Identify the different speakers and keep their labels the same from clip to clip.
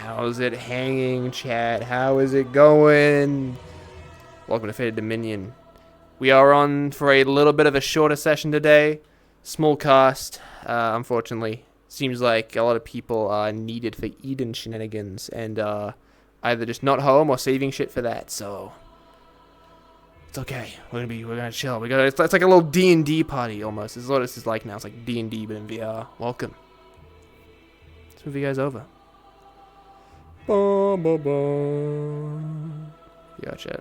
Speaker 1: How's it hanging, chat? How is it going? Welcome to Faded Dominion. We are on for a little bit of a shorter session today. Small cast, unfortunately. Seems like a lot of people are needed for Eden shenanigans and either just not home or saving shit for that. So it's okay. We're gonna chill. It's like a little D&D party almost. This is what this is like now. It's like D&D but in VR. Welcome. Let's move you guys over. Yeah, chat.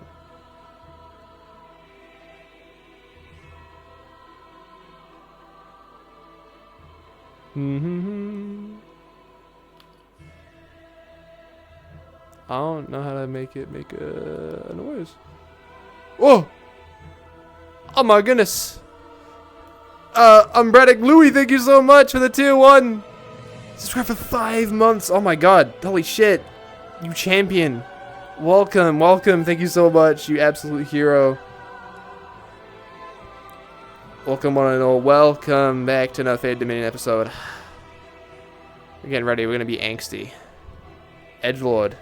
Speaker 1: I don't know how to make a noise. Whoa! Oh my goodness! Umbredic Louis, thank you so much for the tier 1! Subscribe for 5 months! Oh my god, holy shit! You champion! Welcome, thank you so much, you absolute hero. Welcome one and all, welcome back to another Faded Dominion episode. We're getting ready, we're gonna be angsty. Edgelord.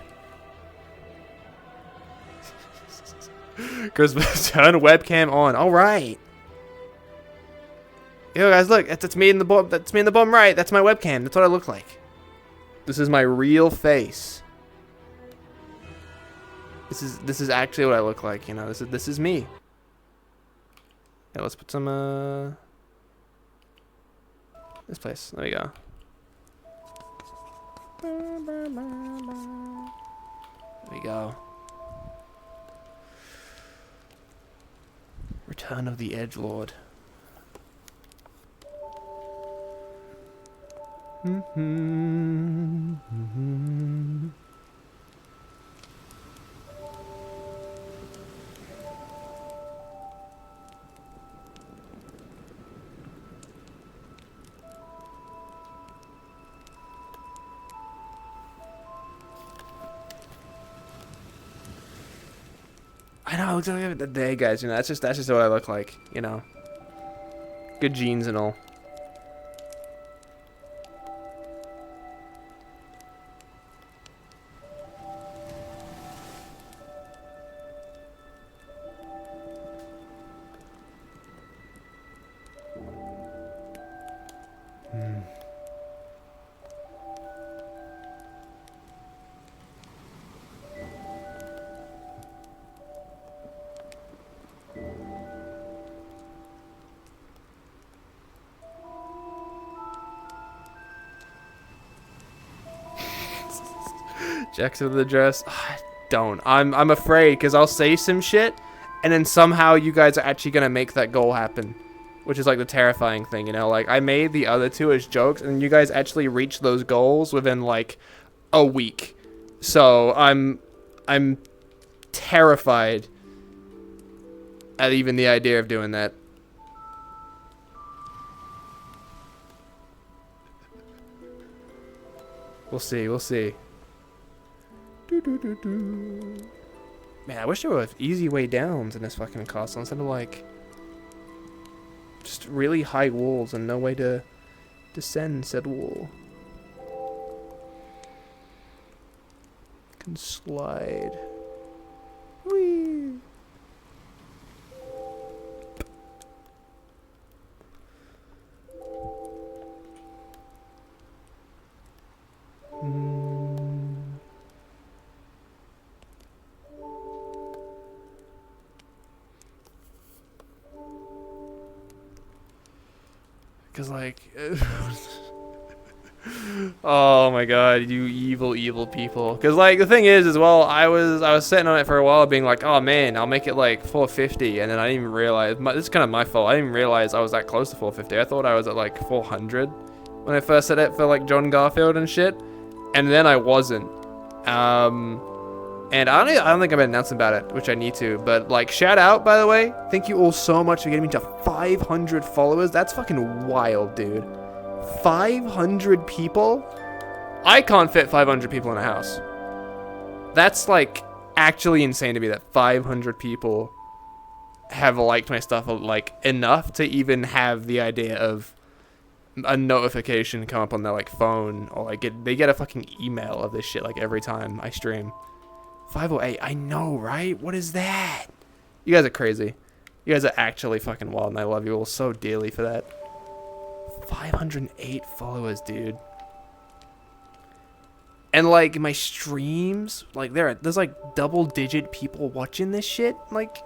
Speaker 1: Christmas, turn webcam on, alright! Yo guys, look, that's me in the bottom. That's me in the bottom right. That's my webcam. That's what I look like. This is my real face. This is actually what I look like. You know, this is me. Yeah, let's put some this place. There we go. There we go. Return of the Edgelord. I know, look at the day, guys. You know, that's just what I look like. You know, good genes and all. Jaxith with the dress. Don't. I'm afraid because I'll say some shit and then somehow you guys are actually gonna make that goal happen, which is like the terrifying thing, you know. Like I made the other two as jokes and you guys actually reached those goals within like a week. So I'm terrified at even the idea of doing that. We'll see. Man, I wish there were easy way downs in this fucking castle instead of like just really high walls and no way to descend said wall. Can slide. Whee! Cause like, oh my god, you evil people. Cause like the thing is as well, I was sitting on it for a while, being like, oh man, I'll make it like 450, and then I didn't even realize. This is kind of my fault. I didn't even realize I was that close to 450. I thought I was at like 400 when I first set it for like John Garfield and shit, and then I wasn't. And I don't think I've been announcing about it, which I need to. But like, shout out, by the way. Thank you all so much for getting me to 500 followers. That's fucking wild, dude. 500 people? I can't fit 500 people in a house. That's like actually insane to me that 500 people have liked my stuff like enough to even have the idea of a notification come up on their like phone, or like they get a fucking email of this shit like every time I stream. 508, I know, right? What is that? You guys are crazy. You guys are actually fucking wild, and I love you all so dearly for that. 508 followers, dude. And like my streams, like there's like double-digit people watching this shit, like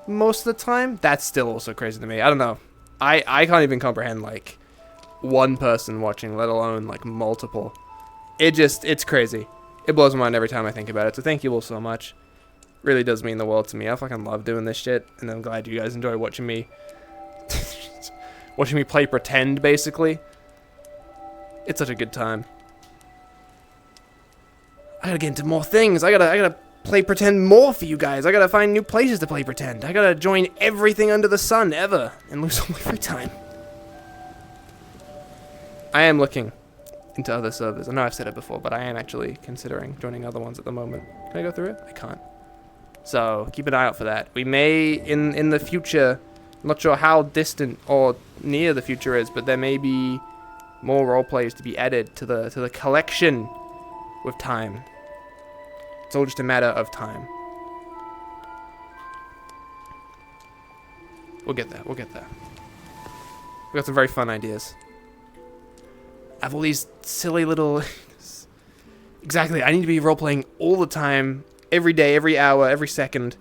Speaker 1: most of the time. That's still also crazy to me. I don't know. I can't even comprehend like one person watching, let alone like multiple. It's crazy. It blows my mind every time I think about it. So thank you all so much. Really does mean the world to me. I fucking love doing this shit, and I'm glad you guys enjoy watching me play pretend, basically. It's such a good time. I gotta get into more things. I gotta play pretend more for you guys. I gotta find new places to play pretend. I gotta join everything under the sun ever and lose all my free time. I am looking into other servers. I know I've said it before, but I am actually considering joining other ones at the moment. Can I go through it? I can't. So keep an eye out for that. We may in the future, I'm not sure how distant or near the future is, but there may be more role plays to be added to the collection with time. It's all just a matter of time. We'll get there. We'll get there. We got some very fun ideas. I have all these silly little... Exactly. I need to be role-playing all the time. Every day, every hour, every second.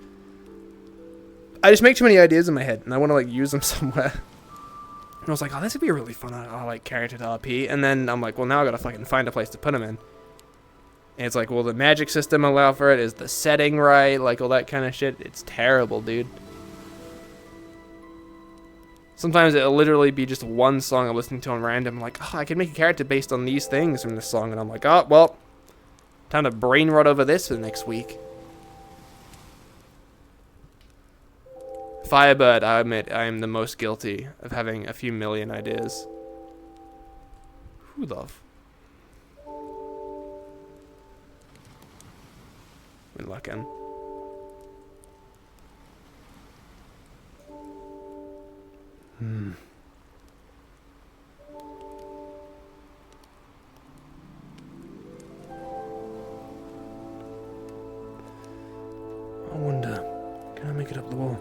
Speaker 1: I just make too many ideas in my head, and I want to, like, use them somewhere. And I was like, oh, this would be a really fun, like, character to RP. And then I'm like, well, now I gotta fucking find a place to put them in. And it's like, will the magic system allow for it? Is the setting right? Like, all that kind of shit. It's terrible, dude. Sometimes it'll literally be just one song I'm listening to on random. I'm like, oh, I can make a character based on these things from this song. And I'm like, oh, well, time to brain rot over this for the next week. Firebird, I admit, I am the most guilty of having a few million ideas. Who love? We're looking. I wonder, can I make it up the wall?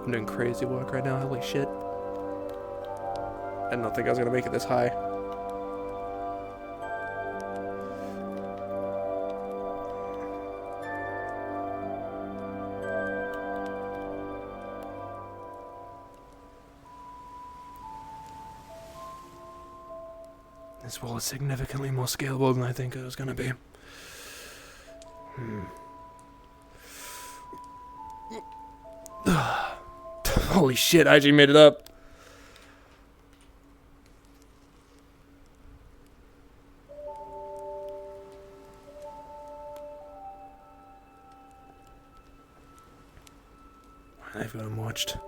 Speaker 1: I'm doing crazy work right now, holy shit. I did not think I was gonna make it this high. This wall is significantly more scalable than I think it was gonna be. Holy shit, I actually made it up. I've got him watched.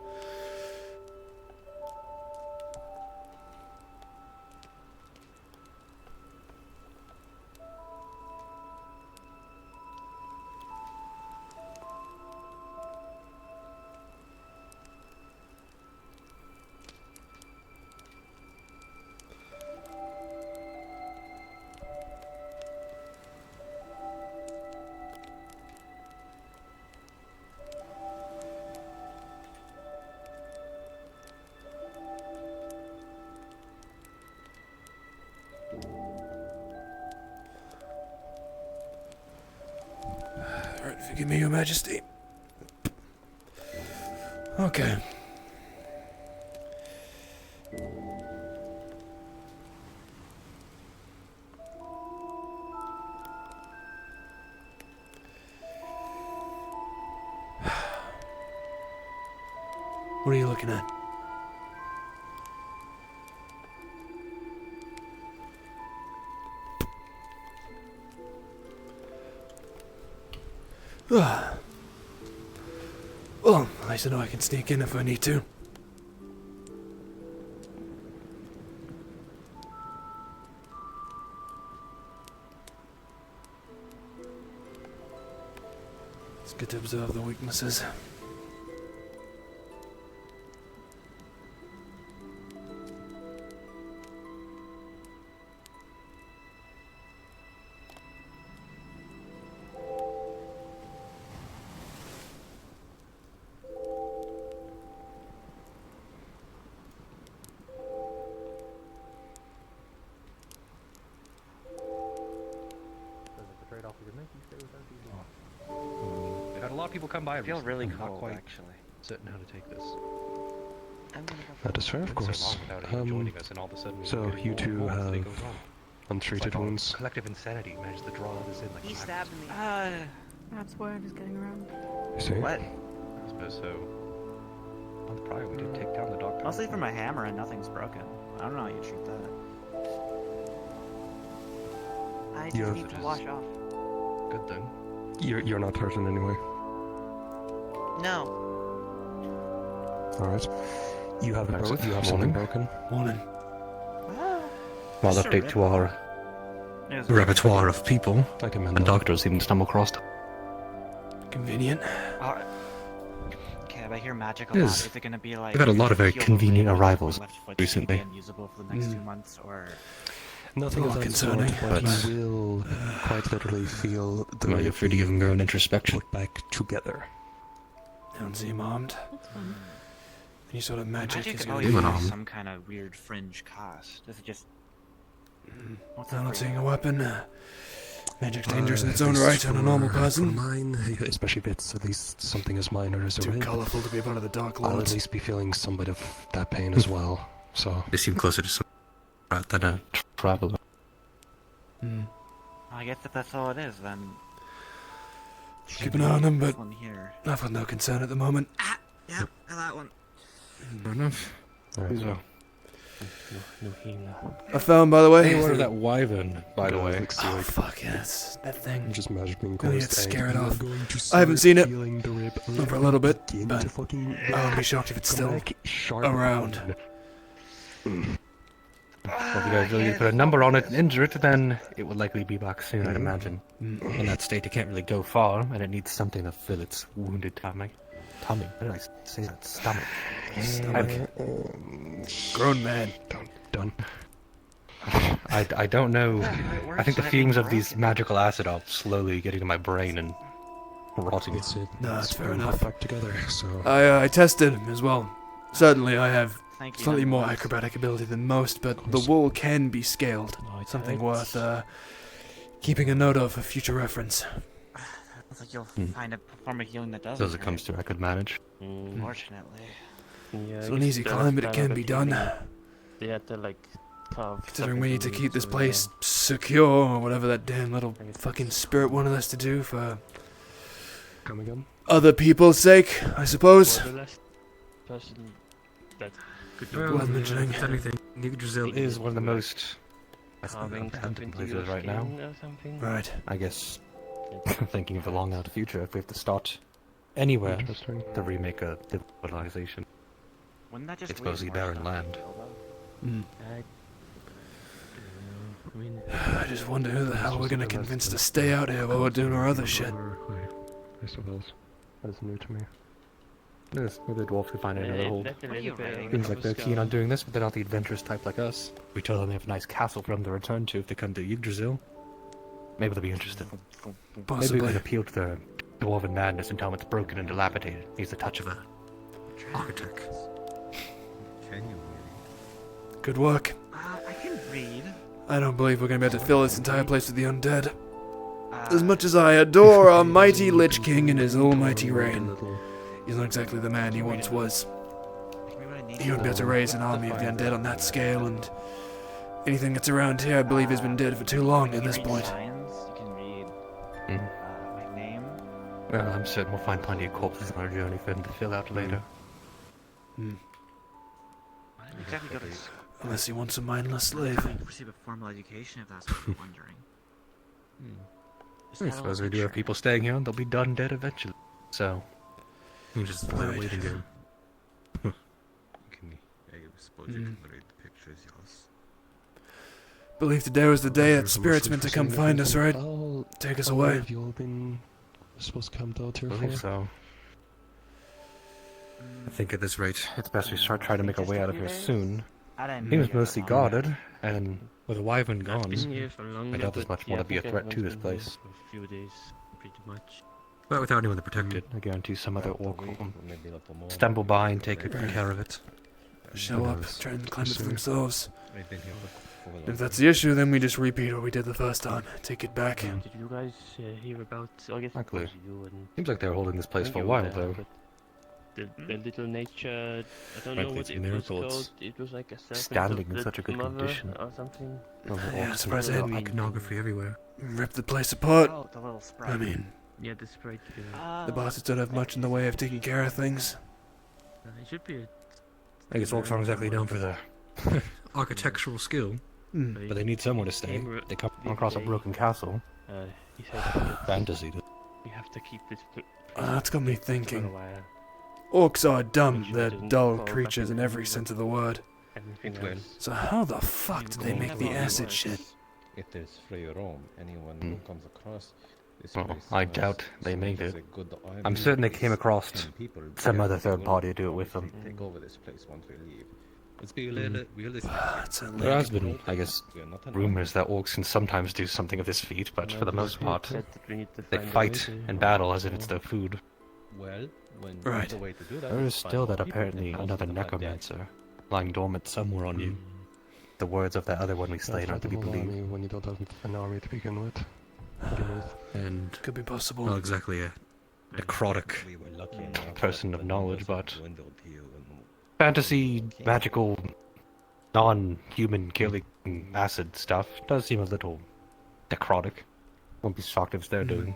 Speaker 1: Alright, forgive me, Your Majesty. Okay. What are you looking at? Well, at least I know I can sneak in if I need to. Good to observe the weaknesses.
Speaker 2: We've had a lot of people come by.
Speaker 3: I feel really
Speaker 2: I'm not
Speaker 3: cold,
Speaker 2: quite
Speaker 3: actually.
Speaker 2: certain how to take this.
Speaker 3: I'm gonna go
Speaker 4: That is fair, of
Speaker 2: It's been
Speaker 4: course.
Speaker 2: so long without him joining us, and all of a sudden
Speaker 4: So
Speaker 2: we're getting
Speaker 4: you
Speaker 2: more and
Speaker 4: two
Speaker 2: more as the day
Speaker 4: have
Speaker 2: goes on. It's
Speaker 4: untreated
Speaker 2: like our
Speaker 4: wounds.
Speaker 2: collective insanity managed to draw this in like
Speaker 3: He
Speaker 2: a
Speaker 3: stabbed me.
Speaker 5: Perhaps word is getting around.
Speaker 4: You see?
Speaker 3: What?
Speaker 2: I suppose so. Month prior, we did take down the doctor.
Speaker 6: Mostly from a hammer and nothing's broken. I don't know how you treat that.
Speaker 3: I
Speaker 4: You
Speaker 3: just
Speaker 4: have-
Speaker 3: need to wash off.
Speaker 2: Good then.
Speaker 4: You're not hurt in any way.
Speaker 3: No.
Speaker 4: Alright. You have
Speaker 2: Alright,
Speaker 4: you have something
Speaker 2: morning.
Speaker 4: broken.
Speaker 1: Morning.
Speaker 2: Well,
Speaker 6: Just a
Speaker 2: update to our
Speaker 6: It was
Speaker 2: repertoire of people,
Speaker 4: I can mend
Speaker 2: and
Speaker 4: that.
Speaker 2: doctors seem to stumble across.
Speaker 1: Convenient.
Speaker 6: Okay, I hear magic a
Speaker 2: It
Speaker 6: lot.
Speaker 2: is.
Speaker 6: Is it gonna be like?
Speaker 2: We've had a lot of very
Speaker 6: heal the
Speaker 2: convenient
Speaker 6: leg,
Speaker 2: arrivals
Speaker 6: left foot
Speaker 2: recently.
Speaker 6: should be unusable for the next 2 months, or
Speaker 4: Nothing
Speaker 1: Oh,
Speaker 4: of that
Speaker 1: concerning,
Speaker 4: sort, but
Speaker 2: but-
Speaker 4: you will quite literally feel the
Speaker 2: Well,
Speaker 4: way
Speaker 2: you're
Speaker 4: of
Speaker 2: free to give him your own introspection.
Speaker 4: put back together.
Speaker 1: Don't seem armed.
Speaker 5: That's fun.
Speaker 1: Any sort of magic is
Speaker 6: oh,
Speaker 1: gonna
Speaker 6: you
Speaker 2: Even
Speaker 6: use
Speaker 2: armed.
Speaker 6: some kind of weird fringe cast. This is just. What's
Speaker 1: I'm
Speaker 6: that
Speaker 1: not
Speaker 6: for
Speaker 1: seeing
Speaker 6: you?
Speaker 1: a weapon. Magic's dangerous in its
Speaker 4: At
Speaker 1: own
Speaker 4: least
Speaker 1: right on a normal
Speaker 4: for
Speaker 1: person.
Speaker 4: mine, especially if it's at least something as minor as a
Speaker 1: Too
Speaker 4: rib,
Speaker 1: colourful to be part of the Dark
Speaker 4: I'll at
Speaker 1: Lords.
Speaker 4: least be feeling some bit of that pain as well. So
Speaker 2: They seem closer to some than a traveler.
Speaker 6: I guess if that's all it is, then.
Speaker 1: Keep an eye on them,
Speaker 6: This
Speaker 1: but
Speaker 6: one here.
Speaker 1: not with no concern at the moment.
Speaker 6: Yeah, that one.
Speaker 2: Fair enough.
Speaker 4: alright.
Speaker 2: So,
Speaker 1: I found, by the way.
Speaker 2: hey, where is that wyvern, by the way?
Speaker 1: Oh, fuck, yes. That thing.
Speaker 4: Just magic being
Speaker 1: Really,
Speaker 4: caused.
Speaker 1: it's
Speaker 4: and
Speaker 1: scare it
Speaker 4: you are
Speaker 1: off.
Speaker 4: going to
Speaker 1: I haven't
Speaker 4: start
Speaker 1: seen it
Speaker 4: feeling the rib
Speaker 1: for a little bit,
Speaker 4: begin
Speaker 1: but
Speaker 4: to fucking
Speaker 1: I wouldn't be shocked if it's
Speaker 4: come
Speaker 1: still
Speaker 4: back sharp
Speaker 1: around.
Speaker 2: Well, if you guys really put a number on it and injure it, then it will likely be back soon, I'd imagine. In that state, it can't really go far, and it needs something to fill its wounded tummy. Tummy? What did I say? That stomach.
Speaker 1: Grown man.
Speaker 4: Done.
Speaker 2: I don't know. I think the fumes of these magical acid are slowly getting to my brain and rotting it.
Speaker 4: It's it.
Speaker 1: No,
Speaker 4: It's
Speaker 1: that's fair
Speaker 4: going
Speaker 1: enough.
Speaker 4: back together. So
Speaker 1: I tested him as well. Certainly, I have
Speaker 6: Thank you.
Speaker 1: slightly more
Speaker 6: nonetheless.
Speaker 1: acrobatic ability than most, but the wool can be scaled. Something worth keeping a note of for future reference.
Speaker 6: Looks like you'll find a form of healing that doesn't.
Speaker 2: As it comes to, I could manage.
Speaker 6: Unfortunately.
Speaker 7: Yeah,
Speaker 1: It's an easy climb, but it can be done.
Speaker 7: They had to like carve.
Speaker 1: Considering we need to keep this place secure, or whatever that damn little fucking spirit wanted us to do for
Speaker 4: come again.
Speaker 1: other people's sake, I suppose.
Speaker 7: The last person that
Speaker 1: Worth mentioning.
Speaker 2: If anything, Yggdrasil is one of the most
Speaker 7: carving stuff
Speaker 2: abandoned
Speaker 7: into your
Speaker 2: places right now.
Speaker 7: skin or something.
Speaker 1: Right.
Speaker 2: I guess, thinking of the long out future, if we have to start anywhere
Speaker 4: Interesting.
Speaker 2: to remake a civilization,
Speaker 6: Wouldn't that just
Speaker 2: it's
Speaker 6: leave
Speaker 2: mostly
Speaker 6: more
Speaker 2: barren
Speaker 6: stuff to
Speaker 2: land.
Speaker 6: kill, though?
Speaker 7: I mean,
Speaker 1: I just wonder who the hell we're gonna convince to stay out here while we're doing our other shit.
Speaker 4: I suppose. That is new to me.
Speaker 2: Yes, maybe the dwarves could find another hold.
Speaker 7: that's a
Speaker 6: What are
Speaker 7: little
Speaker 6: you
Speaker 7: bit
Speaker 6: writing?
Speaker 2: Seems like they're keen on doing this, but they're not the adventurous type like us. We tell them they have a nice castle for them to return to if they come to Yggdrasil. Maybe they'll be interested. Maybe we
Speaker 1: Possibly.
Speaker 2: can appeal to their dwarven madness and tell them it's broken and dilapidated. Needs the touch of a architect.
Speaker 1: Good work.
Speaker 6: I can read.
Speaker 1: I don't believe we're gonna be able to fill this entire place with the undead.
Speaker 6: Uh,
Speaker 1: As much as I adore our mighty Lich King and his almighty reign, he's not exactly the man he once was. He wouldn't be able to raise an army of the undead on that scale, and anything that's around here I believe has been dead for too long at this point.
Speaker 6: Signs. You can read my name.
Speaker 2: Well, I'm certain we'll find plenty of corpses on our journey for him to fill out later.
Speaker 6: Why didn't you exactly go to school?
Speaker 1: Unless he wants a mindless slave.
Speaker 6: Receive a formal education, if that's what you're wondering. Just
Speaker 2: I
Speaker 6: have a
Speaker 2: suppose we
Speaker 6: little
Speaker 2: do have
Speaker 6: picture.
Speaker 2: people staying here and they'll be done dead eventually. So, we just play a
Speaker 1: Right.
Speaker 2: waiting game.
Speaker 8: I suppose you can read the pictures, yes.
Speaker 1: Believe today was the day that spirits meant to come find us, right? Take us
Speaker 4: How long
Speaker 1: away.
Speaker 4: have you all been supposed to come down
Speaker 2: I
Speaker 4: here
Speaker 2: believe
Speaker 4: for?
Speaker 2: so. I think at this rate, it's best we start trying to make our way out of here soon. He was mostly guarded, and with the wyvern
Speaker 7: I've
Speaker 2: gone,
Speaker 7: been here for longer.
Speaker 2: I doubt there's
Speaker 7: but
Speaker 2: much more
Speaker 7: yeah,
Speaker 2: to be a
Speaker 7: I think
Speaker 2: threat to
Speaker 7: everyone's
Speaker 2: this
Speaker 7: been here
Speaker 2: place.
Speaker 7: for a few days, pretty much.
Speaker 2: But without anyone to protect it, I guarantee some other orc will stumble by and take good care of it.
Speaker 1: Show up,
Speaker 4: knows?
Speaker 1: try and climb it for
Speaker 4: Sure.
Speaker 1: themselves.
Speaker 8: I've been here for a long
Speaker 1: If that's the issue, then we just repeat what we did the first time. Take it back.
Speaker 2: Yeah.
Speaker 7: Did you guys hear about? I guess
Speaker 2: Not
Speaker 7: it
Speaker 2: clear.
Speaker 7: was you and
Speaker 2: Seems like they were holding this
Speaker 7: I
Speaker 2: place
Speaker 7: think
Speaker 2: for a
Speaker 7: you were
Speaker 2: while,
Speaker 7: there,
Speaker 2: though.
Speaker 7: but The little nature, I don't
Speaker 2: Frankly,
Speaker 7: know what
Speaker 2: it's a
Speaker 7: it was
Speaker 2: miracle
Speaker 7: called.
Speaker 2: it's
Speaker 7: It was like a serpent
Speaker 2: standing
Speaker 7: of
Speaker 2: in such a good
Speaker 7: mother
Speaker 2: condition.
Speaker 7: or something.
Speaker 1: Yeah, surprised it
Speaker 2: Iconography everywhere.
Speaker 1: ripped the place apart.
Speaker 3: Oh, the little sprite.
Speaker 1: I mean,
Speaker 7: Yeah, the sprite.
Speaker 1: the bosses don't have much in the way of taking care of things.
Speaker 7: It should be a.
Speaker 2: I guess orcs aren't exactly known for their architectural skill, but they need somewhere to stay. They come across a broken castle.
Speaker 7: He said that
Speaker 2: Fantasy.
Speaker 7: we have to keep this
Speaker 1: That's got me
Speaker 7: for a
Speaker 1: thinking.
Speaker 7: while.
Speaker 1: Orcs are dumb.
Speaker 7: Usually
Speaker 1: They're
Speaker 7: doesn't
Speaker 1: dull
Speaker 7: fall back
Speaker 1: creatures in
Speaker 7: in
Speaker 1: every
Speaker 7: the-
Speaker 1: sense of the word.
Speaker 7: Everything
Speaker 2: It's weird.
Speaker 7: else.
Speaker 1: So how the fuck did they make the acid shit?
Speaker 8: It is free roam. Anyone
Speaker 2: Hmm.
Speaker 8: who comes across this
Speaker 2: Oh,
Speaker 8: place
Speaker 2: I
Speaker 8: knows
Speaker 2: doubt they
Speaker 8: so
Speaker 2: made
Speaker 8: it is
Speaker 2: it.
Speaker 8: a good
Speaker 2: I'm
Speaker 8: island.
Speaker 2: certain they came across
Speaker 8: 10 people
Speaker 2: some
Speaker 8: there
Speaker 2: other
Speaker 8: that
Speaker 2: third
Speaker 8: will
Speaker 2: party to do it with them.
Speaker 8: obviously take over this place once we leave. Let's be
Speaker 2: Mm.
Speaker 8: realistic.
Speaker 1: That's a
Speaker 2: There has
Speaker 1: lick.
Speaker 2: been, I guess,
Speaker 8: We are not an
Speaker 2: rumors that orcs can sometimes do something of this feat, but for the most part,
Speaker 7: Said that we need to
Speaker 2: they
Speaker 7: find a
Speaker 2: fight
Speaker 7: way to-
Speaker 2: and battle as if it's their food.
Speaker 8: Well, when
Speaker 1: Right.
Speaker 8: the way to do that
Speaker 2: There is
Speaker 8: find
Speaker 2: still
Speaker 8: more
Speaker 2: that
Speaker 8: people
Speaker 2: apparently
Speaker 8: and most
Speaker 2: another
Speaker 8: of them are dead.
Speaker 2: necromancer lying dormant somewhere on you. The words of that other one we slain are to be believed.
Speaker 4: When you don't have an army to begin with.
Speaker 2: And
Speaker 1: Could be possible.
Speaker 2: not exactly a necrotic
Speaker 8: We were lucky enough
Speaker 2: person
Speaker 8: that
Speaker 2: of
Speaker 8: the
Speaker 2: knowledge,
Speaker 8: numbers
Speaker 2: but
Speaker 8: dwindled here and
Speaker 2: fantasy, magical, non-human killing acid stuff does seem a little necrotic. Won't be shocked if it's their doing.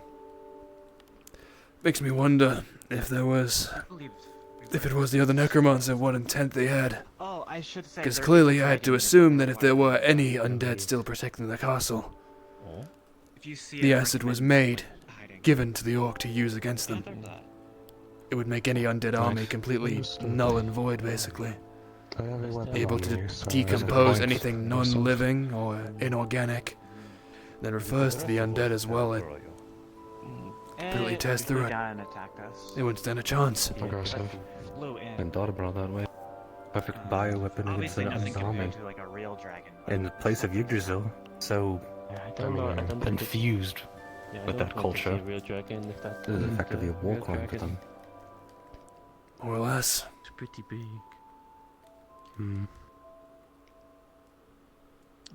Speaker 1: Makes me wonder if there was, if it was the other necromancer, what intent they had.
Speaker 3: Oh, I should say.
Speaker 1: Because
Speaker 3: there's
Speaker 1: clearly
Speaker 3: a
Speaker 1: I had to
Speaker 3: dragon
Speaker 1: assume
Speaker 3: in
Speaker 1: that
Speaker 3: the
Speaker 1: if there were
Speaker 3: water.
Speaker 1: any undead still protecting the castle,
Speaker 8: Oh,
Speaker 3: If you see
Speaker 1: the
Speaker 3: it,
Speaker 1: acid was
Speaker 3: recommend
Speaker 1: made,
Speaker 3: hiding.
Speaker 1: given to the orc to use against them. It would make any undead army completely
Speaker 4: Understood.
Speaker 1: null and void, basically.
Speaker 4: I have a weapon
Speaker 1: Able
Speaker 4: on
Speaker 1: to
Speaker 4: me, so
Speaker 1: decompose
Speaker 2: point.
Speaker 1: anything non-living or inorganic. That refers to the undead as well. It completely tears through it.
Speaker 3: And attacked us.
Speaker 1: They wouldn't stand a chance.
Speaker 4: aggressive.
Speaker 3: Flew in.
Speaker 2: And thought about it that way. Perfect bioweapon against
Speaker 3: Obviously,
Speaker 2: an
Speaker 3: nothing
Speaker 2: army.
Speaker 3: compared to like a real dragon.
Speaker 2: In the place of Yggdrasil, so
Speaker 7: Yeah, I don't know. I don't think it's,
Speaker 2: infused,
Speaker 7: yeah, I
Speaker 2: with
Speaker 7: don't
Speaker 2: that
Speaker 7: think it's
Speaker 2: culture.
Speaker 7: a real dragon. If that
Speaker 2: this is
Speaker 7: isn't
Speaker 2: effectively a war
Speaker 7: real
Speaker 2: crime for
Speaker 7: dragon.
Speaker 2: them.
Speaker 1: More or less.
Speaker 7: It's pretty big.
Speaker 4: Hmm.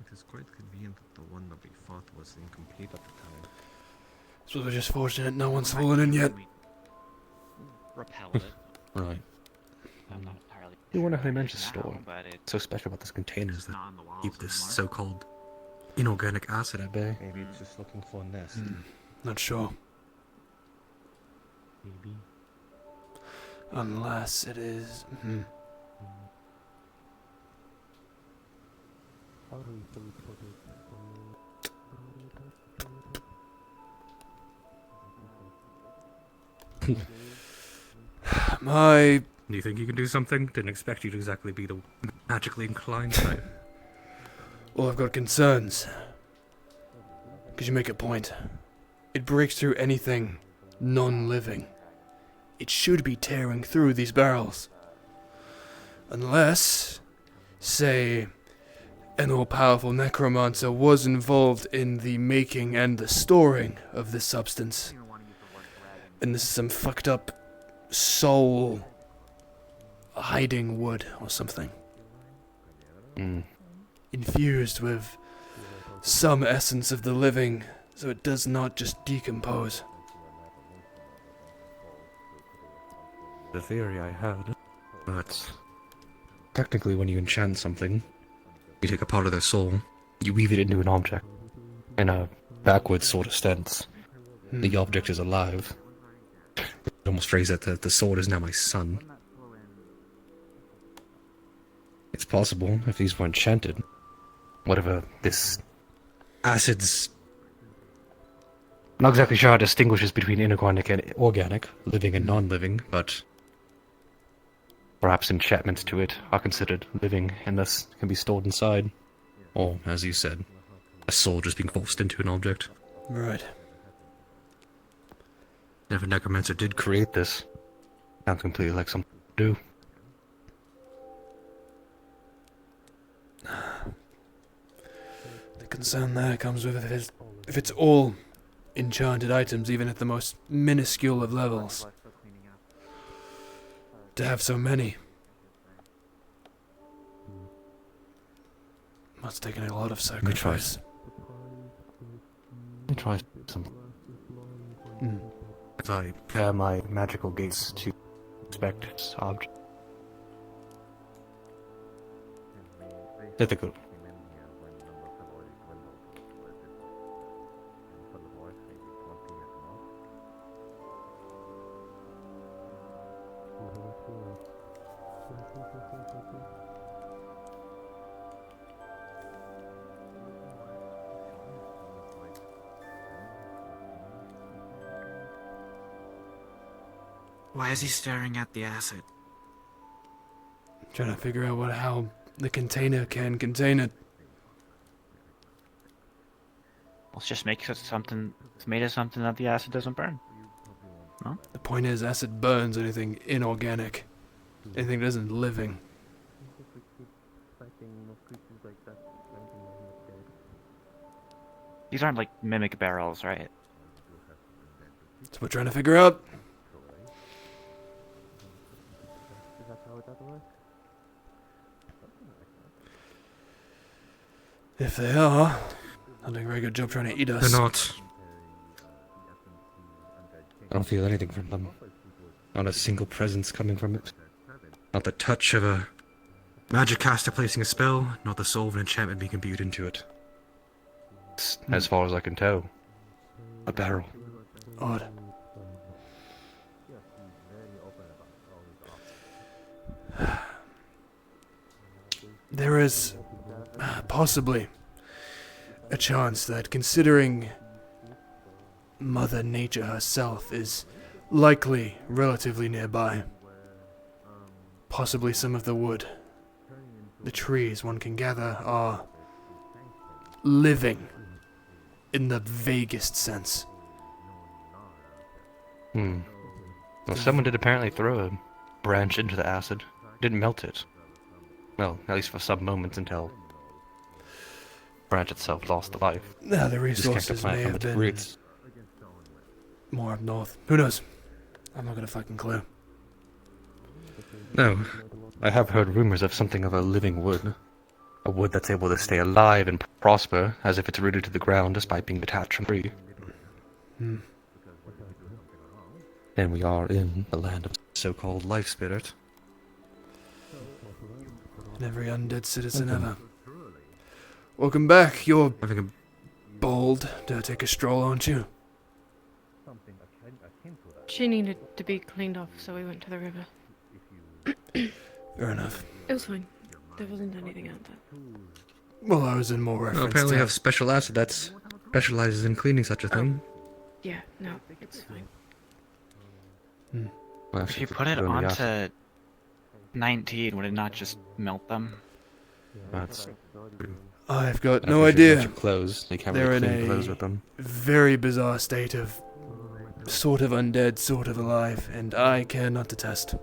Speaker 8: it is quite convenient that the one that we fought was incomplete at the time.
Speaker 1: So we're just fortunate no one's fallen in yet.
Speaker 3: Repelled it.
Speaker 2: Right.
Speaker 3: I'm not entirely.
Speaker 2: You wonder
Speaker 3: sure
Speaker 2: how he
Speaker 3: what it
Speaker 2: managed
Speaker 3: is
Speaker 2: to store
Speaker 3: now,
Speaker 2: it.
Speaker 3: but it.
Speaker 2: So special about this container is
Speaker 6: It's
Speaker 2: that
Speaker 6: not on the walls
Speaker 2: keep this
Speaker 6: anymore.
Speaker 2: so-called inorganic acid at bay.
Speaker 8: Maybe it's just looking for a nest.
Speaker 1: Not sure.
Speaker 7: Maybe.
Speaker 1: Unless it is. My.
Speaker 2: Do you think you can do something? Didn't expect you to exactly be the magically inclined type.
Speaker 1: Well, I've got concerns. Because you make a point. It breaks through anything non living. It should be tearing through these barrels. Unless, say, an all powerful necromancer was involved in the making and the storing of this substance. And this is some fucked up soul hiding wood or something.
Speaker 2: Mm.
Speaker 1: Infused with some essence of the living, so it does not just decompose.
Speaker 2: The theory I had, but technically when you enchant something, you take a part of their soul, you weave it into an object. In a backwards sort of sense, the object is alive. You almost phrase it that the sword is now my son. It's possible if these were enchanted. Whatever this acid's. I'm not exactly sure how it distinguishes between inorganic and organic, living and non-living, but perhaps enchantments to it are considered living and thus can be stored inside. Or, as you said, a soul just being forced into an object.
Speaker 1: Right.
Speaker 2: If a necromancer did create this, sounds completely like something to do.
Speaker 1: The concern there comes with if it's all enchanted items, even at the most minuscule of levels. To have so many must take a lot of sacrifice.
Speaker 2: Let me try some. As I prepare my magical gaze to inspect this object. Difficult.
Speaker 6: Why is he staring at the acid?
Speaker 1: Trying to figure out how the container can contain it.
Speaker 3: Let's just make something. It's made of something that the acid doesn't burn.
Speaker 1: The point is, acid burns anything inorganic, anything that isn't living.
Speaker 3: These aren't like mimic barrels, right?
Speaker 1: That's what we're trying to figure out. If they are, they're doing a very good job trying to eat us.
Speaker 2: They're not. I don't feel anything from them. Not a single presence coming from it. Not the touch of a magic caster placing a spell, not the soul of an enchantment being imbued into it. As far as I can tell, a barrel.
Speaker 1: Odd. There is possibly a chance that, considering Mother Nature herself is likely relatively nearby, possibly some of the wood, the trees one can gather are living in the vaguest sense.
Speaker 2: Well, someone did apparently throw a branch into the acid. Didn't melt it. Well, at least for some moments until the branch itself lost the life.
Speaker 1: Now, the
Speaker 2: Disconnect the
Speaker 1: resources
Speaker 2: plant
Speaker 1: may
Speaker 2: from
Speaker 1: have
Speaker 2: its
Speaker 1: been
Speaker 2: roots.
Speaker 1: more up north. Who knows? I'm not got a fucking clue.
Speaker 2: No, I have heard rumors of something of a living wood. A wood that's able to stay alive and prosper as if it's rooted to the ground despite being detached from the tree. Then we are in the land of so-called life spirit.
Speaker 1: And every undead citizen ever. Welcome back. You're
Speaker 2: Having a
Speaker 1: bold to take a stroll, aren't you?
Speaker 5: She needed to be cleaned off, so we went to the river.
Speaker 1: Fair enough.
Speaker 5: It was fine. There wasn't anything out there.
Speaker 1: Well, I was in more reference
Speaker 2: apparently
Speaker 1: to...
Speaker 2: have special acid that specializes in cleaning such a thing.
Speaker 5: Yeah, no, it's fine.
Speaker 2: Well,
Speaker 3: If you put it
Speaker 2: only acid.
Speaker 3: onto 19, would it not just melt them?
Speaker 2: That's
Speaker 1: I've got
Speaker 2: I'm
Speaker 1: no
Speaker 2: pretty sure
Speaker 1: idea.
Speaker 2: bunch of clothes. They can't
Speaker 1: They're
Speaker 2: really
Speaker 1: in
Speaker 2: clean
Speaker 1: a-
Speaker 2: clothes with them.
Speaker 1: Very bizarre state of sort of undead, sort of alive, and I care not to test.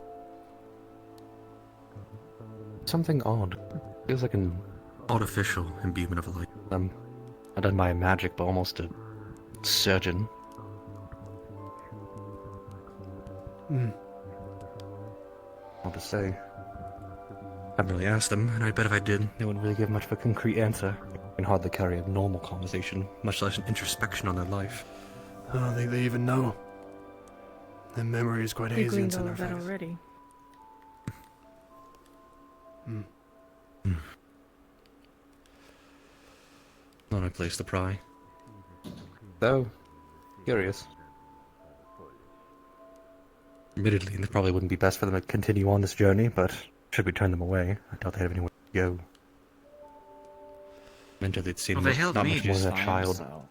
Speaker 2: Something odd. Feels like an artificial imbuement of life. I done by a magic, but almost a surgeon. What to say? I haven't really asked them, and I bet if I did, they wouldn't really give much of a concrete answer. I can hardly carry a normal conversation, much less an introspection on their life.
Speaker 1: I don't think they even know. Their memory is quite
Speaker 5: We
Speaker 1: hazy in
Speaker 5: gleaned
Speaker 1: some
Speaker 5: all of that
Speaker 1: respects.
Speaker 5: already.
Speaker 2: Not my place to pry. Though, curious. Admittedly, it probably wouldn't be best for them to continue on this journey, but should we turn them away, I doubt they have anywhere to go. Mentor they'd seen
Speaker 6: Well, they held
Speaker 2: not
Speaker 6: me
Speaker 2: much more
Speaker 6: just
Speaker 2: than a
Speaker 6: fine,
Speaker 2: child.
Speaker 6: so...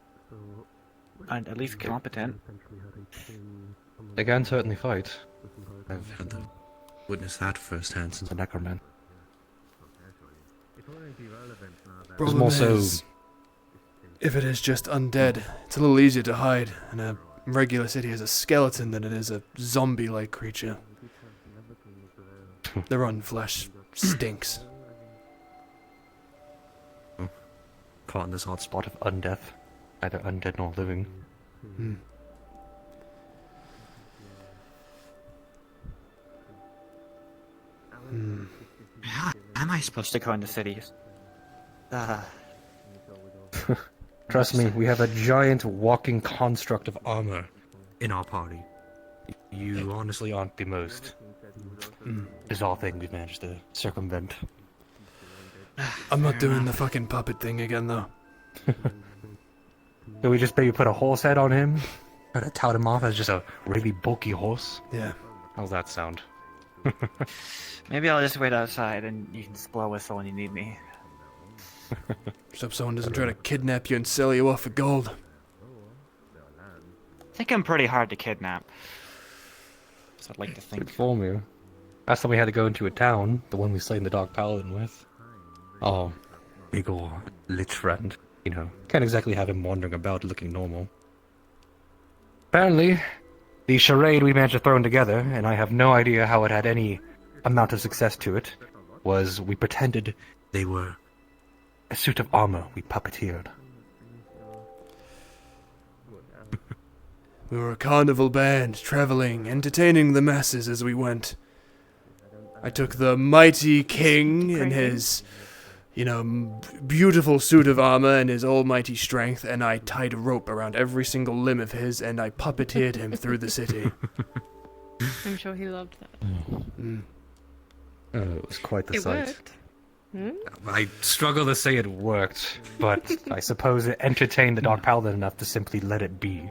Speaker 6: And at least competent.
Speaker 2: They can certainly fight. I've had to witness that firsthand since a necroman.
Speaker 1: Problem
Speaker 2: more so-
Speaker 1: is, if it is just undead, it's a little easier to hide in a regular city is a skeleton than it is a zombie-like creature. The rotten flesh stinks.
Speaker 2: Caught in this odd spot of undeath. Either undead nor living.
Speaker 1: Hmm. Hmm.
Speaker 6: How am I supposed to go into cities?
Speaker 2: Trust me, we have a giant walking construct of armor in our party. You honestly aren't the most bizarre thing we've managed to circumvent.
Speaker 1: I'm not doing the fucking puppet thing again, though.
Speaker 2: Could we just maybe put a horse head on him? Try to tout him off as just a really bulky horse?
Speaker 1: Yeah.
Speaker 2: How's that sound?
Speaker 3: Maybe I'll just wait outside and you can just blow a whistle when you need me.
Speaker 1: Just hope someone doesn't try to kidnap you and sell you off for gold.
Speaker 3: I think I'm pretty hard to kidnap. So I'd like to think.
Speaker 2: Inform you. Last time we had to go into a town, the one we slain the Dark Paladin with. Oh, big ol' lich friend. You know, can't exactly have him wandering about looking normal. Apparently, the charade we managed to throw together, and I have no idea how it had any amount of success to it, was we pretended they were a suit of armor we puppeteered.
Speaker 1: We were a carnival band, traveling, entertaining the masses as we went. I took the mighty king in his, beautiful suit of armor and his almighty strength, and I tied a rope around every single limb of his, and I puppeteered him through the city.
Speaker 5: I'm sure he loved that.
Speaker 2: It was quite the
Speaker 5: It
Speaker 2: sight.
Speaker 5: worked. Hmm?
Speaker 2: I struggle to say it worked, but I suppose it entertained the Dark Paladin enough to simply let it be.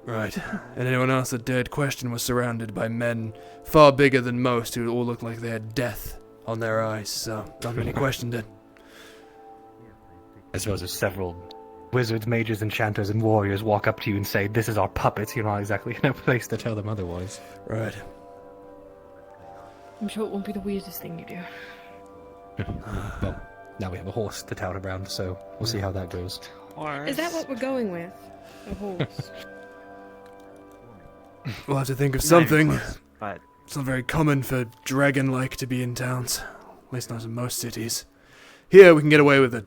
Speaker 1: Right. And anyone else that dared question was surrounded by men far bigger than most who all looked like they had death on their eyes, so not many questioned it.
Speaker 2: I suppose if several wizards, mages, enchanters, and warriors walk up to you and say, "This is our puppet," you're not exactly in a place to tell them otherwise.
Speaker 1: Right.
Speaker 5: I'm sure it won't be the weirdest thing you do.
Speaker 2: Well, now we have a horse to tout around, so we'll see how that goes.
Speaker 5: Is that what we're going with? A horse?
Speaker 1: We'll have to think of
Speaker 3: Not even
Speaker 1: something.
Speaker 3: close, but
Speaker 1: It's not very common for dragon-like to be in towns. At least not in most cities. Here, we can get away with it.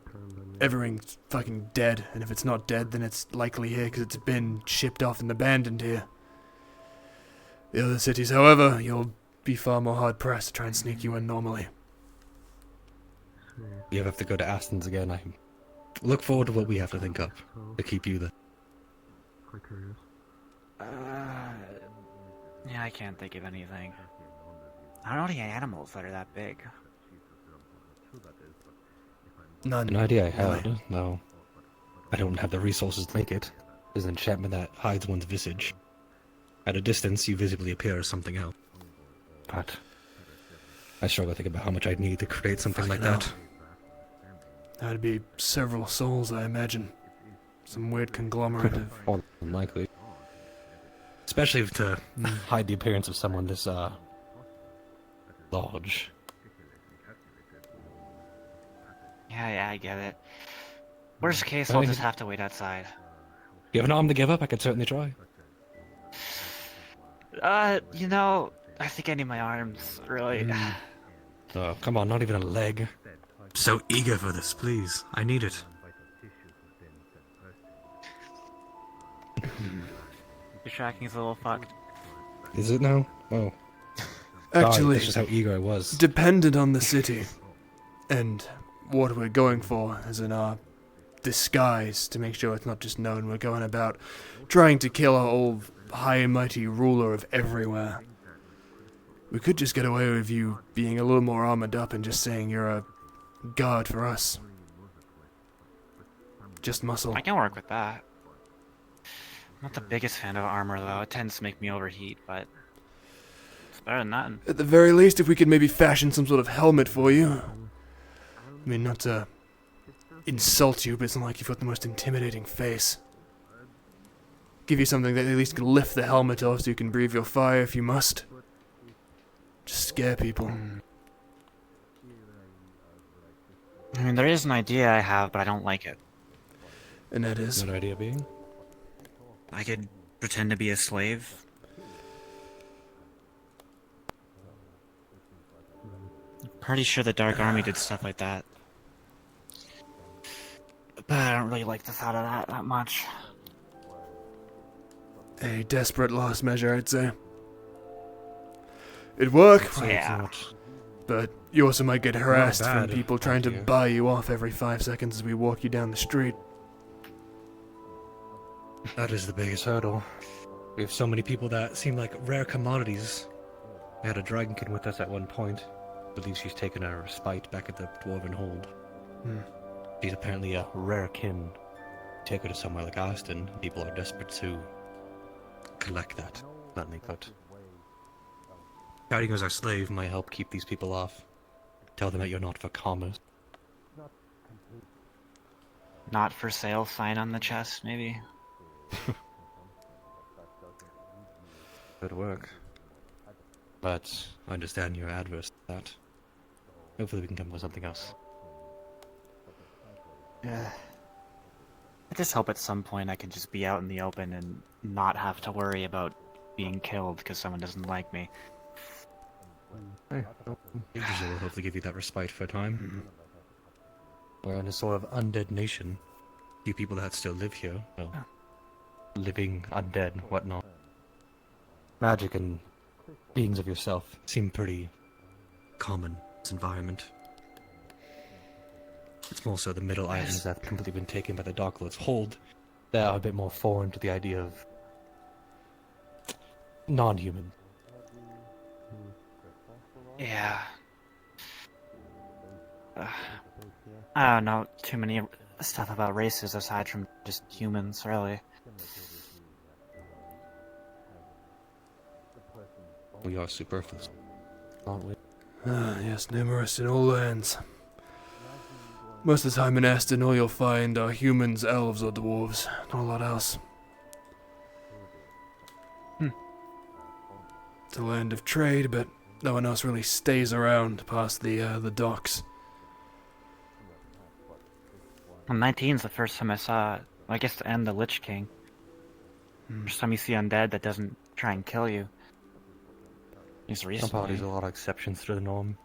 Speaker 1: Everything's fucking dead, and if it's not dead, then it's likely here because it's been shipped off and abandoned here. The other cities, however, you'll be far more hard-pressed to try and sneak you in normally.
Speaker 2: You have to go to Aston's again. I look forward to what we have to think up to keep you there.
Speaker 3: yeah, I can't think of anything. I don't know any animals that are that big.
Speaker 1: None.
Speaker 2: An idea I
Speaker 1: really.
Speaker 2: had, no. I don't have the resources to make it. There's an enchantment that hides one's visage. At a distance, you visibly appear as something else. But I struggle to think about how much I'd need to create something like
Speaker 1: Fucking
Speaker 2: that.
Speaker 1: That'd be several souls, I imagine. Some weird conglomerate of...
Speaker 2: More than likely. Especially to hide the appearance of someone this, large.
Speaker 3: Yeah, I get it. Worst case, I'll just have to wait outside.
Speaker 2: You have an arm to give up? I could certainly try.
Speaker 3: I think I need my arms, really.
Speaker 2: Oh, come on, not even a leg. So eager for this, please. I need it.
Speaker 3: Your tracking's a little fucked.
Speaker 2: Is it now? Oh.
Speaker 1: Actually,
Speaker 2: That's just how eager I was.
Speaker 1: dependent on the city. And what we're going for is in our disguise to make sure it's not just known we're going about trying to kill our old high and mighty ruler of everywhere. We could just get away with you being a little more armored up and just saying you're a guard for us. Just muscle.
Speaker 3: I can work with that. I'm not the biggest fan of armor, though. It tends to make me overheat, but it's better than nothing.
Speaker 1: At the very least, if we could maybe fashion some sort of helmet for you. I mean, not to insult you, but it's not like you've got the most intimidating face. Give you something that at least can lift the helmet off so you can breathe your fire if you must. Just scare people.
Speaker 3: I mean, there is an idea I have, but I don't like it.
Speaker 1: And that is...
Speaker 2: Another idea being?
Speaker 6: I could
Speaker 3: pretend to be a slave. Pretty sure the Dark Army did stuff like that. But I don't really like the thought of that much.
Speaker 1: A desperate last measure, I'd say. It'd work,
Speaker 2: So it's
Speaker 3: Yeah.
Speaker 2: not-
Speaker 1: but you also might get harassed from
Speaker 2: bad
Speaker 1: people trying to
Speaker 2: idea.
Speaker 1: buy you off every 5 seconds as we walk you down the street.
Speaker 2: That is the biggest hurdle. We have so many people that seem like rare commodities. We had a dragonkin with us at one point. I believe she's taken a respite back at the Dwarven Hold. She's apparently a rare kin. Take her to somewhere like Aston. People are desperate to collect that. Let me put. Carrying as our slave might help keep these people off. Tell them that you're not for commerce.
Speaker 3: Not for sale sign on the chest, maybe?
Speaker 2: Good work. But I understand you're adverse to that. Hopefully we can come up with something else.
Speaker 3: Yeah. I just hope at some point I can just be out in the open and not have to worry about being killed because someone doesn't like me.
Speaker 2: Hey, Asia will hopefully give you that respite for a time. We're in a sort of undead nation. Few people that still live here. Well, living undead, whatnot. Magic and beings of yourself seem pretty common in this environment. It's more so the middle islands that have completely been taken by the Dark Lord's hold that are a bit more foreign to the idea of non-human.
Speaker 3: Yeah. I don't know too many stuff about races aside from just humans, really.
Speaker 2: We are superfluous, aren't we?
Speaker 1: Ah, yes, numerous in all lands. Most of the time in Aston, all you'll find are humans, elves, or dwarves. Not a lot else. It's a land of trade, but no one else really stays around past the docks.
Speaker 3: Well, 19's the first time I saw, I guess, and the Lich King. First time you see undead that doesn't try and kill you. He's
Speaker 2: Some
Speaker 3: recently.
Speaker 2: parties a lot of exceptions to the norm.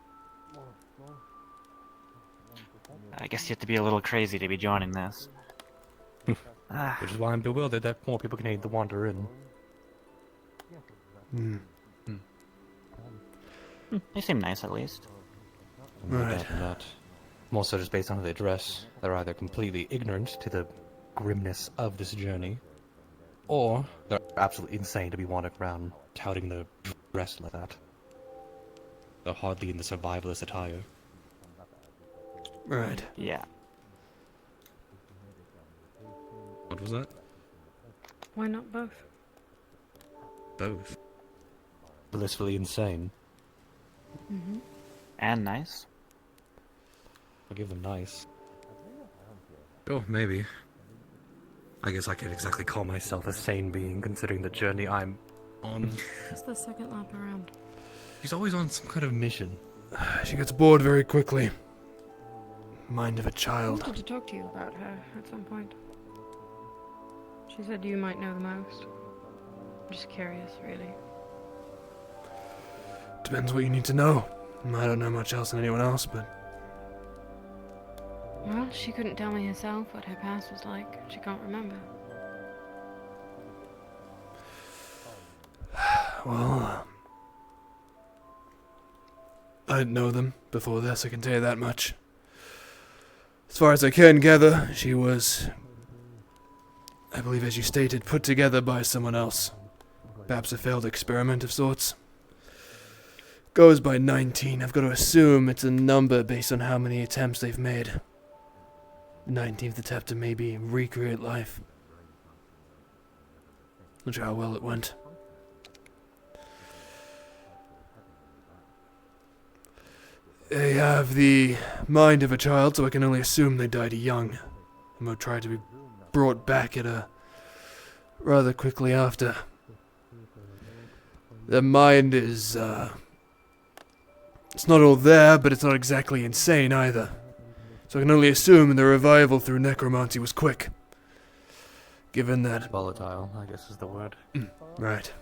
Speaker 3: I guess you have to be a little crazy to be joining this.
Speaker 2: Which is why I'm bewildered that more people can aid the wander in.
Speaker 3: They seem nice, at least.
Speaker 2: No
Speaker 1: Right.
Speaker 2: doubt in that. More so just based on how they dress. They're either completely ignorant to the grimness of this journey, or they're absolutely insane to be wandering around touting their dress like that. They're hardly in the survivalist attire.
Speaker 1: Right.
Speaker 3: Yeah.
Speaker 2: What was that?
Speaker 5: Why not both?
Speaker 2: Both. Blissfully insane.
Speaker 3: And nice.
Speaker 2: I'll give them nice.
Speaker 8: Oh, maybe.
Speaker 2: I guess I can't exactly call myself a sane being, considering the journey I'm on.
Speaker 5: It's the second lap around.
Speaker 2: She's always on some kind of mission.
Speaker 1: She gets bored very quickly. Mind of a
Speaker 5: I
Speaker 1: child.
Speaker 5: wanted to talk to you about her at some point. She said you might know the most. I'm just curious, really.
Speaker 1: Depends what you need to know. I don't know much else than anyone else, but
Speaker 5: Well, she couldn't tell me herself what her past was like. She can't remember.
Speaker 1: well, I didn't know them before this, I can tell you that much. As far as I can gather, she was, I believe as you stated, put together by someone else. Perhaps a failed experiment of sorts. Goes by 19. I've got to assume it's a number based on how many attempts they've made. 19th attempt to maybe recreate life. Not sure how well it went. They have the mind of a child, so I can only assume they died young. And will try to be brought back at a rather quickly after. Their mind is, it's not all there, but it's not exactly insane either. So I can only assume the revival through necromancy was quick. Given that,
Speaker 2: Volatile, I guess is the word.
Speaker 1: right?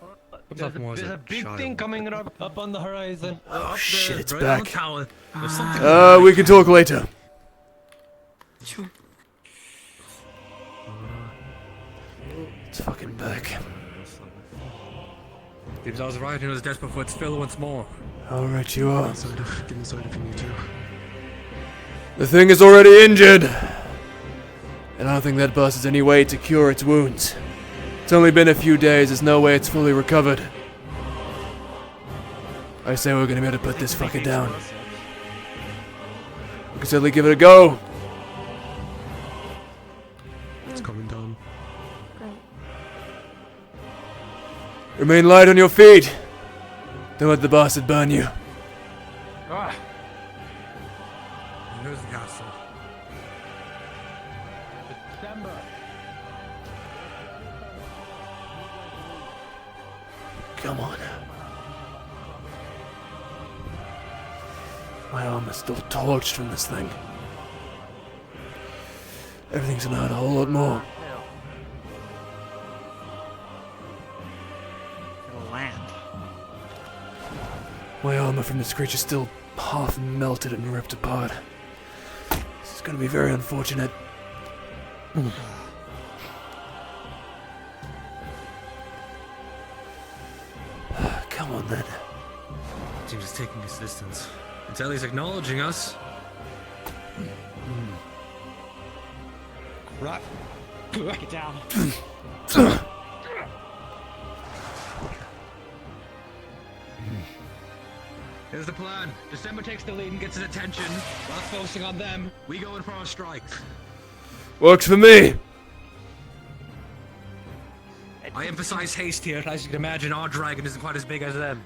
Speaker 8: There's a big thing coming up on the horizon.
Speaker 1: Oh shit, it's
Speaker 8: right on the
Speaker 1: back.
Speaker 8: tower. There's something
Speaker 1: We can talk later.
Speaker 5: Sure.
Speaker 1: It's fucking back.
Speaker 2: Seems I was right, and it was desperate for its fill once more.
Speaker 1: Alright, you are.
Speaker 4: Get inside if you need to.
Speaker 1: The thing is already injured. And I don't think that boss has any way to cure its wounds. It's only been a few days, there's no way it's fully recovered. I say we're gonna be able to put this fucker down. We can certainly give it a go.
Speaker 4: It's coming down.
Speaker 5: Great.
Speaker 1: Remain light on your feet. Don't let the bastard burn you.
Speaker 2: Here's the castle.
Speaker 1: Come on. My arm is still torched from this thing. Everything's gonna hurt a whole lot more.
Speaker 3: It'll land.
Speaker 1: My armor from this creature's still half melted and ripped apart. This is gonna be very unfortunate. Come on then.
Speaker 8: Seems it's taking its distance. It's at least acknowledging us.
Speaker 3: Right. Get down.
Speaker 8: Here's the plan. December takes the lead and gets his attention. While focusing on them, we go in for our strikes.
Speaker 1: Works for me.
Speaker 8: I emphasize haste here. As you can imagine, our dragon isn't quite as big as them.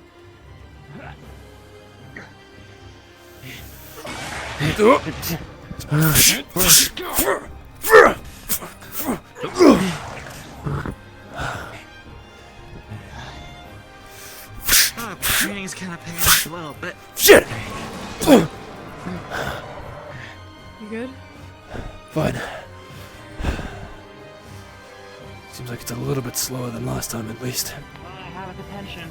Speaker 6: Training's kind of paying off a little bit.
Speaker 1: Shit!
Speaker 5: You good?
Speaker 1: Fine. Seems like it's a little bit slower than last time, at least.
Speaker 3: I have its attention.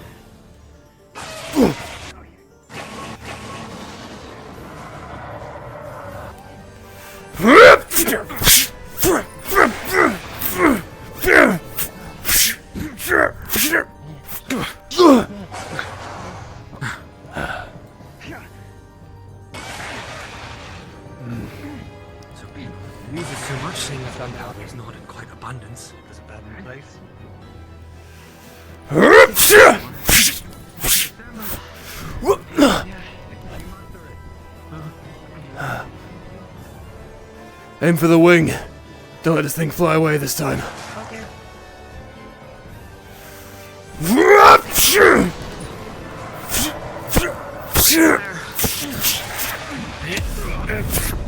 Speaker 8: So people use it too much, seeing that gunpowder is not in quite abundance.
Speaker 2: There's a bad place.
Speaker 1: Aim for the wing. Don't let this thing fly away this time.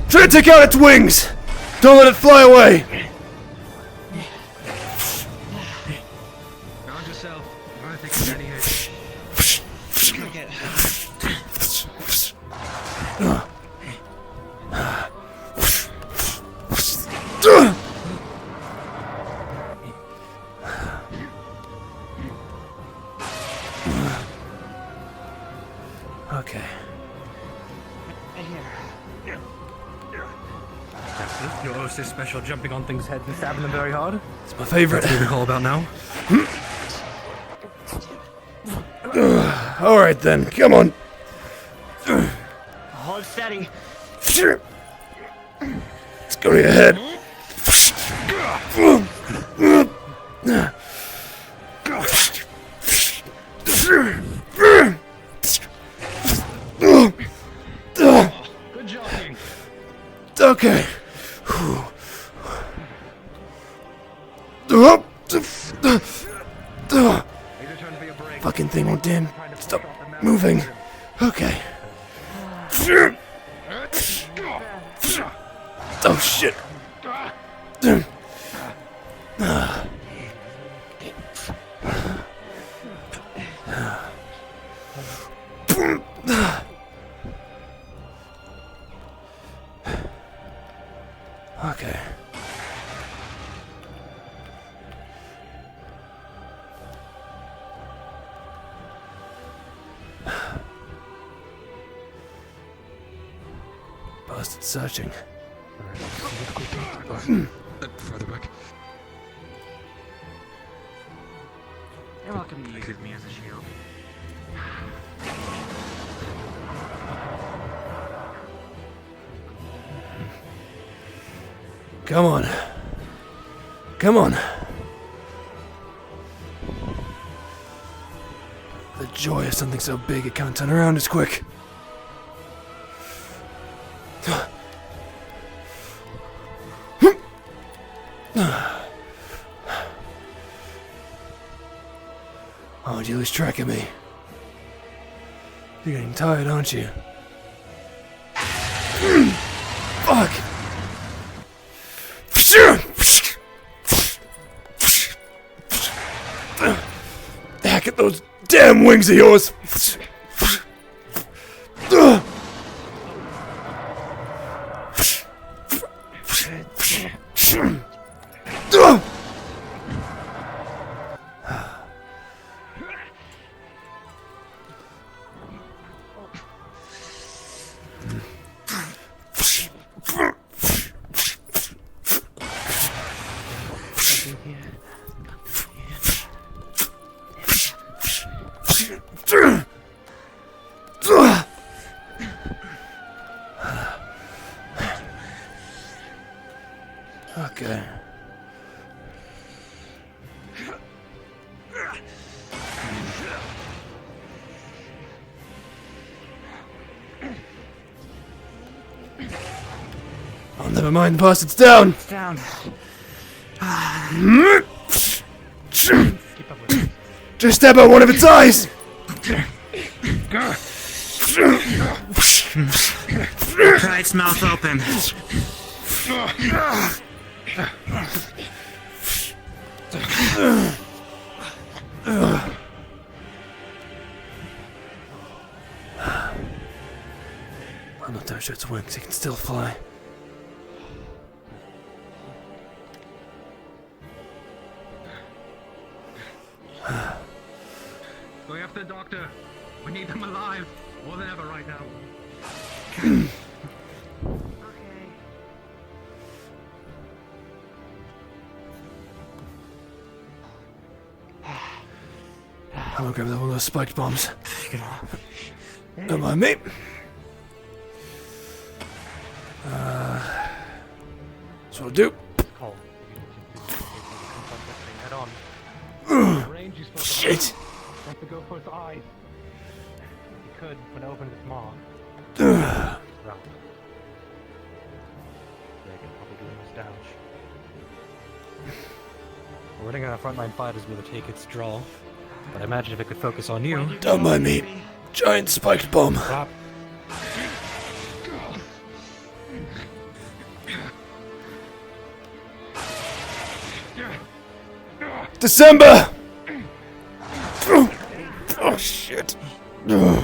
Speaker 1: Try to take out its wings! Don't let it fly away!
Speaker 8: Guard yourself. I think it's any hit.
Speaker 1: Okay.
Speaker 2: Jaxith, your OSIS special jumping on things' heads and stabbing them very hard.
Speaker 1: It's my favorite.
Speaker 2: What are you call about now?
Speaker 1: Alright then, come on.
Speaker 3: Hold steady.
Speaker 1: Let's go to your head.
Speaker 8: Good jogging.
Speaker 1: Okay. Fucking thing won't dim. Stop moving. Okay. Oh shit. Okay. searching.
Speaker 4: Further back.
Speaker 3: You're welcome to use me as a shield.
Speaker 1: Come on. Come on. The joy of something so big it can't turn around as quick. Oh, did you lose track of me? You're getting tired, aren't you? Fuck! Heck at those damn wings of yours! Okay. Oh, never mind, the bastard's down!
Speaker 3: It's down.
Speaker 1: Just stab out one of its eyes!
Speaker 3: Pry its mouth open.
Speaker 1: I'm not damn sure its wings, it can still fly.
Speaker 8: Go after the doctor. We need them alive. More than ever right now.
Speaker 5: Okay.
Speaker 1: I'm gonna grab that one of those spiked bombs. Don't mind me. That's what I'll do.
Speaker 2: Oh. Head on. Range is supposed
Speaker 1: Shit!
Speaker 2: to go for its eyes. You could, when it opened its maw.
Speaker 1: Ugh.
Speaker 2: Right. They can probably do the most damage. We're running out of frontline fighters be able to take its draw. But I imagine if it could focus on you.
Speaker 1: Don't mind me. Giant spiked bomb.
Speaker 2: Stop.
Speaker 1: December! Oh shit. Ugh.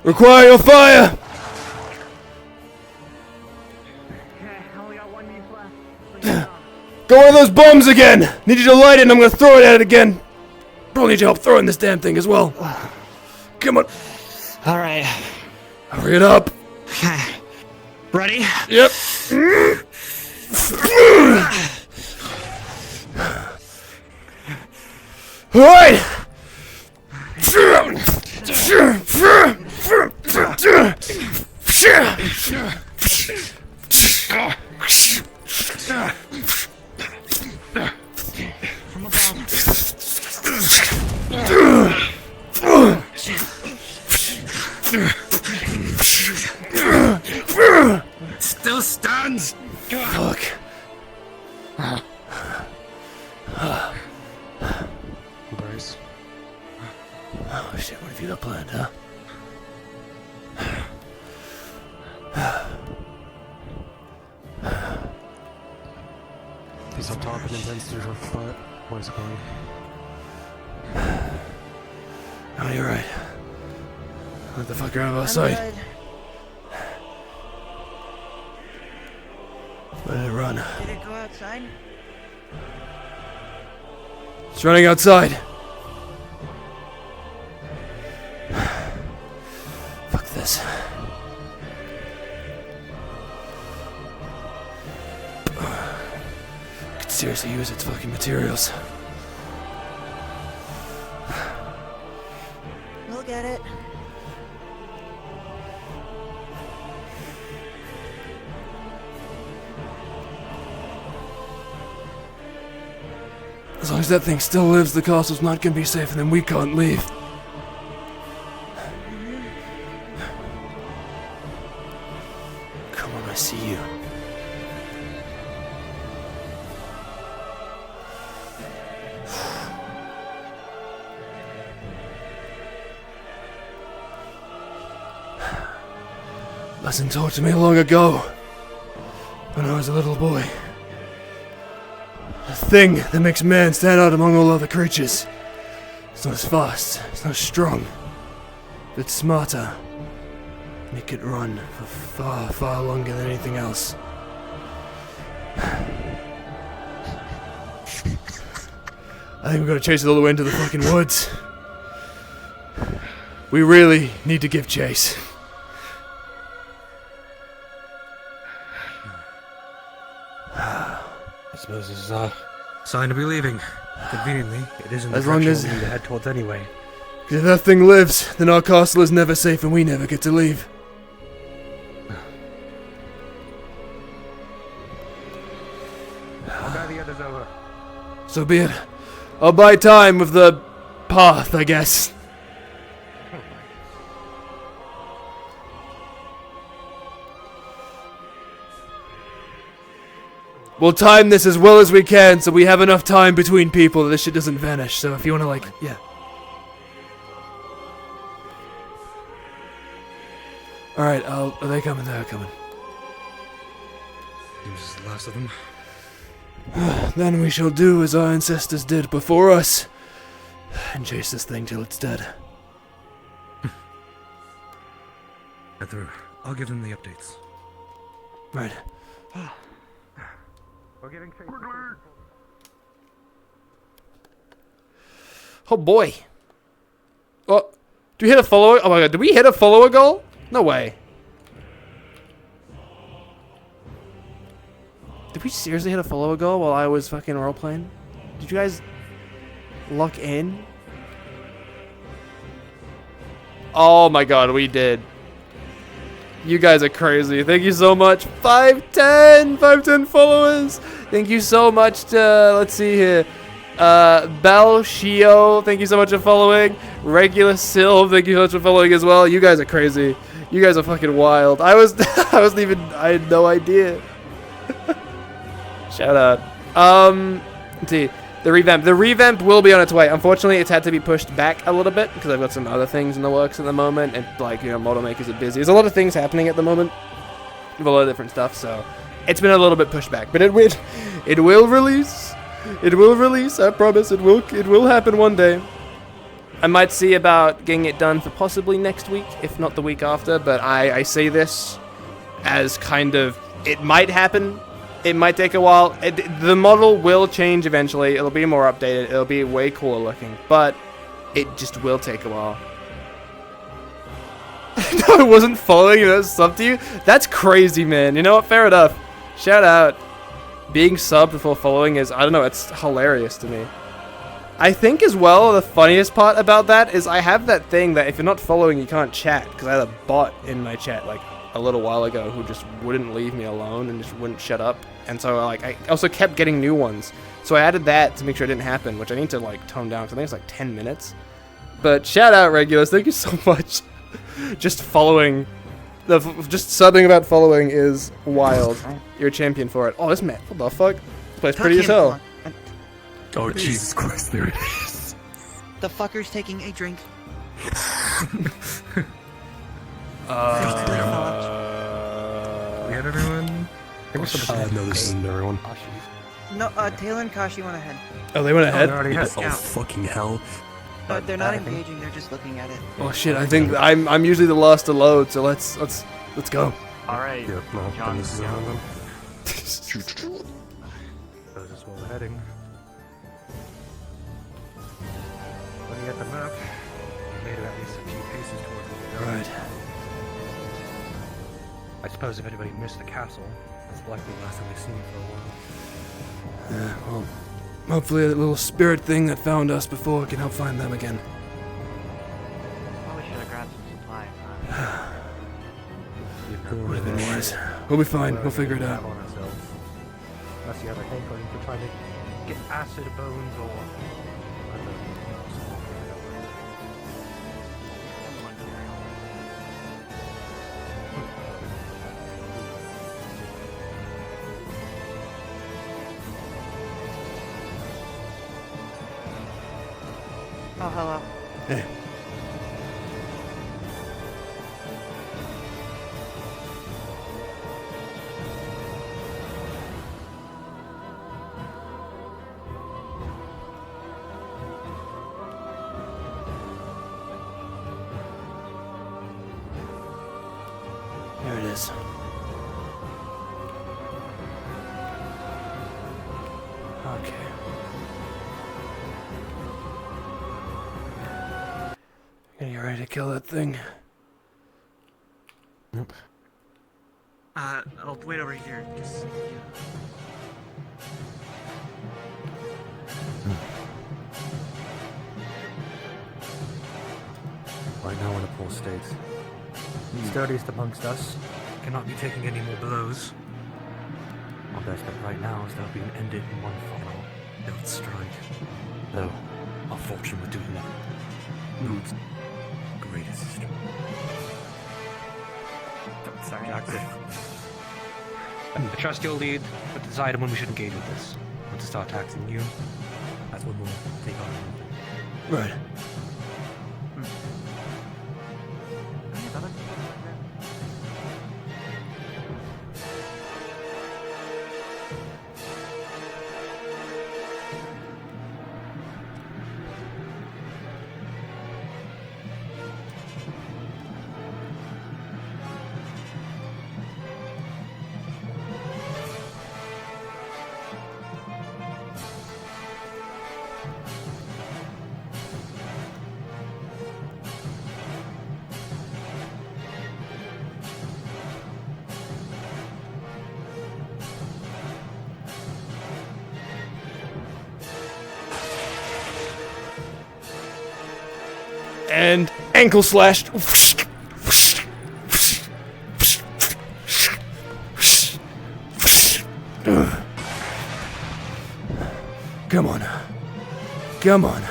Speaker 1: Require your fire!
Speaker 3: Okay, I only got one piece left.
Speaker 1: Go one of those bombs again! Need you to light it and I'm gonna throw it at it again. Probably need your help throwing this damn thing as well. Come on.
Speaker 3: Alright.
Speaker 1: Hurry it up.
Speaker 3: Okay. Ready?
Speaker 1: Yep. Alright!
Speaker 3: From above.
Speaker 8: Still stands.
Speaker 1: Fuck.
Speaker 4: Bryce.
Speaker 1: Oh shit, what have you got planned, huh?
Speaker 4: He's up top and intends to her foot. Where's it going?
Speaker 1: Oh, you're right. Let the fucker out of our sight. Let it run.
Speaker 9: Did it go outside?
Speaker 1: It's running outside. Fuck this. seriously use its fucking materials.
Speaker 9: We'll get it.
Speaker 1: As long as that thing still lives, the castle's not gonna be safe, and then we can't leave. Come on, I see you. Lesson taught to me long ago, when I was a little boy. The thing that makes man stand out among all other creatures. It's not as fast, it's not as strong, but it's smarter. And it could run for far, far longer than anything else. I think we've got to chase it all the way into the fucking woods. We really need to give chase.
Speaker 2: I suppose this is sign to be leaving. Conveniently, it isn't the
Speaker 1: As long
Speaker 2: direction
Speaker 1: as-
Speaker 2: we need to head towards anyway.
Speaker 1: Because if that thing lives, then our castle is never safe and we never get to leave.
Speaker 2: I'll buy the others over.
Speaker 1: So be it. I'll buy time with the path, I guess. We'll time this as well as we can so we have enough time between people that this shit doesn't vanish. So if you want to, like, yeah. Alright, are they coming? They're coming.
Speaker 2: This is the last of them.
Speaker 1: Then we shall do as our ancestors did before us and chase this thing till it's dead.
Speaker 2: Get through. I'll give them the updates.
Speaker 1: Right.
Speaker 2: We're getting
Speaker 1: Oh boy. Oh, do we hit a follower? Oh my god, did we hit a follower goal? No way. Did we seriously hit a follower goal while I was fucking roleplaying? Did you guys lock in? Oh my god, we did. You guys are crazy. Thank you so much. 510 followers. Thank you so much to, let's see here. Bel Shio, thank you so much for following. Regular Sylv, thank you so much for following as well. You guys are crazy. You guys are fucking wild. I had no idea. Shout out. Let's see. The revamp will be on its way. Unfortunately, it's had to be pushed back a little bit because I've got some other things in the works at the moment, and like, you know, model makers are busy. There's a lot of things happening at the moment with a lot of different stuff, so it's been a little bit pushed back. But it will release. It will release. I promise. It will happen one day. I might see about getting it done for possibly next week, if not the week after. But I say this as kind of, it might happen. It might take a while. The model will change eventually. It'll be more updated. It'll be way cooler looking. But it just will take a while. No, I wasn't following you. That's sub to you? That's crazy, man. You know what? Fair enough. Shout out. Being subbed before following is, I don't know, it's hilarious to me. I think as well, the funniest part about that is I have that thing that if you're not following, you can't chat. Because I had a bot in my chat, like, a little while ago who just wouldn't leave me alone and just wouldn't shut up. And so, like, I also kept getting new ones. So I added that to make sure it didn't happen, which I need to, like, tone down, because I think it's, like, 10 minutes. But shout out, Regulus. Thank you so much. Just following. Just subbing about following is wild. You're a champion for it. Oh, this man. What the fuck? This place pretty as hell.
Speaker 4: Oh, Jesus Christ, there it is.
Speaker 9: The fucker's taking a drink.
Speaker 2: We had everyone.
Speaker 4: No, this isn't everyone.
Speaker 9: No, Taylor and Kashi went ahead.
Speaker 1: Oh, they went ahead?
Speaker 2: Already had.
Speaker 4: Oh, fucking hell.
Speaker 9: They're not engaging, they're just looking at it.
Speaker 1: Oh shit, I think I'm usually the last to load, so let's go.
Speaker 6: Alright,
Speaker 4: Yep, no,
Speaker 6: John,
Speaker 4: then this is
Speaker 6: yeah.
Speaker 4: on them.
Speaker 2: So this is where we're heading. Looking at the map, we made it at least a few paces towards where we're going.
Speaker 1: Right.
Speaker 2: I suppose if anybody missed the castle, it's likely the last time we've seen it for a while.
Speaker 1: Well, hopefully that little spirit thing that found us before can help find them again.
Speaker 3: Probably should have grabbed some supplies, huh?
Speaker 1: Would have been wise. We'll be fine. We'll figure it out.
Speaker 2: Unless you have a hankering to try to get acid bones or... I don't know.
Speaker 3: Oh, hello.
Speaker 1: Hey. There it is. Okay. Are you ready to kill that thing?
Speaker 2: Nope.
Speaker 6: I'll wait over here. Just.
Speaker 2: Right now we're in a poor state. The sturdiest amongst us cannot be taking any more blows. Our best bet right now is that being ended in one final build strike. Though, our fortune with doing that. Node's greatest.
Speaker 3: Sorry.
Speaker 2: I trust you'll lead, but decide when we should engage with this. When to start taxing you, that's when we'll take on.
Speaker 1: Right. And ankle slashed. Come on. Come on.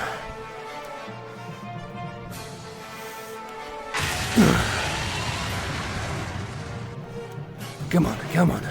Speaker 1: Come on, come on.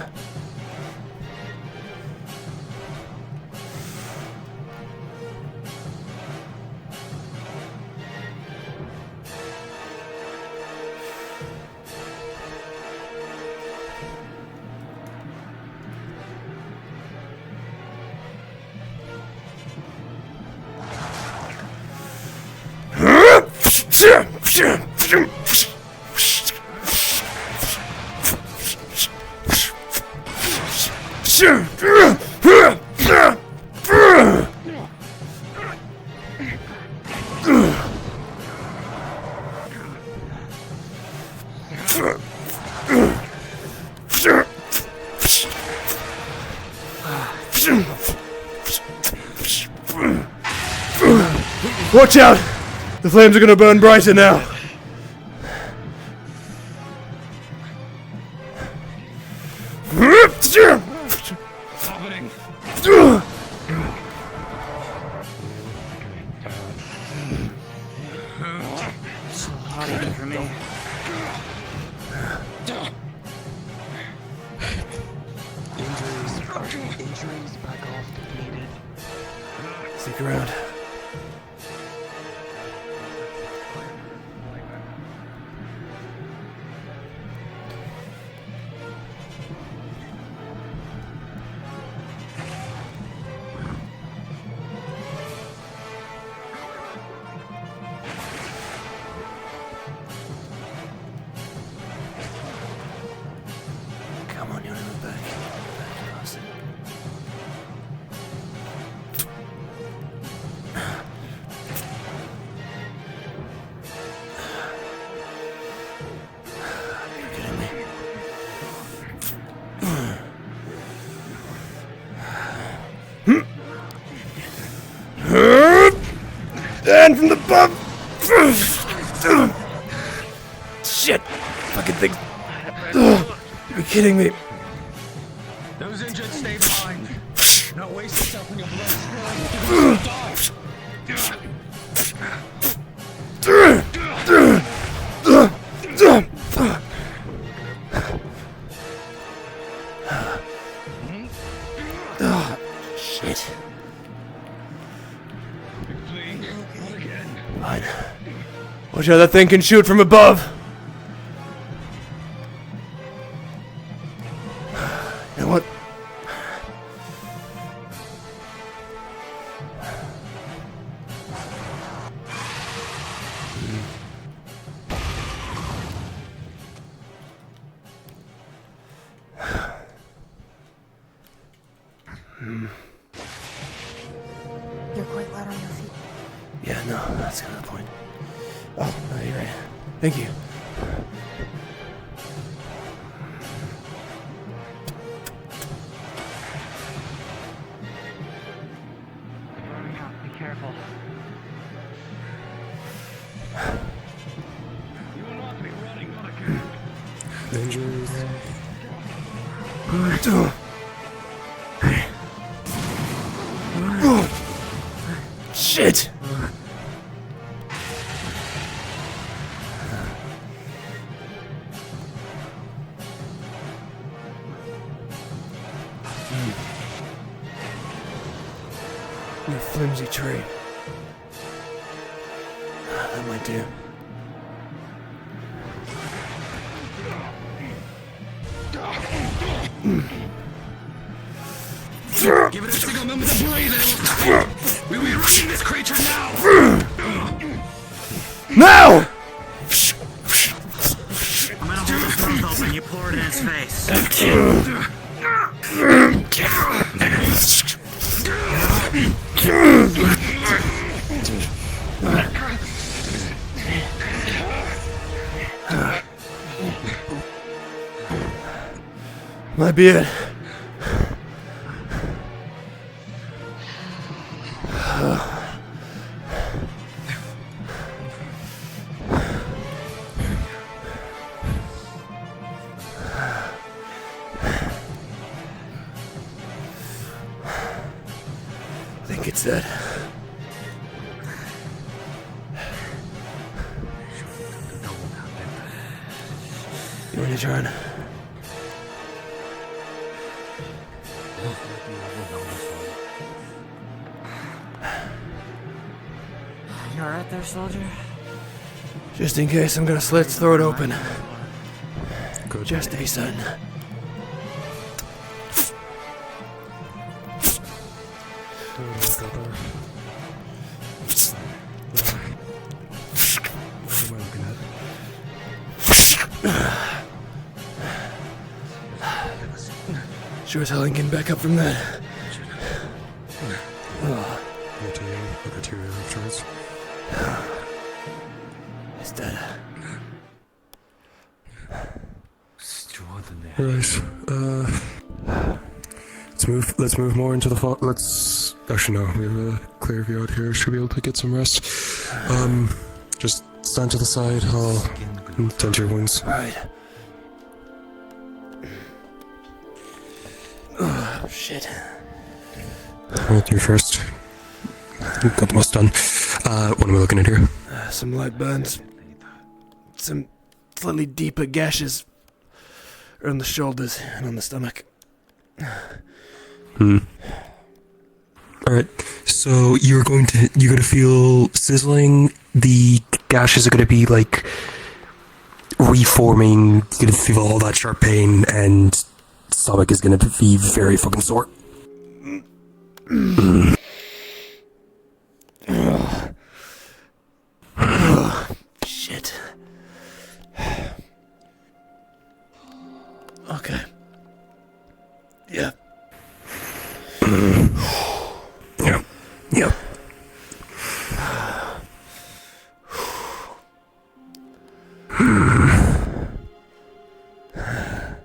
Speaker 1: Watch out! The flames are gonna burn brighter now.
Speaker 8: Happening.
Speaker 3: So hot even for me.
Speaker 4: Injuries back off depleted.
Speaker 1: Stick around. Come on, you wanna move back. Back, Austin. And from the above. Shit. Fucking thing. You're kidding me.
Speaker 8: Those injured stay behind. Do not waste yourself on your blood spilling.
Speaker 1: Shit. Fine. Watch out, that thing can shoot from above. You know what?
Speaker 10: You're quite light on your feet.
Speaker 1: Yeah, no, that's kind of the point. Oh, no, you're right. Thank you.
Speaker 3: Be careful.
Speaker 8: You will not be running on account.
Speaker 4: Dangerous.
Speaker 1: Shit! A flimsy tree. That might do.
Speaker 8: Give it a single moment to breathe and it will come. We will be rushing this creature now.
Speaker 1: Now!
Speaker 3: I'm gonna hold his mouth open. You pour it in his face.
Speaker 1: Might be it. I think it's that. You want to join?
Speaker 3: You alright there, soldier?
Speaker 1: Just in case, I'm gonna slit its throat open.
Speaker 4: Good.
Speaker 1: Just a son.
Speaker 4: What am I looking at?
Speaker 1: Sure as hell ain't getting back up from that.
Speaker 4: Material afterwards.
Speaker 1: It's dead.
Speaker 4: Right. Let's move more into the fall. Let's actually no. We have a clear view out here. Should be able to get some rest. Just stand to the side. I'll tend to your wounds.
Speaker 1: Alright. Oh, shit.
Speaker 4: Alright, you first. You've got the most done. What am I looking at here?
Speaker 1: Some light burns. Some slightly deeper gashes on the shoulders and on the stomach.
Speaker 4: Alright, so you're gonna feel sizzling. The gashes are gonna be like reforming. You're gonna feel all that sharp pain, and stomach is gonna be very fucking sore.
Speaker 1: Shit. Okay. Yeah.
Speaker 4: Yep. Yep.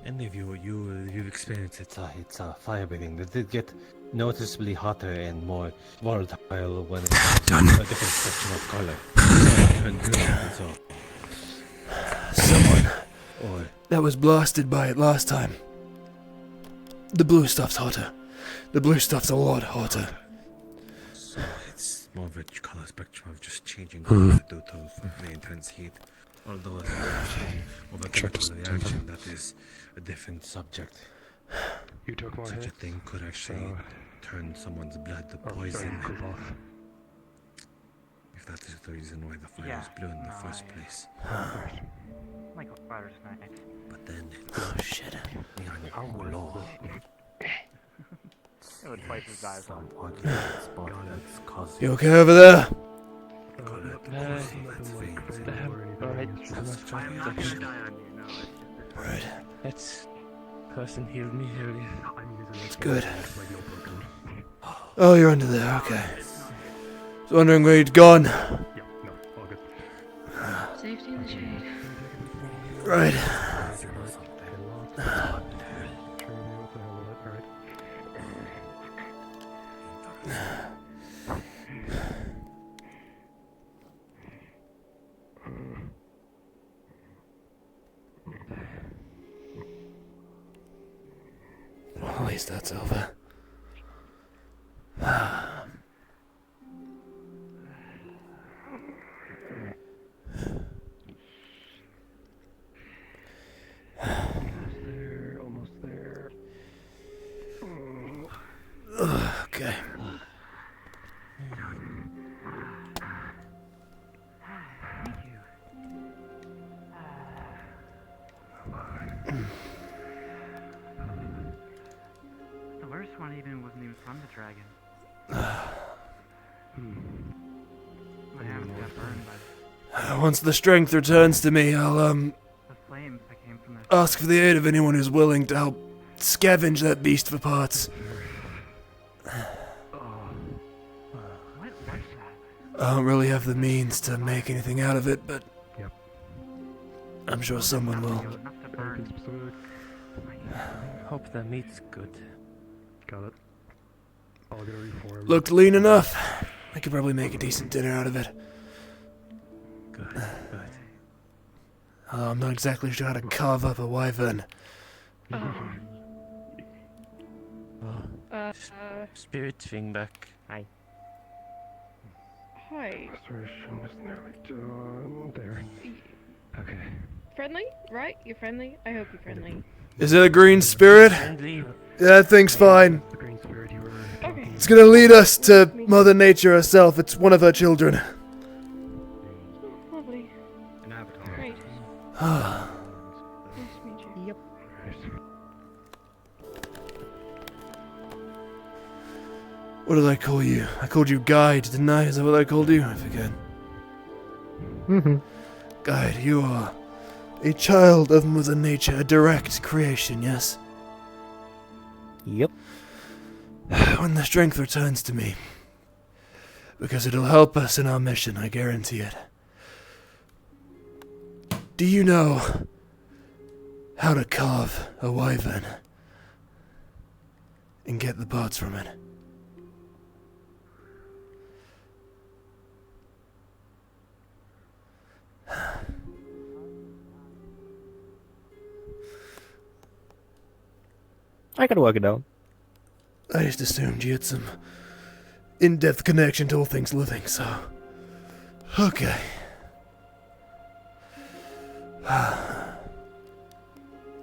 Speaker 6: Any of you've experienced it, it's
Speaker 2: it's fire breathing. They did get noticeably hotter and more volatile when it was
Speaker 4: Done.
Speaker 2: a different spectrum of color. Turned green and so.
Speaker 1: Someone
Speaker 2: Or
Speaker 1: that was blasted by it last time. The blue stuff's hotter. The blue stuff's a lot hotter.
Speaker 2: so it's more of a color spectrum of just changing
Speaker 4: Hmm.
Speaker 2: color due to the intense heat. Although it's actually of a
Speaker 4: Check
Speaker 2: chemical
Speaker 4: this
Speaker 2: reaction that is a different subject.
Speaker 4: You took more
Speaker 2: Such a
Speaker 4: hits.
Speaker 2: thing could actually
Speaker 4: So,
Speaker 2: turn someone's blood to
Speaker 4: oh,
Speaker 2: poison.
Speaker 4: sorry, cool off.
Speaker 2: If that is the reason why the fire
Speaker 3: Yeah,
Speaker 2: was blue in the
Speaker 3: no,
Speaker 2: first
Speaker 3: I-
Speaker 2: place.
Speaker 3: Like a fighter's knife.
Speaker 2: But then,
Speaker 1: Oh shit.
Speaker 3: It would twice his size.
Speaker 2: some organic spot that's causing
Speaker 1: You okay over there?
Speaker 2: color to
Speaker 7: Uh,
Speaker 2: poison its veins.
Speaker 7: Alright,
Speaker 6: I am not gonna die on you, no. It's just
Speaker 1: Right.
Speaker 7: That person healed me earlier.
Speaker 1: It's good. Oh, you're under there. Okay. Was wondering where you'd gone.
Speaker 5: Safety in the shade.
Speaker 1: Right. Well, at least that's over.
Speaker 4: Almost there.
Speaker 1: Okay.
Speaker 3: Thank you. The worst one wasn't even from the dragon. My hands got burned by
Speaker 1: Once the strength returns to me, I'll
Speaker 3: the flames that came from the.
Speaker 1: ask for the aid of anyone who's willing to help scavenge that beast for parts.
Speaker 3: What was that?
Speaker 1: I don't really have the means to make anything out of it, but
Speaker 4: Yep.
Speaker 1: I'm sure someone will.
Speaker 3: Enough to burn.
Speaker 7: Hope the meat's good.
Speaker 4: Got it. I'll get a reform.
Speaker 1: Looked lean enough. I could probably make a decent dinner out of it.
Speaker 7: Good, good.
Speaker 1: I'm not exactly sure how to carve up a wyvern.
Speaker 7: Spirit thing back. Hi.
Speaker 5: Hi.
Speaker 4: Restoration is nearly done. There. Okay.
Speaker 5: Friendly? Right? You're friendly? I hope you're friendly.
Speaker 1: Is it a green spirit?
Speaker 7: Friendly.
Speaker 1: Yeah, that thing's fine.
Speaker 4: The green spirit you were.
Speaker 5: Okay.
Speaker 1: It's gonna lead us to Mother Nature herself. It's one of her children.
Speaker 5: Lovely.
Speaker 6: an avatar.
Speaker 5: Great.
Speaker 1: Ah,
Speaker 5: Nice to meet you.
Speaker 9: Yep.
Speaker 1: what did I call you? I called you Guide, didn't I? Is that what I called you? I forget.
Speaker 2: Mm-hmm.
Speaker 1: Guide, you are a child of Mother Nature, a direct creation, yes?
Speaker 2: Yep.
Speaker 1: When the strength returns to me, because it'll help us in our mission, I guarantee it. Do you know how to carve a wyvern and get the parts from it?
Speaker 2: I can work it out.
Speaker 1: I just assumed you had some in-depth connection to all things living, so... Okay.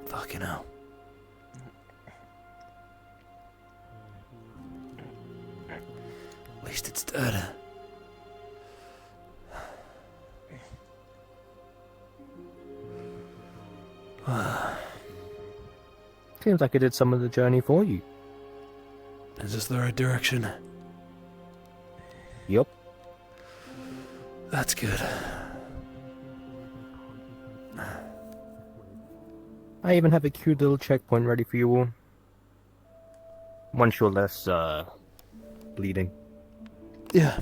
Speaker 1: Fucking hell. At least it's dead.
Speaker 2: Seems like I did some of the journey for you.
Speaker 1: Is this the right direction?
Speaker 2: Yep.
Speaker 1: That's good.
Speaker 2: I even have a cute little checkpoint ready for you all. Once you're less, bleeding.
Speaker 1: Yeah.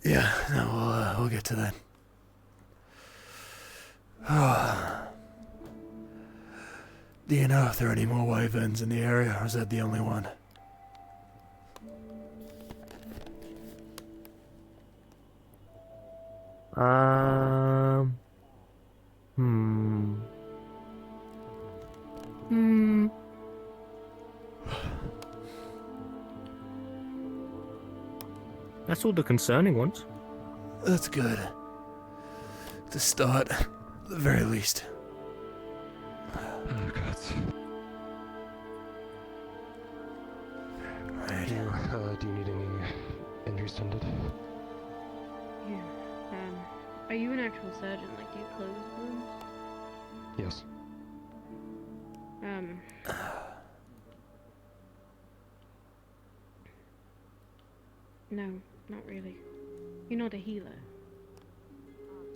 Speaker 1: Yeah, no, we'll get to that. Do you know if there are any more wyverns in the area, or is that the only one?
Speaker 7: That's all the concerning ones.
Speaker 1: That's good. To start, at the very least.
Speaker 4: Oh, God.
Speaker 1: Right.
Speaker 4: Do you need any injuries tended?
Speaker 5: Yeah. Are you an actual surgeon? Like, do you close wounds?
Speaker 4: Yes.
Speaker 5: No, not really. You're not a healer.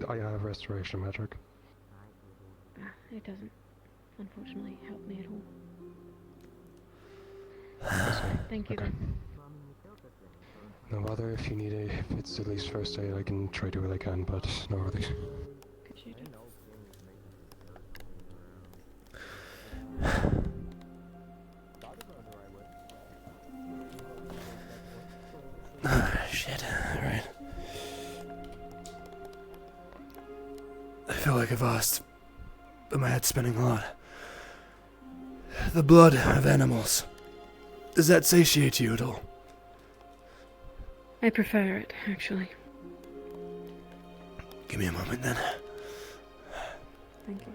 Speaker 4: I have restoration magic.
Speaker 5: It doesn't, unfortunately, help me at all.
Speaker 4: I see.
Speaker 5: Thank you,
Speaker 4: Okay.
Speaker 5: then.
Speaker 4: No bother if you need if it's at least first aid, I can try to do what I can, but no worries.
Speaker 5: Appreciate it.
Speaker 1: Shit. Alright. I feel like I've asked, but my head's spinning a lot. The blood of animals. Does that satiate you at all?
Speaker 5: I prefer it, actually.
Speaker 1: Give me a moment then.
Speaker 5: Thank you.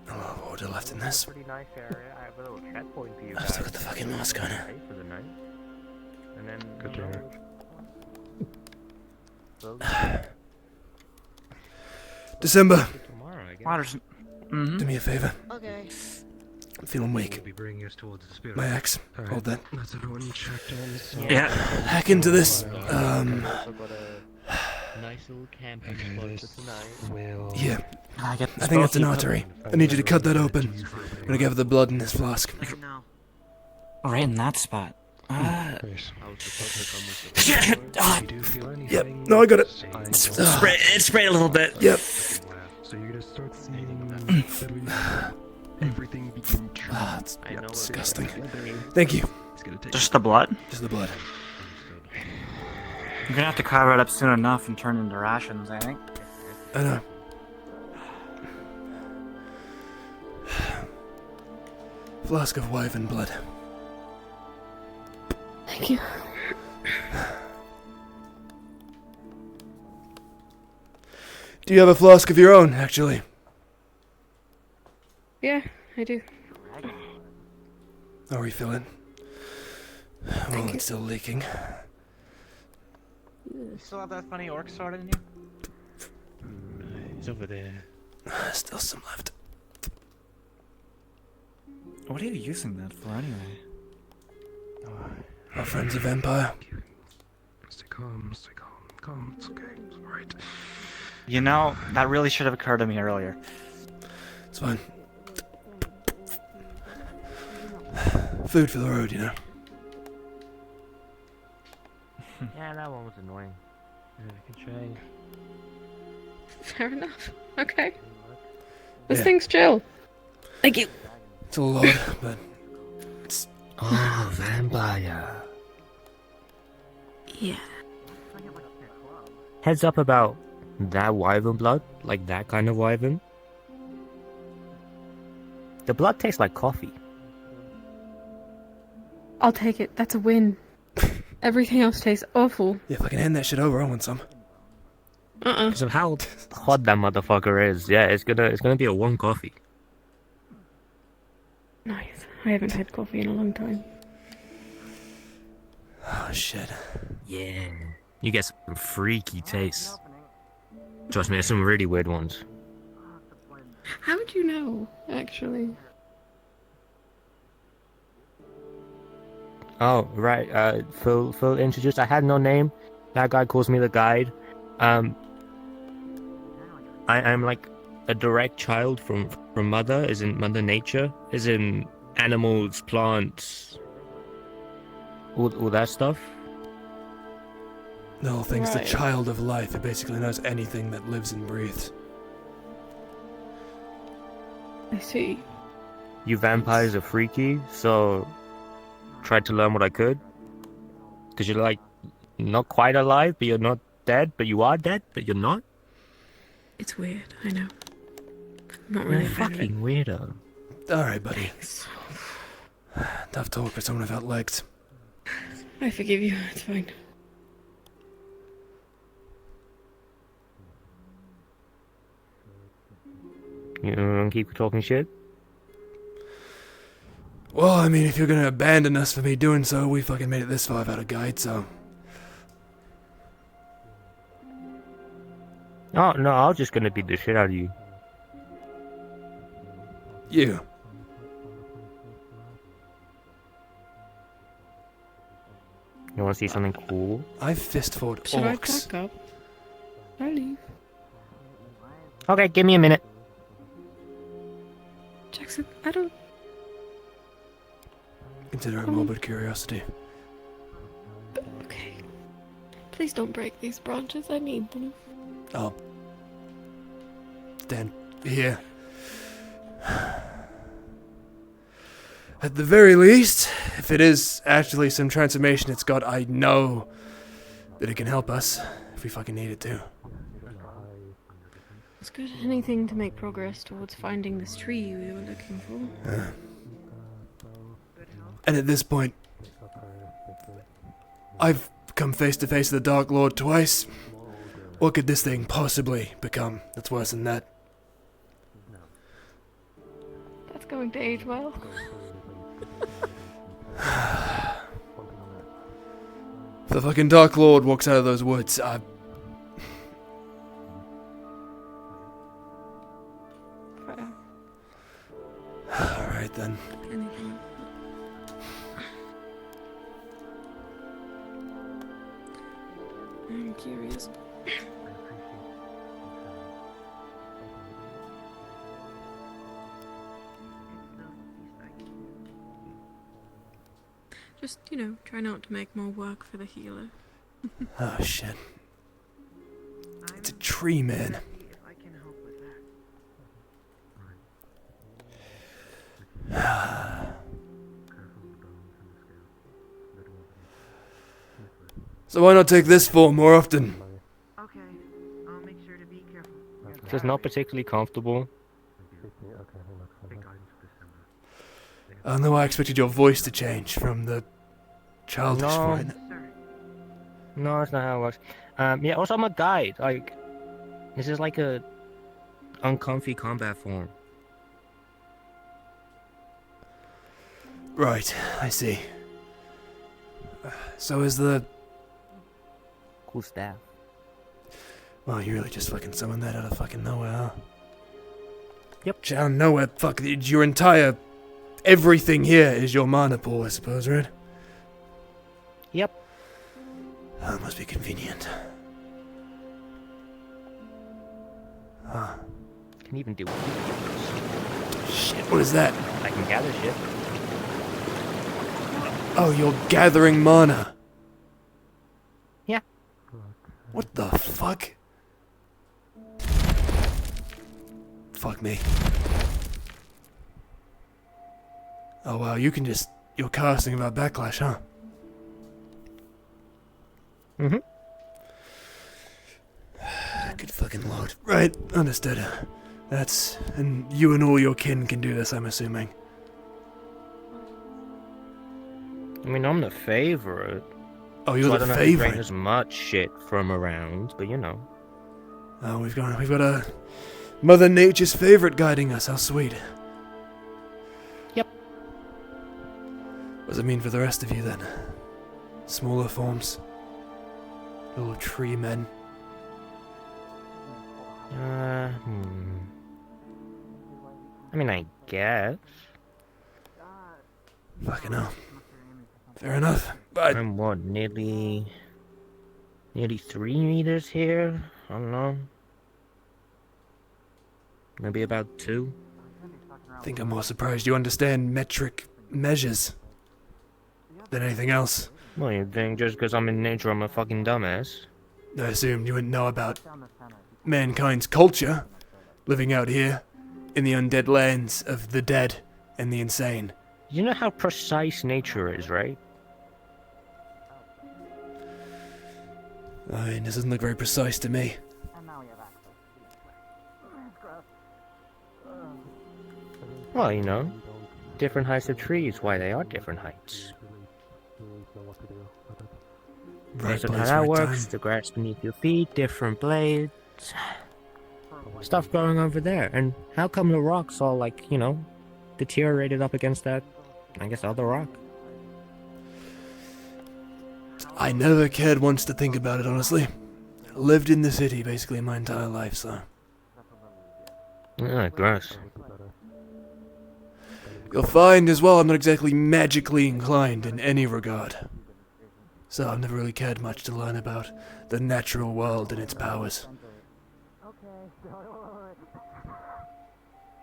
Speaker 1: A lot of order left in this.
Speaker 7: Pretty nice area. I have a little checkpoint for you
Speaker 1: I've still got the fucking mask on.
Speaker 7: Pay for the night. And then
Speaker 4: Good to hear.
Speaker 1: December,
Speaker 7: Tomorrow, I guess.
Speaker 3: Waters.
Speaker 1: do me a favor.
Speaker 9: Okay.
Speaker 1: I'm feeling weak.
Speaker 8: Be bringing us towards the spirit.
Speaker 1: My axe.
Speaker 4: Alright.
Speaker 1: Hold that.
Speaker 4: That's everyone checked in, so...
Speaker 3: Yeah.
Speaker 1: Hack into this.
Speaker 7: Nice little camping
Speaker 4: Okay,
Speaker 7: spot
Speaker 4: this
Speaker 7: for tonight.
Speaker 4: will...
Speaker 1: Yeah,
Speaker 3: I get
Speaker 1: I think that's an artery. I need you to cut that open. I'm gonna gather the blood in this flask.
Speaker 9: No.
Speaker 3: right in that spot.
Speaker 4: Great.
Speaker 7: I was supposed to come with the
Speaker 3: Ah,
Speaker 4: You do feel anything?
Speaker 1: Yep, no, I got it.
Speaker 4: I don't-
Speaker 3: spray a little bit.
Speaker 1: Yep.
Speaker 4: So you're gonna start seeing everything begin to...
Speaker 1: Ah, it's
Speaker 7: I know
Speaker 1: disgusting.
Speaker 4: Leather.
Speaker 1: Thank you.
Speaker 4: It's gonna take...
Speaker 3: Just the blood?
Speaker 1: Just the blood.
Speaker 3: You're gonna have to carve it up soon enough and turn it into rations, I think.
Speaker 1: I know. Flask of wyvern blood.
Speaker 5: Thank you.
Speaker 1: Do you have a flask of your own, actually?
Speaker 5: Yeah, I do.
Speaker 1: I'll refill it. Well, it's still leaking.
Speaker 3: You still have that funny orc sword in you?
Speaker 7: It's over there.
Speaker 1: Still some left.
Speaker 3: What are you using that for anyway?
Speaker 1: Our friend's a vampire.
Speaker 4: Stay calm, calm, it's okay, it's alright.
Speaker 3: You know, that really should have occurred to me earlier.
Speaker 1: It's fine. Food for the road, you know.
Speaker 7: Yeah, that one was annoying. Yeah, I can try.
Speaker 5: Fair enough. Okay. This
Speaker 1: Yeah.
Speaker 5: thing's chill. Thank you.
Speaker 1: It's a lot, but it's
Speaker 7: Oh, vampire.
Speaker 5: Yeah.
Speaker 7: Heads up about that wyvern blood, like that kind of wyvern. The blood tastes like coffee.
Speaker 5: I'll take it. That's a win. Everything else tastes awful.
Speaker 1: yeah. If I can hand that shit over, I want some.
Speaker 7: Because of how hot that motherfucker is. Yeah, it's gonna be a warm coffee.
Speaker 5: Nice. I haven't had coffee in a long time.
Speaker 1: Oh shit.
Speaker 7: Yeah. You get some freaky tastes. Trust me, there's some really weird ones.
Speaker 5: How would you know, actually?
Speaker 7: Oh, right. Phil introduced. I had no name. That guy calls me the guide. I'm like a direct child from mother, as in mother nature, as in animals, plants, all that stuff.
Speaker 1: The whole thing's the
Speaker 5: Right.
Speaker 1: child of life. It basically knows anything that lives and breathes.
Speaker 5: I see.
Speaker 7: You vampires are freaky, so tried to learn what I could. Because you're like, not quite alive, but you're not dead, but you are dead, but you're not.
Speaker 5: It's weird, I know. I'm not
Speaker 7: You're
Speaker 5: really
Speaker 7: a
Speaker 5: a fan of it.
Speaker 7: fucking weirdo.
Speaker 1: Alright, buddy. Tough talk for someone without legs.
Speaker 5: I forgive you, it's fine.
Speaker 7: You don't keep talking shit?
Speaker 1: Well, I mean, if you're gonna abandon us for me doing so, we fucking made it this far without a guide, so...
Speaker 7: Oh, no, I was just gonna beat the shit out of you.
Speaker 1: You.
Speaker 7: You wanna see something cool?
Speaker 1: I've fist-fought
Speaker 5: Should I
Speaker 1: orcs.
Speaker 5: pack up? I leave.
Speaker 7: Okay, give me a minute.
Speaker 5: Jaxith, I don't...
Speaker 1: Consider it morbid curiosity.
Speaker 5: Okay. Please don't break these branches, I need them.
Speaker 1: I'll... stand here. At the very least, if it is actually some transformation it's got, I know that it can help us if we fucking need it to.
Speaker 5: It's good. Anything to make progress towards finding this tree we were looking for.
Speaker 1: And at this point, I've come face to face with the Dark Lord twice. What could this thing possibly become that's worse than that?
Speaker 5: That's going to age well.
Speaker 1: If the fucking Dark Lord walks out of those woods, Alright then.
Speaker 5: Anything. I'm curious. Just, try not to make more work for the healer.
Speaker 1: Oh shit. It's a tree, man. So why not take this form more often?
Speaker 9: Okay, I'll make sure to be careful.
Speaker 7: It's just not particularly comfortable.
Speaker 1: I don't know why I expected your voice to change from the childish
Speaker 7: No.
Speaker 1: one.
Speaker 7: No, that's not how it works. Yeah, also I'm a guide. Like, this is like a uncomfy combat form.
Speaker 1: Right, I see. So is the...
Speaker 7: Cool staff.
Speaker 1: Well, you really just fucking summoned that out of fucking nowhere, huh?
Speaker 7: Yep.
Speaker 1: Out of nowhere, fuck, your entire... Everything here is your mana pool, I suppose, right?
Speaker 7: Yep.
Speaker 1: That must be convenient. Huh.
Speaker 7: Can even do
Speaker 1: Shit, what is that?
Speaker 7: I can gather shit.
Speaker 1: Oh, you're gathering mana.
Speaker 7: Yeah.
Speaker 1: What the fuck? Fuck me. Oh wow, you can just... You're casting about backlash, huh?
Speaker 7: Mm-hmm.
Speaker 1: Good fucking lord. Right, understood. That's... And you and all your kin can do this, I'm assuming.
Speaker 7: I mean, I'm the favorite.
Speaker 1: Oh, you're
Speaker 7: So I
Speaker 1: the
Speaker 7: don't have to bring
Speaker 1: favorite.
Speaker 7: as much shit from around, but you know.
Speaker 1: Oh, we've got a... Mother Nature's favorite guiding us, how sweet.
Speaker 7: Yep.
Speaker 1: What does it mean for the rest of you, then? Smaller forms? Little tree men?
Speaker 7: I mean, I guess.
Speaker 1: Fucking hell. Fair enough, but...
Speaker 7: I'm what, nearly 3 meters here? I don't know. Maybe about 2.
Speaker 1: I think I'm more surprised you understand metric measures than anything else.
Speaker 7: Well, you think just because I'm in nature I'm a fucking dumbass?
Speaker 1: I assumed you wouldn't know about mankind's culture living out here in the undead lands of the dead and the insane.
Speaker 7: You know how precise nature is, right?
Speaker 1: I mean, this doesn't look very precise to me.
Speaker 7: Well, you know, different heights of trees, why they are different heights.
Speaker 1: Right
Speaker 7: Based on how
Speaker 1: place,
Speaker 7: that
Speaker 1: right
Speaker 7: works,
Speaker 1: time.
Speaker 7: the grass beneath your feet, different blades, stuff going over there. And how come the rocks all, like, you know, deteriorated up against that, I guess, other rock?
Speaker 1: I never cared once to think about it, honestly. Lived in the city basically my entire life, so.
Speaker 7: Yeah, gross.
Speaker 1: You'll find as well I'm not exactly magically inclined in any regard. So I've never really cared much to learn about the natural world and its powers.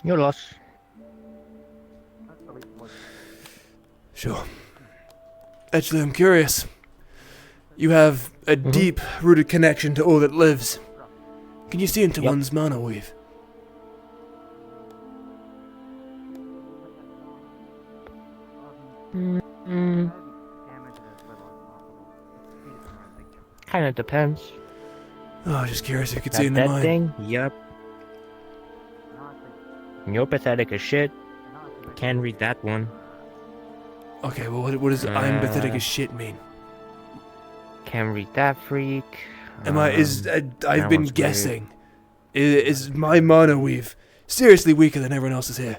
Speaker 7: Your loss.
Speaker 1: Sure. Actually, I'm curious. You have a deep-rooted connection to all that lives. Can you see into one's mana weave?
Speaker 7: Kinda depends.
Speaker 1: Oh, just curious if you could see
Speaker 7: That
Speaker 1: into
Speaker 7: dead
Speaker 1: mine.
Speaker 7: thing? Yep. You're pathetic as shit. Can't read that one.
Speaker 1: Okay, well, what does I'm pathetic as shit mean?
Speaker 7: Can't read that freak.
Speaker 1: I've
Speaker 7: that
Speaker 1: been
Speaker 7: one's
Speaker 1: guessing. Is my mana weave seriously weaker than everyone else's here?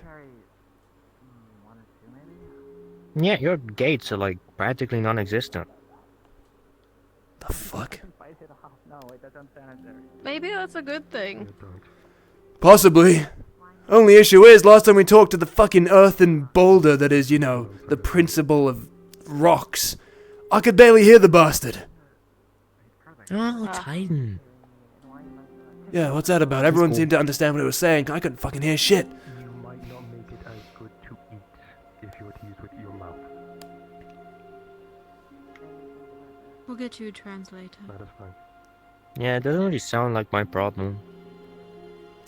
Speaker 7: Weird. Yeah, your gates are like practically non-existent.
Speaker 1: The fuck?
Speaker 5: Maybe that's a good thing.
Speaker 1: Possibly. Only issue is, last time we talked to the fucking earthen boulder that is, you know, the principle of rocks, I could barely hear the bastard.
Speaker 7: Oh, Titan.
Speaker 1: Yeah, what's that about? Everyone seemed to understand what it was saying. I couldn't fucking hear shit.
Speaker 4: You might not make it as good to eat if you were to use with your mouth.
Speaker 5: We'll get you a translator.
Speaker 4: That is fine.
Speaker 7: Yeah, it doesn't really sound like my problem.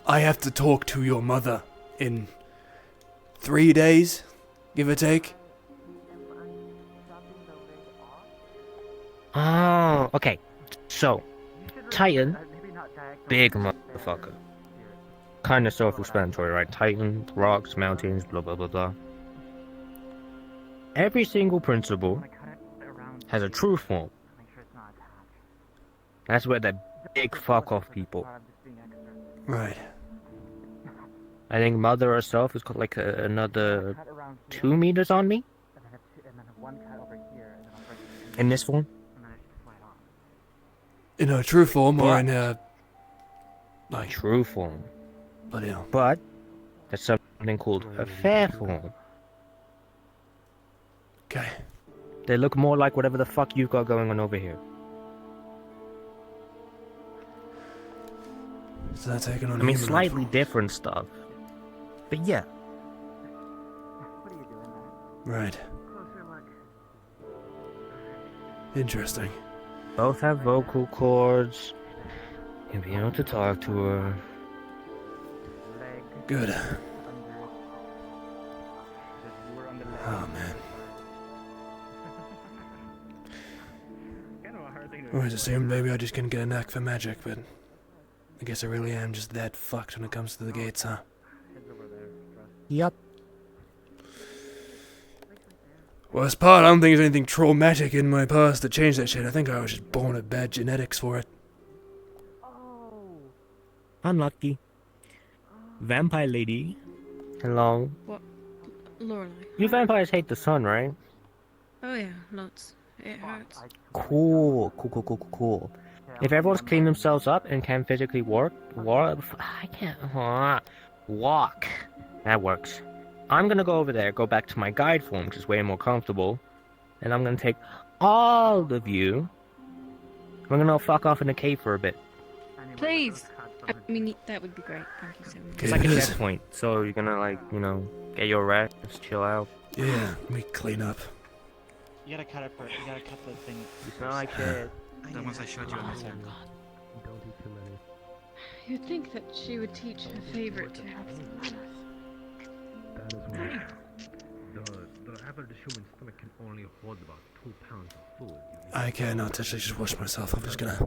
Speaker 1: I have to talk to your mother in 3 days, give or take.
Speaker 7: Oh, okay. So, Titan, big motherfucker. Kinda self-explanatory, right? Titan, rocks, mountains, blah blah blah blah. Every single principle has a true form. That's where the big fuck off people.
Speaker 1: Right.
Speaker 7: I think Mother herself has got like another 2 meters on me. In this form.
Speaker 1: In her true form or in her... like...
Speaker 7: True form.
Speaker 1: Bloody hell.
Speaker 7: But there's something called a fair form.
Speaker 1: Okay.
Speaker 7: They look more like whatever the fuck you've got going on over here.
Speaker 1: So that's taking on
Speaker 7: I mean,
Speaker 1: human
Speaker 7: slightly
Speaker 1: life.
Speaker 7: different stuff. But yeah.
Speaker 1: Right. Interesting.
Speaker 7: Both have vocal cords. And be able to talk to her.
Speaker 1: Good. Oh, man. I always assumed maybe I just couldn't get a knack for magic, but I guess I really am just that fucked when it comes to the gates, huh?
Speaker 7: Yep.
Speaker 1: Worst part, I don't think there's anything traumatic in my past that changed that shit. I think I was just born with bad genetics for it.
Speaker 7: Unlucky. Vampire lady. Hello.
Speaker 5: What? Lorelei.
Speaker 7: You vampires hate the sun, right?
Speaker 5: Oh yeah, lots. It hurts.
Speaker 7: Cool. If everyone's cleaned themselves up and can physically walk, that works. I'm gonna go over there, go back to my guide form, which is way more comfortable, and I'm gonna take all of you. We're gonna fuck off in the cave for a bit.
Speaker 5: Please! I mean, that would be great. Thank you so much.
Speaker 7: It's like a checkpoint, so you're gonna, like, you know, get your rest, chill out.
Speaker 1: Yeah, let me clean up.
Speaker 6: You gotta cut the thing.
Speaker 7: You smell like shit.
Speaker 6: The ones I showed you on the second.
Speaker 4: Don't eat too many.
Speaker 5: You'd think that she would teach her favorite to have some manners.
Speaker 2: The average human stomach can only hold about 2 pounds of food.
Speaker 4: I cannot actually just wash myself. I'm just gonna.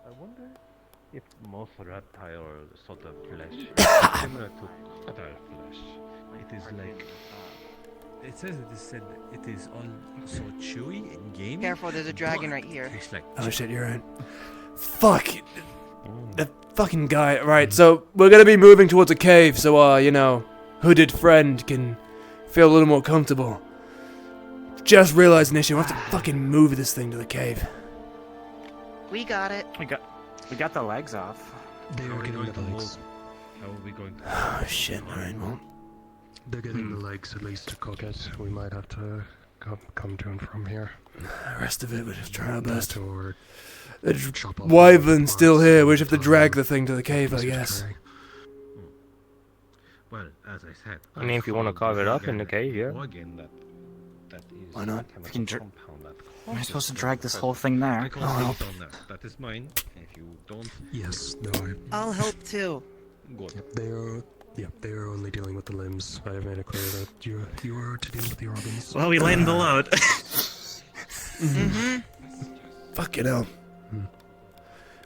Speaker 2: I wonder if most reptile sort of flesh is similar to reptile flesh. It is like
Speaker 6: It says it is all so chewy and gamey.
Speaker 9: Careful, there's a dragon right here.
Speaker 6: Tastes like
Speaker 1: Oh shit, you're right. Fuck! The fucking guy. Right, so we're gonna be moving towards a cave, so, you know, hooded friend can feel a little more comfortable. Just realized an issue. I have to fucking move this thing to the cave.
Speaker 9: We got it.
Speaker 3: We got the legs off.
Speaker 4: They
Speaker 2: How
Speaker 4: are
Speaker 2: are we
Speaker 4: getting
Speaker 2: going
Speaker 4: the
Speaker 2: to
Speaker 4: legs.
Speaker 2: how are we going to
Speaker 1: Oh shit, alright, well.
Speaker 4: They're getting the legs at least to cook it. We might have to come to and from here.
Speaker 1: The rest of it, we're just trying our best.
Speaker 4: Or
Speaker 1: The
Speaker 4: chop off
Speaker 1: wyvern's
Speaker 4: the
Speaker 1: still
Speaker 4: parts
Speaker 1: here.
Speaker 4: and
Speaker 1: We just have to
Speaker 4: put
Speaker 1: drag
Speaker 4: on
Speaker 1: the thing to the cave, I
Speaker 4: pieces to
Speaker 1: guess.
Speaker 4: carry.
Speaker 2: Well, as I said,
Speaker 7: I mean, if you want to carve it up in the cave, yeah.
Speaker 2: Organ that is
Speaker 1: Why not?
Speaker 2: chemical
Speaker 3: Can dr-
Speaker 2: compound that
Speaker 3: Am I
Speaker 2: causes
Speaker 3: supposed to
Speaker 2: the
Speaker 3: drag this
Speaker 2: presence.
Speaker 3: whole thing
Speaker 2: I
Speaker 3: there?
Speaker 2: can't comment on that. That is mine. If you don't,
Speaker 4: Yes, no,
Speaker 9: I'll help too.
Speaker 2: good.
Speaker 4: they are only dealing with the limbs. I have made it clear that you are to deal with the organs.
Speaker 6: Well, we lightened the load.
Speaker 1: Fucking hell.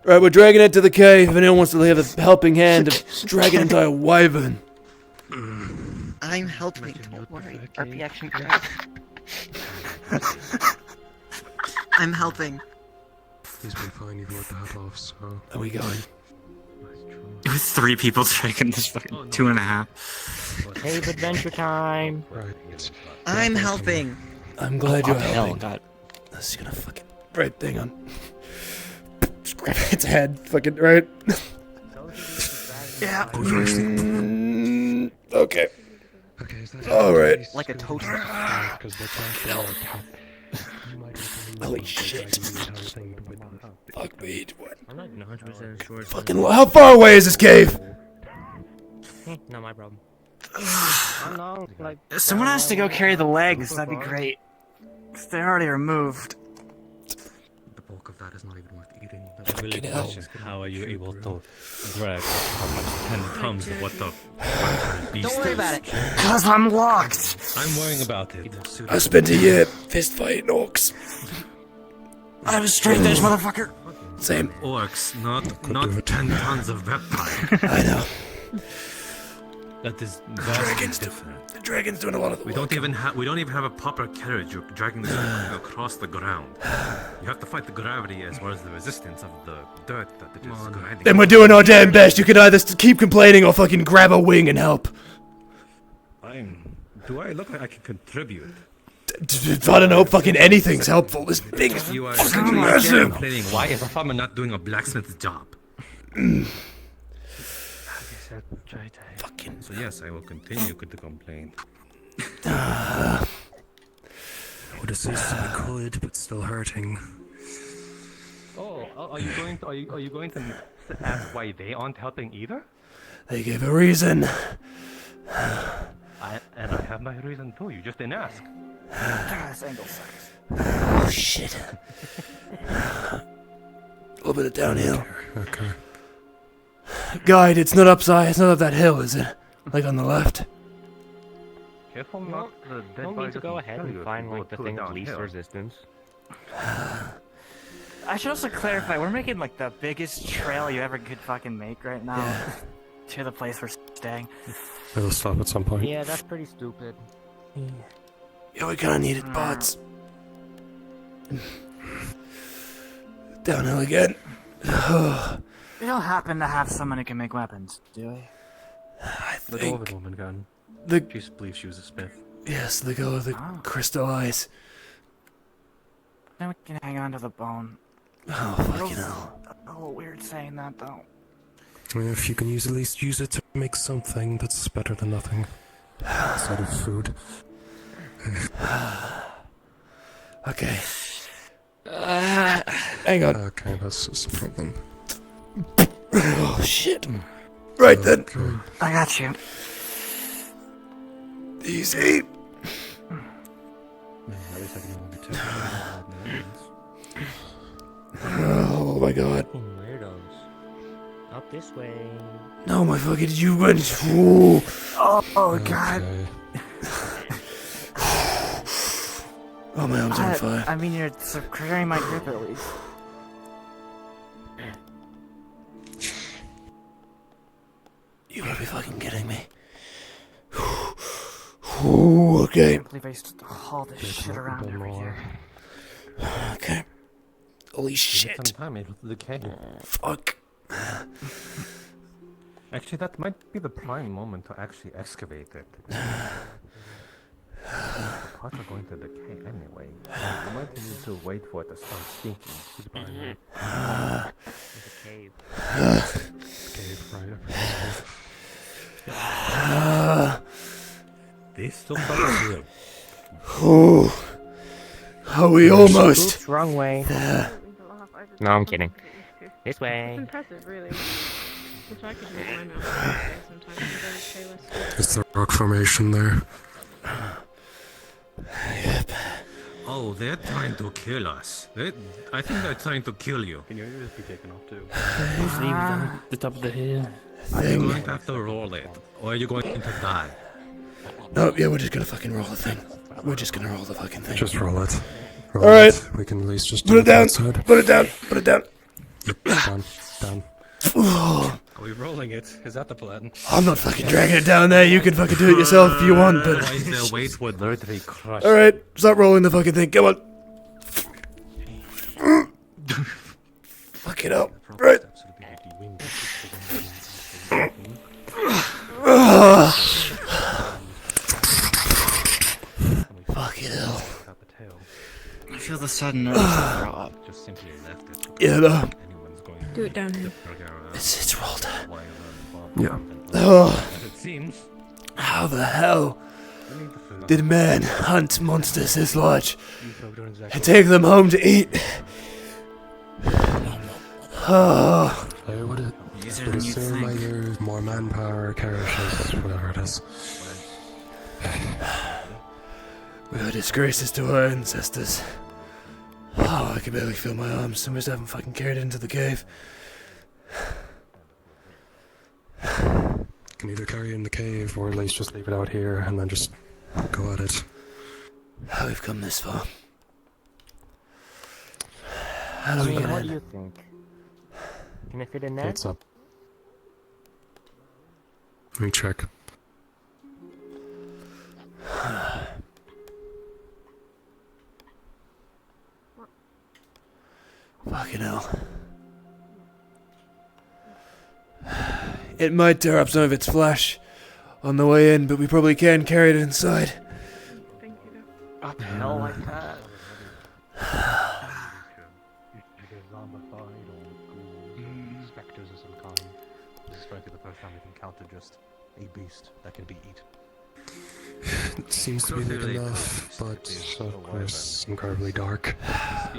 Speaker 1: Right, we're dragging it to the cave. If anyone wants to have a helping hand of dragging an entire wyvern.
Speaker 9: I'm helping. Don't worry.
Speaker 3: RP action.
Speaker 9: I'm helping.
Speaker 4: He's been fine even with the hat off, so...
Speaker 1: Are we going?
Speaker 6: It was 3 people dragging this fucking 2.5.
Speaker 7: Cave adventure time.
Speaker 4: Right.
Speaker 9: I'm helping.
Speaker 1: I'm glad you're
Speaker 6: Hell,
Speaker 1: helping.
Speaker 6: God.
Speaker 1: This is gonna fucking... Right, hang on. Just grab its head. Fucking, right?
Speaker 9: Yeah.
Speaker 1: Okay.
Speaker 4: Okay, is that...
Speaker 1: Alright.
Speaker 3: Like a toaster.
Speaker 4: Because they're trying to attack. You might have to
Speaker 1: Holy
Speaker 4: leave
Speaker 1: shit.
Speaker 4: the entire thing with them.
Speaker 1: Fuck me. What?
Speaker 7: I'm not 100% sure.
Speaker 1: Fucking... How far away is this cave?
Speaker 7: Not my problem. I'm not, like,
Speaker 3: Someone has to go carry the legs. That'd be great. 'Cause they're already removed.
Speaker 2: The bulk of that is not even worth eating.
Speaker 1: Fucking hell.
Speaker 2: How are you able to drag how much 10 tons of what the beast
Speaker 9: Don't worry about it.
Speaker 3: Cause I'm locked.
Speaker 2: I'm worrying about it.
Speaker 1: I spent a year fist fighting orcs.
Speaker 3: I was straight edge, motherfucker.
Speaker 1: Same.
Speaker 2: Orcs, not
Speaker 4: do it.
Speaker 2: 10 tons of reptile.
Speaker 1: I know.
Speaker 2: That is
Speaker 1: Dragons do.
Speaker 2: different.
Speaker 1: The dragon's doing a lot of the
Speaker 2: We
Speaker 1: work.
Speaker 2: don't even have a proper carriage. You're dragging this thing across the ground. You have to fight the gravity as well as the resistance of the dirt that it is grinding.
Speaker 1: Then we're doing our damn best. You can either keep complaining or fucking grab a wing and help.
Speaker 2: Do I look like I can contribute?
Speaker 1: I don't know. Fucking anything's helpful. This thing is
Speaker 2: You are
Speaker 1: fucking massive.
Speaker 2: complaining. Why is a farmer not doing a blacksmith's job?
Speaker 1: Fucking.
Speaker 2: So yes, I will continue to complain.
Speaker 4: Would assist if I could, but still hurting.
Speaker 2: Oh, are you going to ask why they aren't helping either?
Speaker 1: They gave a reason.
Speaker 2: I have my reason too. You just didn't ask.
Speaker 3: This angle sucks.
Speaker 1: Oh shit. A little bit of downhill.
Speaker 4: Okay.
Speaker 1: Guide, it's not upside. It's not up that hill, is it? Like on the left.
Speaker 2: Careful
Speaker 7: No, no need to go ahead and find like the thing of least resistance.
Speaker 3: I should also clarify, we're making like the biggest trail you ever could fucking make right now.
Speaker 1: Yeah.
Speaker 3: To the place we're staying.
Speaker 4: It'll stop at some point.
Speaker 7: Yeah, that's pretty stupid.
Speaker 1: Yeah, we kinda needed bots. Downhill again.
Speaker 3: We don't happen to have someone who can make weapons, do we?
Speaker 1: I
Speaker 2: The
Speaker 1: think
Speaker 2: Golden Woman gun.
Speaker 1: the
Speaker 2: She believes she was a smith.
Speaker 1: yes, the girl with the
Speaker 3: Oh.
Speaker 1: crystal eyes.
Speaker 3: Then we can hang on to the bone.
Speaker 1: Oh fucking hell.
Speaker 3: A little weird saying that though.
Speaker 4: If you can at least use it to make something, that's better than nothing. Outside of food.
Speaker 1: Okay. Hang on.
Speaker 4: Okay, that's a problem.
Speaker 1: Oh shit. Right then.
Speaker 3: I got you.
Speaker 1: Easy.
Speaker 2: At least I can only be two.
Speaker 1: Oh my god.
Speaker 7: Weirdos. Up this way.
Speaker 1: No, my fucking, you went. Ooh.
Speaker 3: Oh god.
Speaker 4: Okay.
Speaker 1: Oh, my arms are on fire.
Speaker 3: I mean, you're securing my grip at least.
Speaker 1: You gotta be fucking kidding me. Ooh, okay.
Speaker 3: I can't believe I used to haul this shit around every year.
Speaker 1: Okay. Holy shit.
Speaker 11: Some time into the cave.
Speaker 1: Fuck.
Speaker 11: Actually, that might be the prime moment to actually excavate it. Parts are going to decay anyway. You might need to wait for it to start stinking.
Speaker 7: There's a cave.
Speaker 2: Cave, right?
Speaker 11: This still sounds good.
Speaker 1: Ooh. Are we almost?
Speaker 7: Oops, wrong way. No, I'm kidding. This
Speaker 5: It's
Speaker 7: way.
Speaker 5: impressive, really. Wish I could make my mouth sometimes. I'm very careless.
Speaker 4: It's the rock formation there.
Speaker 11: Oh, they're trying to kill us. I think they're trying to kill you.
Speaker 2: Can your ears be taken off too?
Speaker 7: Just leave it on the top of the hill.
Speaker 11: Are you going to have to roll it? Or are you going to die?
Speaker 1: No, yeah, we're just gonna fucking roll the thing. We're just gonna roll the fucking thing.
Speaker 4: Just roll it. Roll
Speaker 1: All right.
Speaker 4: it. We can at least just
Speaker 1: Put
Speaker 4: do
Speaker 1: it down.
Speaker 4: outside.
Speaker 1: Put it down. Put it down.
Speaker 4: Down. Down.
Speaker 1: Oh,
Speaker 2: Are we rolling it? Is that the plan?
Speaker 1: I'm not fucking dragging it down there. You can fucking do it yourself if you want, but.
Speaker 11: Otherwise they'll wait for there to be crushed.
Speaker 1: Alright, start rolling the fucking thing. Come on. Fuck it up. Right. Fuck it hell.
Speaker 3: I feel the sudden urge to throw up.
Speaker 11: Just simply left it.
Speaker 1: Yeah, no.
Speaker 11: Anyone's going
Speaker 5: Do it down here.
Speaker 1: It's rolled.
Speaker 4: Yeah.
Speaker 1: Oh,
Speaker 11: As it seems.
Speaker 1: how the hell did man hunt monsters this large and take them home to eat? Oh,
Speaker 4: I would
Speaker 3: Easier than you
Speaker 4: assume
Speaker 3: think.
Speaker 4: either more manpower, carriages, whatever it is.
Speaker 1: we are disgraces to our ancestors. Oh, I can barely feel my arms. So much I haven't fucking carried it into the cave.
Speaker 4: Can either carry it in the cave or at least just leave it out here and then just go at it.
Speaker 1: How we've come this far. How do we get
Speaker 7: What do
Speaker 1: in?
Speaker 7: you think? Can it fit in there?
Speaker 4: It's up. Let me check.
Speaker 1: Fucking hell. It might tear up some of its flesh on the way in, but we probably can carry it inside.
Speaker 5: Thank you.
Speaker 7: Up hell like that.
Speaker 2: Specters of some kind. This is frankly the first time we've encountered just a beast that can be eaten.
Speaker 4: It seems to be big enough, but of course incredibly dark.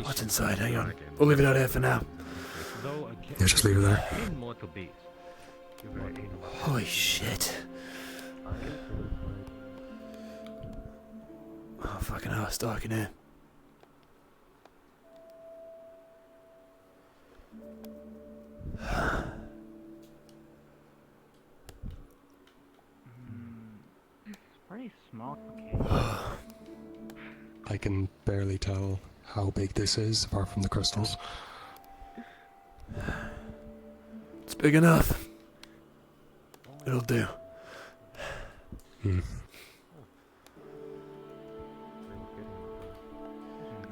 Speaker 1: What's inside? Hang on. We'll leave it out here for now.
Speaker 4: Yeah, just leave it there.
Speaker 11: Immortal beast.
Speaker 1: Holy shit. Oh, fucking hell, it's dark in here.
Speaker 3: Pretty small cave.
Speaker 4: I can barely tell how big this is, apart from the crystals.
Speaker 1: It's big enough. It'll do.
Speaker 4: Hmm.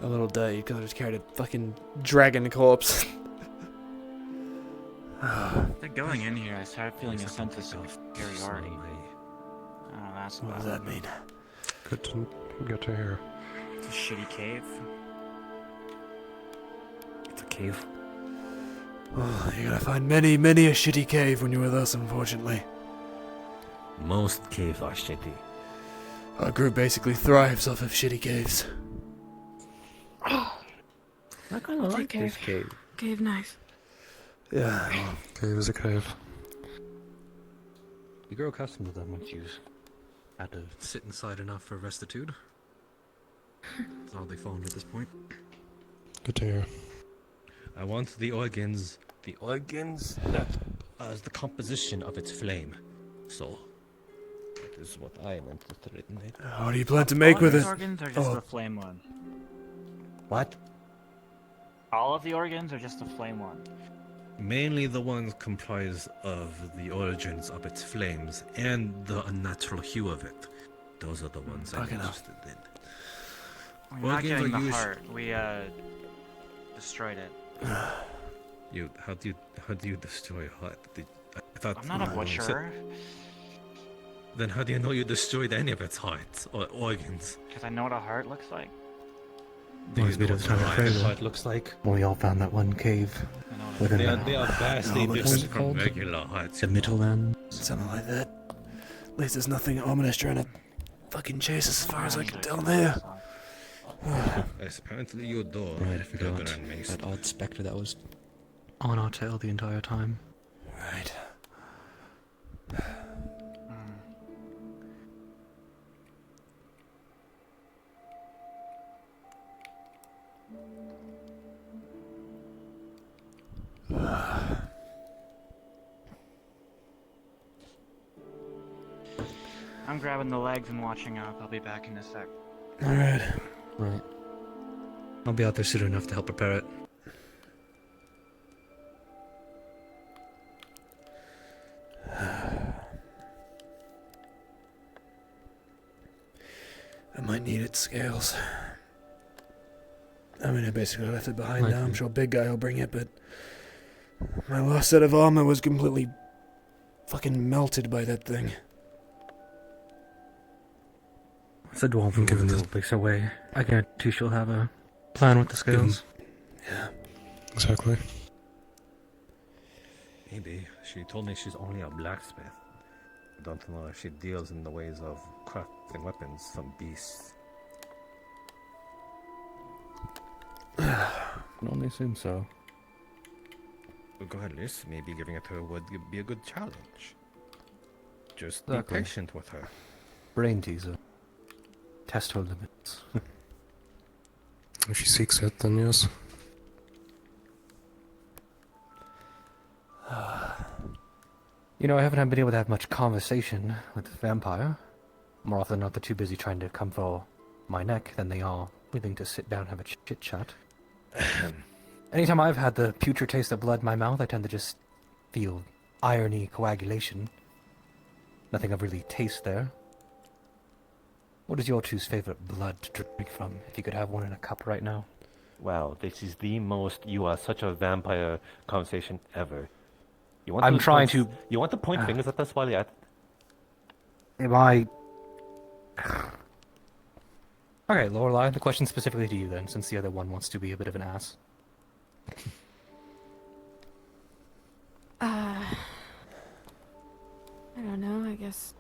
Speaker 1: A little day, you could have just carried a fucking dragon corpse.
Speaker 3: They're going in here. I started feeling a sense of superiority. Oh, that's
Speaker 1: What does that mean?
Speaker 4: Good to hear.
Speaker 3: It's a shitty cave.
Speaker 2: It's a cave.
Speaker 1: Oh, you're gonna find many, many a shitty cave when you're with us, unfortunately.
Speaker 11: Most caves are shitty.
Speaker 1: Our group basically thrives off of shitty caves.
Speaker 7: I kind of like this cave.
Speaker 5: Cave nice.
Speaker 1: Yeah.
Speaker 4: Cave is a cave.
Speaker 2: You grow accustomed to them once you've had to sit inside enough for restitude. That's all they fall into at this point.
Speaker 4: Good to hear.
Speaker 11: I want the organs that as the composition of its flame. So, that is what I am interested in.
Speaker 1: What do you plan to make
Speaker 3: All
Speaker 1: with
Speaker 3: of
Speaker 1: it?
Speaker 3: the organs or just the flame one?
Speaker 11: What?
Speaker 3: All of the organs or just the flame one?
Speaker 11: Mainly the ones comprised of the origins of its flames and the unnatural hue of it. Those are the ones I'm interested in.
Speaker 3: We're not
Speaker 11: Organs
Speaker 3: getting
Speaker 11: are
Speaker 3: the
Speaker 11: usu-
Speaker 3: heart. We destroyed it.
Speaker 11: How do you destroy a heart? I thought
Speaker 3: I'm not a butcher.
Speaker 11: Then how do you know you destroyed any of its hearts or organs?
Speaker 3: Because I know what a heart looks like.
Speaker 11: Do you know what a rabbit
Speaker 2: heart looks like? When we all found that one cave. Within
Speaker 11: They
Speaker 2: the,
Speaker 11: are vastly
Speaker 1: what
Speaker 11: different
Speaker 1: is it
Speaker 11: from
Speaker 2: called?
Speaker 11: regular hearts.
Speaker 2: the Middleland.
Speaker 1: Something like that. At least there's nothing ominous trying to fucking chase us as far as I can tell there.
Speaker 11: Yes, apparently you do.
Speaker 2: Right, I forgot.
Speaker 11: Dagger and mace.
Speaker 2: That odd spectre that was on our tail the entire time.
Speaker 1: Right.
Speaker 3: I'm grabbing the legs and watching up. I'll be back in a sec.
Speaker 1: Alright.
Speaker 2: Right. I'll be out there soon enough to help prepare it.
Speaker 1: I might need its scales. I mean, I basically left it behind now. I'm
Speaker 2: Likely.
Speaker 1: sure Big Guy will bring it, but my last set of armor was completely fucking melted by that thing.
Speaker 2: It's a dwarf from giving little bits away. I guarantee she'll have a plan with the scales.
Speaker 1: Yeah.
Speaker 4: Exactly.
Speaker 11: Maybe. She told me she's only a blacksmith. I don't know if she deals in the ways of crafting weapons from beasts.
Speaker 2: Can only assume so.
Speaker 11: Regardless, maybe giving it to her would be a good challenge. Just
Speaker 2: Exactly.
Speaker 11: be patient with her.
Speaker 2: Brain teaser. Test her limits.
Speaker 4: If she seeks it, then yes.
Speaker 2: You know, I haven't been able to have much conversation with the vampire. More often than not, they're too busy trying to come for my neck than they are willing to sit down and have a chit-chat. Anytime I've had the putrid taste of blood in my mouth, I tend to just feel irony, coagulation. Nothing of really taste there. What is your two's favorite blood to drink from, if you could have one in a cup right now?
Speaker 12: Wow, this is the most you are such a vampire conversation ever. You want
Speaker 2: I'm
Speaker 12: to
Speaker 2: trying
Speaker 12: point,
Speaker 2: to...
Speaker 12: You want to point fingers at us while you're at...
Speaker 2: Am I... Okay, Lorelei, the question specifically to you then, since the other one wants to be a bit of an ass.
Speaker 5: I don't know, I guess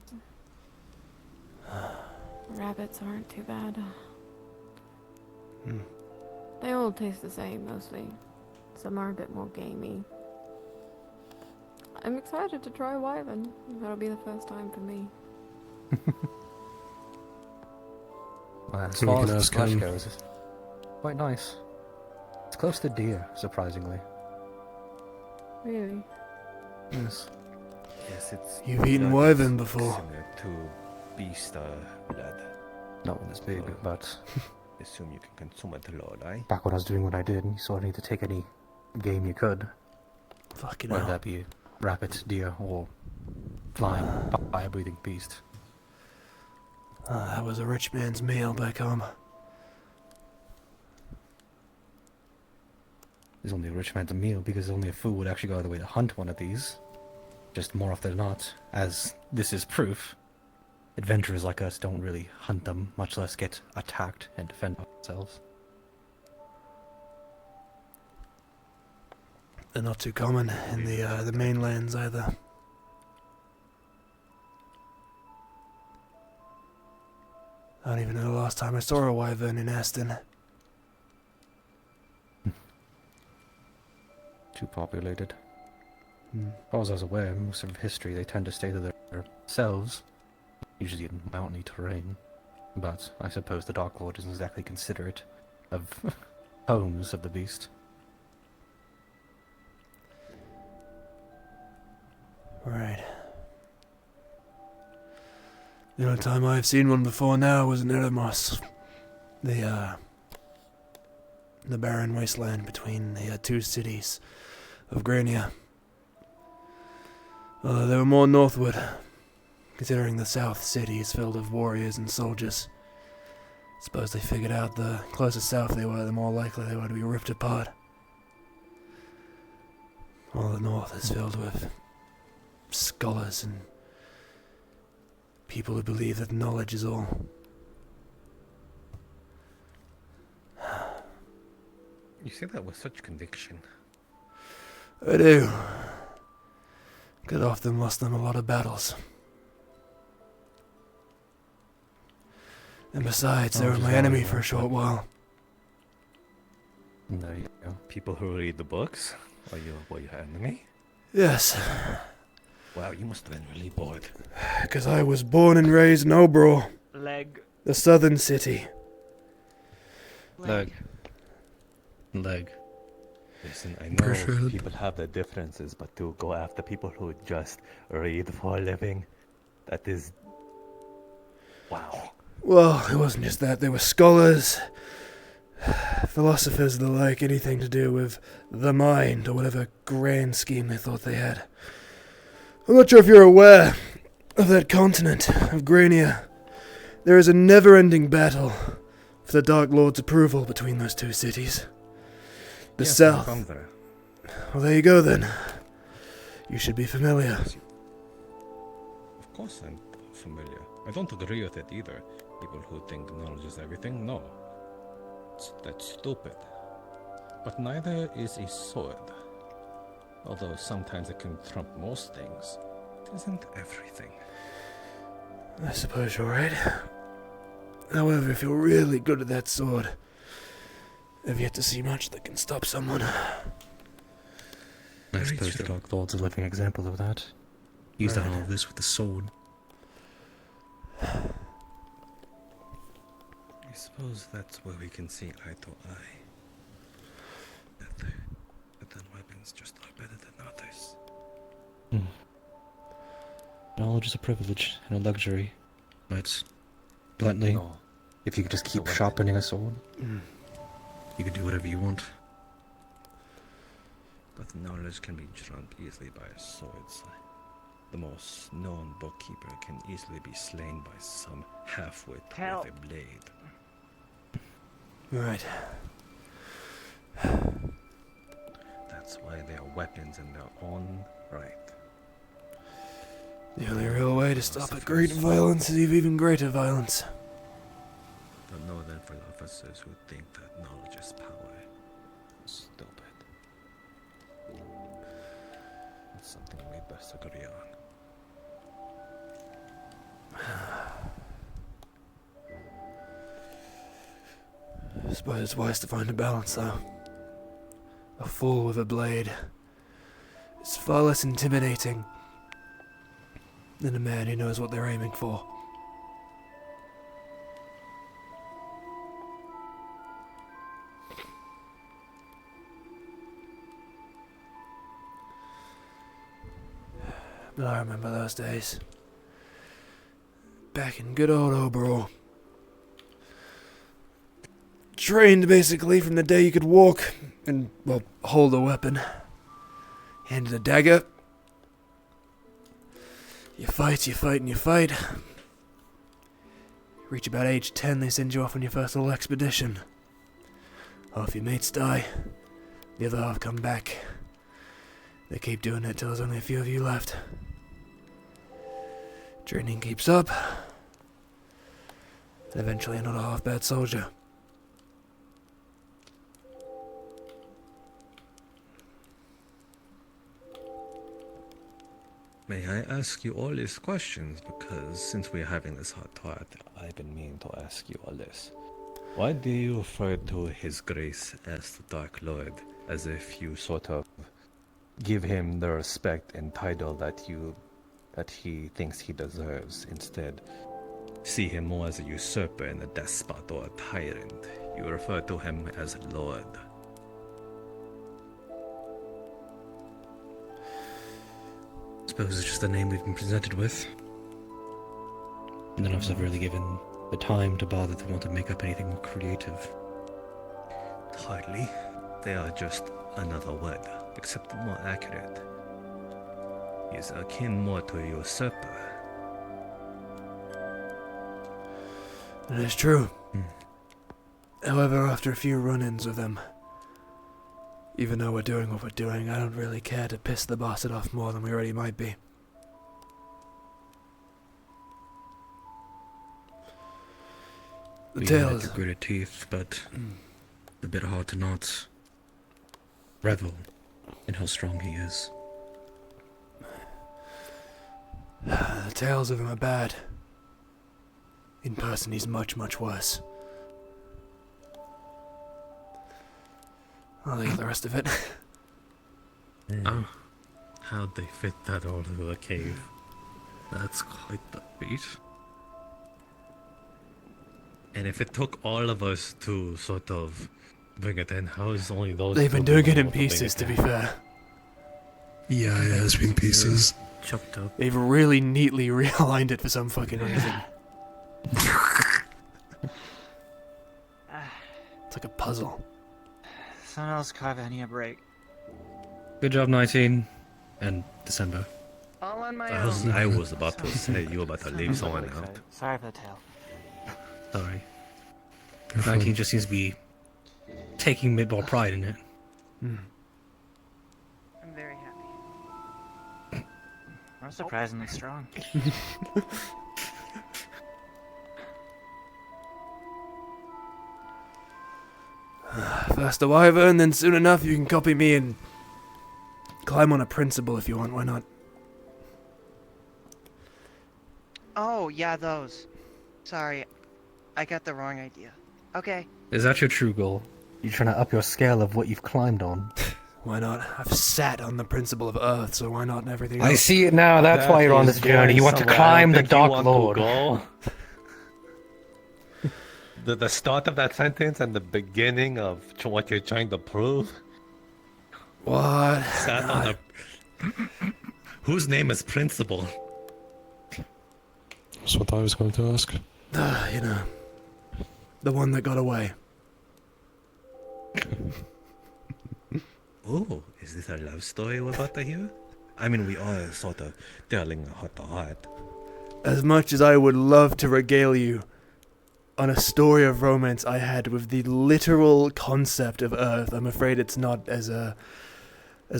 Speaker 5: rabbits aren't too bad. They all taste the same, mostly. Some are a bit more gamey. I'm excited to try wyvern. That'll be the first time for me.
Speaker 2: Well, as
Speaker 4: So we
Speaker 2: far
Speaker 4: can
Speaker 2: as the
Speaker 4: ask
Speaker 2: flesh
Speaker 4: him.
Speaker 2: goes, it's quite nice. It's close to deer, surprisingly.
Speaker 5: Really?
Speaker 2: Yes.
Speaker 11: Yes, it's...
Speaker 1: You've eaten
Speaker 11: blood
Speaker 1: wyvern
Speaker 11: is
Speaker 1: before.
Speaker 11: Similar to beast blood.
Speaker 2: Not when it's big, but
Speaker 11: Assume you can consume it, Lord, eh?
Speaker 2: back when I was doing what I did, you sort of need to take any game you could.
Speaker 1: Fucking
Speaker 2: Whether
Speaker 1: hell.
Speaker 2: that be rabbit, deer, or flying fire-breathing beast.
Speaker 1: That was a rich man's meal back home.
Speaker 2: There's only a rich man's meal because only a fool would actually go out of the way to hunt one of these. Just more often than not, as this is proof, adventurers like us don't really hunt them, much less get attacked and defend ourselves.
Speaker 1: They're not too common in the mainlands either. I don't even know the last time I saw a wyvern in Aston.
Speaker 2: Too populated. As far as I was aware, most of history they tend to stay to themselves, usually in mountainy terrain. But I suppose the Dark Lord isn't exactly considerate of homes of the beast.
Speaker 1: Right. The only time I've seen one before now was in Eremos. The barren wasteland between the two cities of Grania. They were more northward, considering the south city is filled with warriors and soldiers. Suppose they figured out the closer south they were, the more likely they were to be ripped apart. While the north is filled with scholars and people who believe that knowledge is all.
Speaker 11: You say that with such conviction.
Speaker 1: I do. Could often lost them a lot of battles. And besides, they were my enemy for a short while.
Speaker 2: There you go.
Speaker 12: People who read the books? Were you enemy?
Speaker 1: Yes.
Speaker 12: Wow, you must have been really bored.
Speaker 1: Because I was born and raised in Obro,
Speaker 7: Leg.
Speaker 1: the southern city.
Speaker 2: Leg.
Speaker 12: Listen, I
Speaker 4: Appreciate
Speaker 12: know
Speaker 4: it.
Speaker 12: people have their differences, but to go after people who just read for a living, that is... Wow.
Speaker 1: Well, it wasn't just that. They were scholars, philosophers, the like, anything to do with the mind or whatever grand scheme they thought they had. I'm not sure if you're aware of that continent of Grania. There is a never-ending battle for the Dark Lord's approval between those two cities. The
Speaker 11: Yes, I'm
Speaker 1: south.
Speaker 11: from there.
Speaker 1: Well, there you go then. You should be familiar.
Speaker 11: Of course I'm familiar. I don't agree with it either. People who think knowledge is everything, no. That's stupid. But neither is a sword. Although sometimes it can trump most things, it isn't everything.
Speaker 1: I suppose you're right. However, if you're really good at that sword, I've yet to see much that can stop someone.
Speaker 2: I suppose the Dark Lord's a living example of that. He's done all of this with the sword.
Speaker 11: I suppose that's where we can see eye to eye. That weapons just are better than others.
Speaker 2: Knowledge is a privilege and a luxury. But, bluntly,
Speaker 11: No.
Speaker 2: if you could just keep
Speaker 11: weapon.
Speaker 2: sharpening a sword, you could do whatever you want.
Speaker 11: But knowledge can be trumped easily by swords. The most known bookkeeper can easily be slain by some half-wit with a blade.
Speaker 1: Right.
Speaker 11: That's why they are weapons in their own right.
Speaker 1: The only real way to stop a great violence is even greater violence.
Speaker 11: But know that for officers who think that knowledge is power, stupid. It's something we best agree on.
Speaker 1: I suppose it's wise to find a balance, though. A fool with a blade is far less intimidating than a man who knows what they're aiming for. But I remember those days. Back in good old Obro. Trained basically from the day you could walk and, well, hold a weapon. Handed a dagger. You fight, and you fight. Reach about age 10, they send you off on your first little expedition. Half your mates die, the other half come back. They keep doing it till there's only a few of you left. Training keeps up, and eventually you're not a half-bad soldier.
Speaker 11: May I ask you all these questions? Because since we're having this hot talk, I've been meaning to ask you all this. Why do you refer to His Grace as the Dark Lord, as if you sort of
Speaker 12: give him the respect and title that he thinks he deserves. Instead, see him more as a usurper and a despot or a tyrant. You refer to him as Lord.
Speaker 2: I suppose it's just the name we've been presented with. None of us have really given the time to bother to want to make up anything more creative.
Speaker 12: Hardly. They are just another word, except more accurate. He is akin more to a usurper.
Speaker 1: That is true. However, after a few run-ins with them, even though we're doing what we're doing, I don't really care to piss the bastard off more than we already might be. The
Speaker 2: We
Speaker 1: tales.
Speaker 2: had the gritted teeth, but the bitter heart to not revel in how strong he is.
Speaker 1: The tales of him are bad. In person, he's much, much worse. I'll leave the rest of it.
Speaker 12: Oh, how'd they fit that all into a cave? That's quite the feat. And if it took all of us to sort of bring it in, how is only those
Speaker 1: They've been
Speaker 12: two
Speaker 1: doing it
Speaker 12: people
Speaker 1: in
Speaker 12: able to bring
Speaker 1: pieces, to
Speaker 12: in?
Speaker 1: be fair.
Speaker 4: Yeah, it has been pieces.
Speaker 12: Chopped up.
Speaker 1: They've really neatly realigned it for some fucking reason. It's like a puzzle.
Speaker 3: Someone else carve any a break.
Speaker 2: Good job, 19. And December.
Speaker 7: All on my
Speaker 12: I was about to say you were about to leave someone out.
Speaker 3: Sorry for the tale.
Speaker 2: Sorry. 19 just seems to be taking a bit more pride in it.
Speaker 3: I'm very happy. We're surprisingly strong.
Speaker 1: First a wyvern, then soon enough you can copy me and climb on a principle if you want, why not?
Speaker 9: Oh, yeah, those. Sorry, I got the wrong idea. Okay.
Speaker 2: Is that your true goal? You trying to up your scale of what you've climbed on?
Speaker 1: Why not? I've sat on the principle of Earth, so why not and everything else?
Speaker 2: I see it now, that's why you're on this journey. You want to climb the Dark Lord.
Speaker 12: The start of that sentence and the beginning of what you're trying to prove.
Speaker 1: What?
Speaker 12: Sat on a... Whose name is Principal?
Speaker 4: That's what I was going to ask.
Speaker 1: You know, the one that got away.
Speaker 12: Oh, is this a love story we're about to hear? I mean, we are sort of telling heart to heart.
Speaker 1: As much as I would love to regale you on a story of romance I had with the literal concept of Earth, I'm afraid it's not as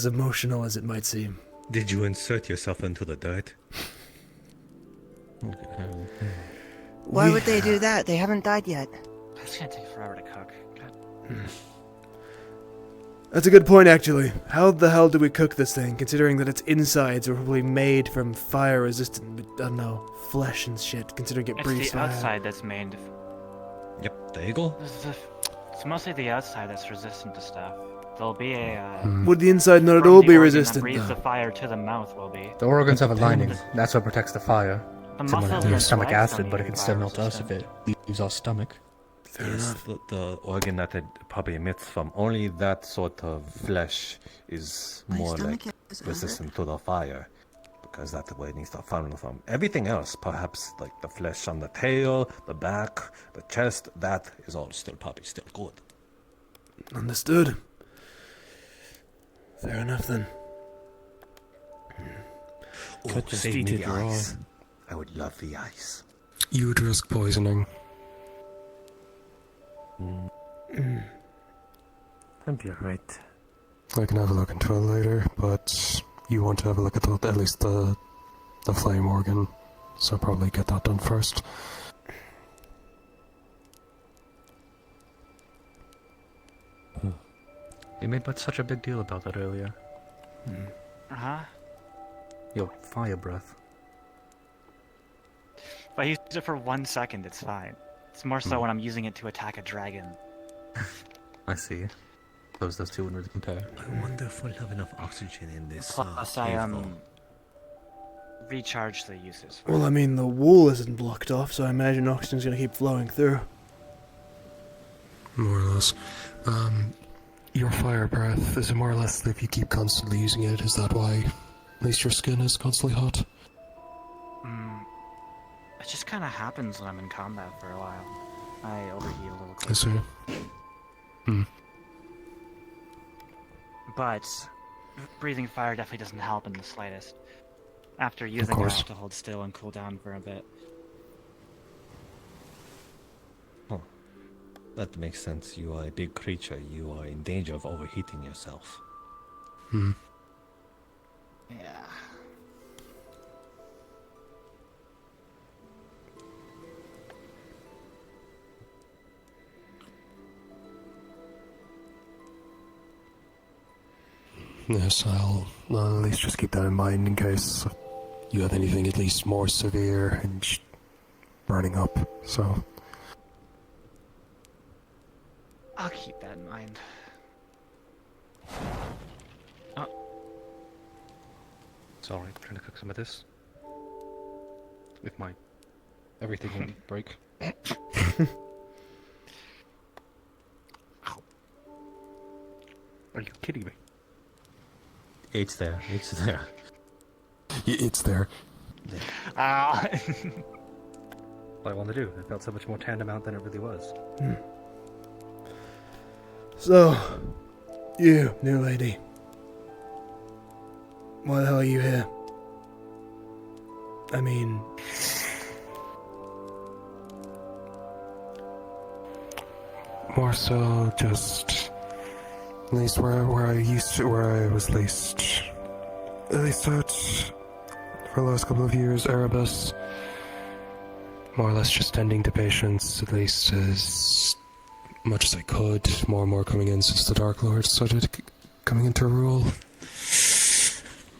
Speaker 1: emotional as it might seem.
Speaker 12: Did you insert yourself into the dirt?
Speaker 9: Why would they do that? They haven't died yet.
Speaker 3: It's gonna take forever to cook. God.
Speaker 1: That's a good point, actually. How the hell do we cook this thing, considering that its insides are probably made from fire-resistant, I don't know, flesh and shit, considering it breathes
Speaker 3: It's the
Speaker 1: fire?
Speaker 3: outside that's made.
Speaker 12: Yep, there you go.
Speaker 3: It's mostly the outside that's resistant to stuff. There'll be a.
Speaker 1: Would the inside not at
Speaker 3: from
Speaker 1: all
Speaker 3: the
Speaker 1: be
Speaker 3: organ that
Speaker 1: resistant,
Speaker 3: breathes
Speaker 1: though?
Speaker 3: the fire to the mouth will be.
Speaker 2: The organs have a lining. That's what protects the fire.
Speaker 3: The
Speaker 2: Similar
Speaker 3: muscles
Speaker 2: to
Speaker 3: and
Speaker 2: stomach
Speaker 3: legs
Speaker 2: acid,
Speaker 3: don't
Speaker 2: but it
Speaker 3: need
Speaker 2: can
Speaker 3: to be
Speaker 2: still melt us if
Speaker 3: fire-resistant.
Speaker 2: it leaves our stomach.
Speaker 1: Fair
Speaker 12: Yes,
Speaker 1: enough.
Speaker 12: the organ that it probably emits from, only that sort of flesh is
Speaker 9: My
Speaker 12: more
Speaker 9: stomach
Speaker 12: like
Speaker 9: is
Speaker 12: resistant to the fire. Because that's where it needs to funnel from. Everything else, perhaps like the flesh on the tail, the back, the chest, that is all still probably still good.
Speaker 1: Understood. Fair enough, then.
Speaker 12: Oh, save me the ice. I would love the ice.
Speaker 4: You would risk poisoning.
Speaker 12: Maybe you're right.
Speaker 4: I can have a look into it later, but you want to have a look at at least the flame organ, so probably get that done first.
Speaker 2: You made such a big deal about that earlier.
Speaker 3: Uh-huh.
Speaker 2: Your fire breath.
Speaker 3: If I use it for 1 second, it's fine. It's more so when I'm using it to attack a dragon.
Speaker 2: I see. close those two wouldn't really compare.
Speaker 12: I wonder if we'll have enough oxygen in this.
Speaker 3: Plus, I recharge the uses.
Speaker 1: Well, I mean, the wall isn't blocked off, so I imagine oxygen's gonna keep flowing through.
Speaker 4: More or less. Your fire breath, is it more or less if you keep constantly using it, is that why at least your skin is constantly hot?
Speaker 3: It just kind of happens when I'm in combat for a while. I overheat a little quick.
Speaker 4: I see.
Speaker 3: But breathing fire definitely doesn't help in the slightest. After using it, I have to hold still and cool down for a bit.
Speaker 12: Huh. That makes sense. You are a big creature. You are in danger of overheating yourself.
Speaker 3: Yeah.
Speaker 4: Yes, I'll at least just keep that in mind in case you have anything at least more severe and burning up, so...
Speaker 3: I'll keep that in mind.
Speaker 2: Sorry, I'm trying to cook some of this. If my everything won't break. Are you kidding me?
Speaker 12: It's there. It's there.
Speaker 4: It's there.
Speaker 3: Ah.
Speaker 2: What I want to do. It felt so much more tantamount than it really was.
Speaker 1: So, you, new lady. Why the hell are you here? I mean...
Speaker 4: More so just... At least where I was at least at for the last couple of years, Erebus. More or less just tending to patients, at least as much as I could. More and more coming in since the Dark Lord started coming into rule.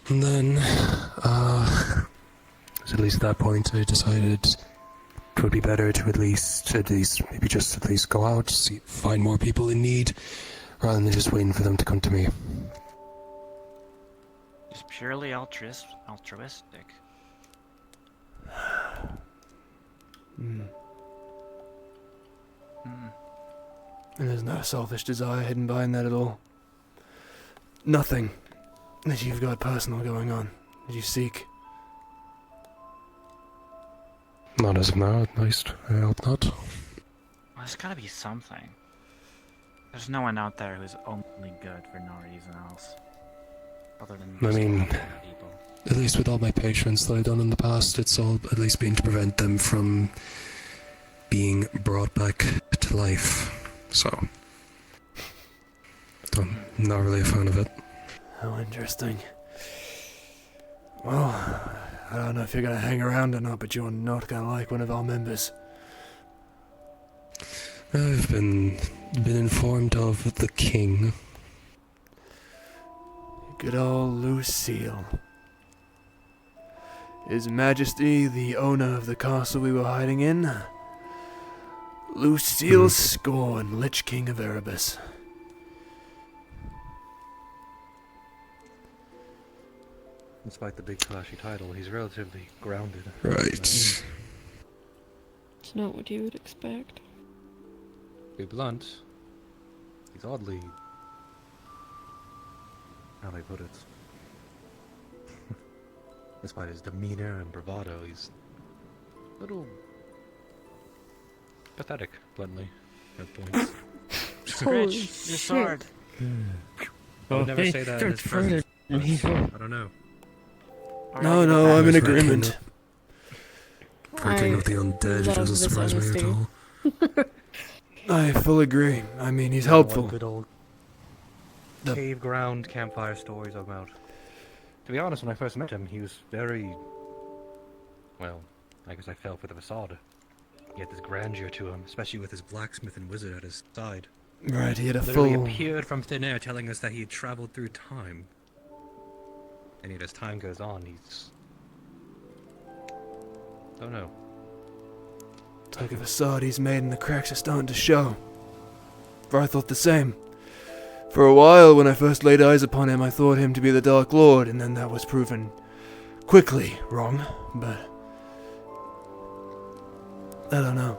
Speaker 4: And then, at least at that point I decided it would be better to at least go out, find more people in need, rather than just waiting for them to come to me.
Speaker 3: Just purely altruistic.
Speaker 1: And there's no selfish desire hidden behind that at all. Nothing that you've got personal going on that you seek.
Speaker 4: Not as of now, at least. I hope not.
Speaker 3: Well, there's gotta be something. There's no one out there who's only good for no reason else. Other than
Speaker 4: I mean,
Speaker 3: people.
Speaker 4: at least with all my patients that I've done in the past, it's all at least been to prevent them from being brought back to life. So, I'm not really a fan of it.
Speaker 1: How interesting. Well, I don't know if you're gonna hang around or not, but you're not gonna like one of our members.
Speaker 4: I've been informed of the king.
Speaker 1: Good old Lucille. His Majesty, the owner of the castle we were hiding in. Lucille Scorn, Lich King of Erebus.
Speaker 2: Despite the big flashy title, he's relatively grounded.
Speaker 4: Right.
Speaker 5: It's not what you would expect.
Speaker 2: To be blunt, he's oddly... how do I put it? Despite his demeanor and bravado, he's a little pathetic, bluntly, at points.
Speaker 3: Rich, your sword.
Speaker 2: I would never say that in his presence. I don't know.
Speaker 1: No, I'm in agreement.
Speaker 4: Working with the undead doesn't surprise me at all.
Speaker 1: I fully agree. I mean, he's helpful.
Speaker 2: Good old cave ground campfire stories about. To be honest, when I first met him, he was very... well, I guess I fell for the facade. He had this grandeur to him, especially with his blacksmith and wizard at his side.
Speaker 1: Right, he had a
Speaker 2: Literally
Speaker 1: full...
Speaker 2: appeared from thin air telling us that he had traveled through time. And yet as time goes on, he's... don't know.
Speaker 1: It's like a facade he's made and the cracks are starting to show. For I thought the same. For a while, when I first laid eyes upon him, I thought him to be the Dark Lord, and then that was proven quickly wrong, but I don't know.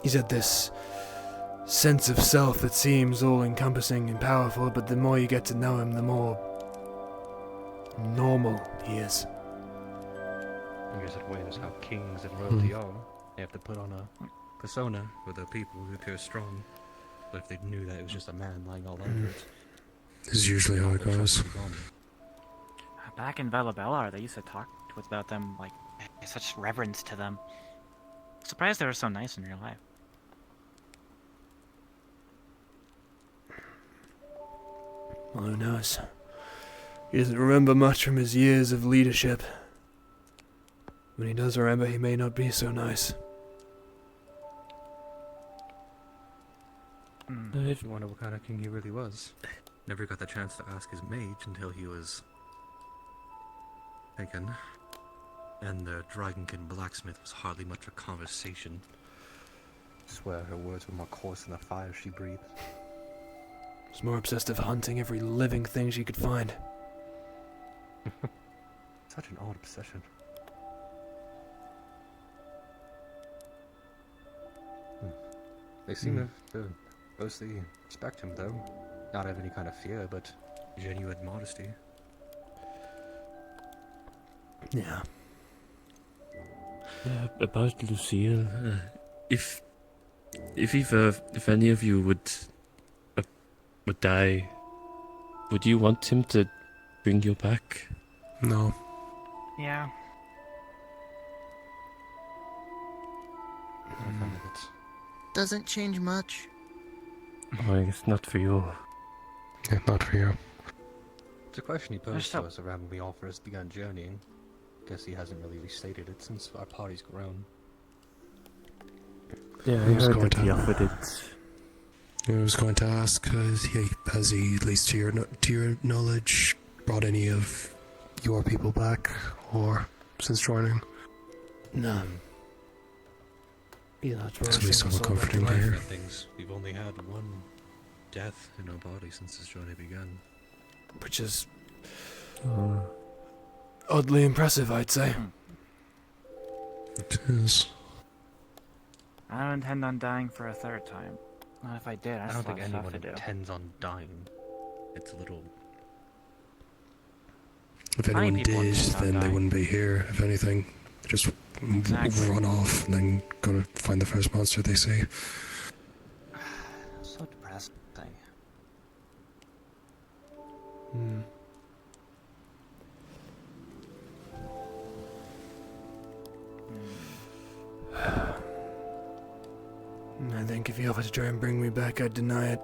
Speaker 1: He's had this sense of self that seems all-encompassing and powerful, but the more you get to know him, the more normal he is.
Speaker 2: I guess that way is how kings and royalty are. They have to put on a persona for the people who appear strong. But if they knew that it was just a man lying all under it,
Speaker 4: This is usually how it goes.
Speaker 3: Back in Valabella, they used to talk about them like such reverence to them. Surprised they were so nice in real life.
Speaker 1: Well, who knows? He doesn't remember much from his years of leadership. When he does remember, he may not be so nice.
Speaker 2: If you wonder what kind of king he really was. Never got the chance to ask his mage until he was taken. And the Dragonkin blacksmith was hardly much a conversation. I swear her words were more coarse than the fire she breathed.
Speaker 1: Was more obsessed with hunting every living thing she could find.
Speaker 2: Such an odd obsession. They seem to mostly respect him, though. Not have any kind of fear, but genuine modesty.
Speaker 1: Yeah.
Speaker 13: About Lucille, if any of you would die, would you want him to bring you back?
Speaker 4: No.
Speaker 3: Yeah.
Speaker 9: Doesn't change much.
Speaker 13: Oh, I guess not for you.
Speaker 4: Yeah, not for you.
Speaker 2: It's a question he posed to us around when we all first began journeying. Guess he hasn't really restated it since our party's grown.
Speaker 13: Yeah,
Speaker 4: I was
Speaker 13: heard
Speaker 4: going
Speaker 13: that he
Speaker 4: to-
Speaker 13: offered it.
Speaker 4: I was going to ask, has he, at least to your knowledge, brought any of your people back, or since joining?
Speaker 1: No. He's not
Speaker 4: At least somewhat comforting to hear.
Speaker 2: Things. We've only had one death in our body since this journey began.
Speaker 1: Which is oddly impressive, I'd say.
Speaker 4: It is.
Speaker 3: I don't intend on dying for a third time. Not if I did. I
Speaker 2: don't
Speaker 3: still
Speaker 2: think
Speaker 3: have stuff
Speaker 2: anyone
Speaker 3: to do.
Speaker 2: intends on dying. It's a little...
Speaker 4: If
Speaker 3: Funny
Speaker 4: anyone
Speaker 3: people
Speaker 4: did,
Speaker 3: intend on
Speaker 4: then they
Speaker 3: dying.
Speaker 4: wouldn't be here. If anything, just
Speaker 3: Exactly.
Speaker 4: run off and then go to find the first monster they see.
Speaker 3: So depressing.
Speaker 1: Hmm. I think if he offered to try and bring me back, I'd deny it.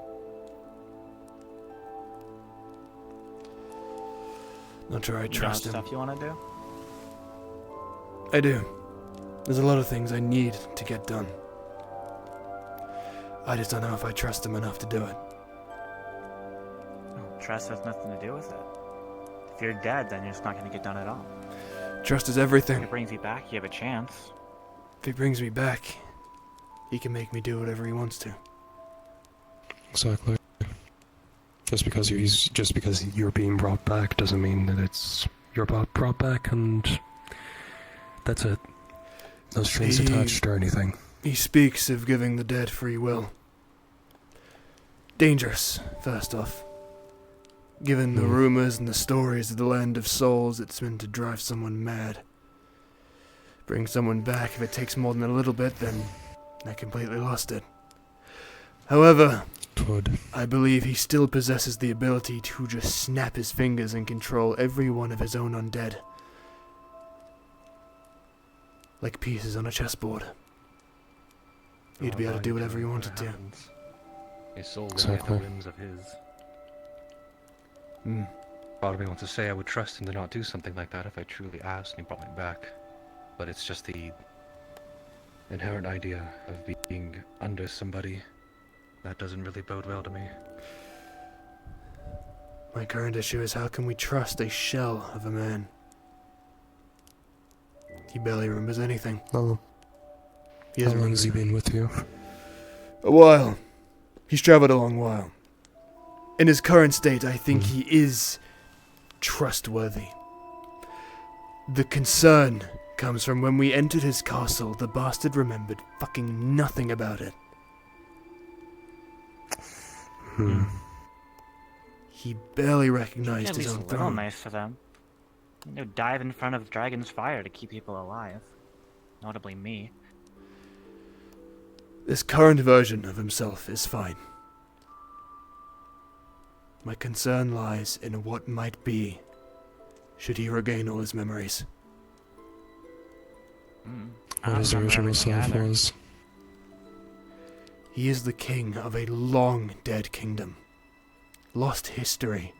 Speaker 1: Not sure I
Speaker 3: You got
Speaker 1: trust him.
Speaker 3: stuff you want to do?
Speaker 1: I do. There's a lot of things I need to get done. I just don't know if I trust him enough to do it.
Speaker 3: Trust has nothing to do with it. If you're dead, then you're just not going to get done at all.
Speaker 1: Trust is
Speaker 3: If
Speaker 1: everything.
Speaker 3: it brings you back, you have a chance.
Speaker 1: If he brings me back, he can make me do whatever he wants to.
Speaker 4: Exactly. Just because you're being brought back doesn't mean that you're brought back, and that's it. No strings attached or anything.
Speaker 1: He speaks of giving the dead free will. Dangerous, first off. Given the rumors and the stories of the land of souls, it's meant to drive someone mad. Bring someone back, if it takes more than a little bit, then I completely lost it. However, I believe he still possesses the ability to just snap his fingers and control every one of his own undead. Like pieces on a chessboard. He'd be able to do whatever he wanted to.
Speaker 2: His soul really at the
Speaker 4: Exactly.
Speaker 2: whims of his.
Speaker 1: Hmm.
Speaker 2: Part of me wants to say I would trust him to not do something like that if I truly asked and he brought me back. But it's just the inherent idea of being under somebody. That doesn't really bode well to me.
Speaker 1: My current issue is how can we trust a shell of a man? He barely remembers anything.
Speaker 4: Well,
Speaker 1: He
Speaker 4: how
Speaker 1: hasn't
Speaker 4: long has he been with you?
Speaker 1: A while. He's traveled a long while. In his current state, I think he is trustworthy. The concern comes from when we entered his castle, the bastard remembered fucking nothing about it. He barely recognized
Speaker 3: At
Speaker 1: his
Speaker 3: least
Speaker 1: own
Speaker 3: a little
Speaker 1: throne.
Speaker 3: nice to them. Dive in front of dragon's fire to keep people alive. Notably me.
Speaker 1: This current version of himself is fine. My concern lies in what might be should he regain all his memories.
Speaker 4: What his original self was.
Speaker 1: He is the king of a long-dead kingdom. Lost history.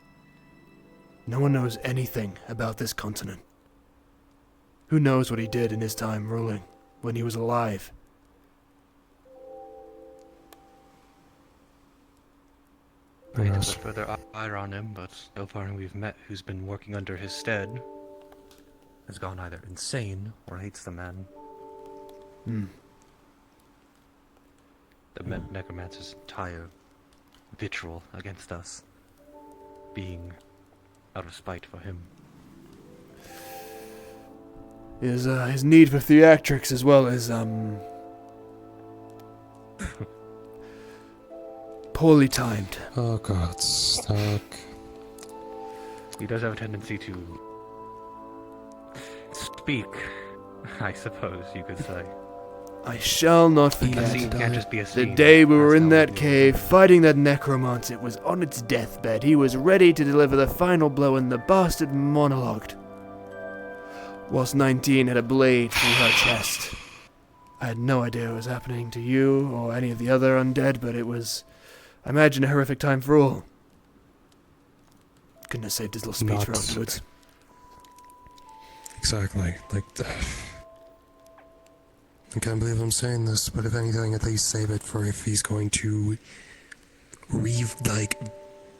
Speaker 1: No one knows anything about this continent. Who knows what he did in his time ruling, when he was alive?
Speaker 2: I hate to put further ire on him, but no foreigner we've met who's been working under his stead has gone either insane or hates the man. The necromancer's entire vitriol against us being out of spite for him.
Speaker 1: His need for theatrics as well as, poorly timed.
Speaker 4: Oh god, stuck.
Speaker 2: He does have a tendency to speak, I suppose you could say.
Speaker 1: I shall not
Speaker 2: A
Speaker 1: forget
Speaker 2: scene can't just be a
Speaker 1: the
Speaker 2: scene.
Speaker 1: day we were
Speaker 2: That's
Speaker 1: in
Speaker 2: how
Speaker 1: that
Speaker 2: we
Speaker 1: cave fighting that necromant. It was on its deathbed. He was ready to deliver the final blow and the bastard monologued. Whilst 19 had a blade through her chest. I had no idea what was happening to you or any of the other undead, but it was, I imagine, a horrific time for all. Couldn't have saved his little speech for afterwards.
Speaker 4: Exactly. I can't believe I'm saying this, but if anything, at least save it for if he's going to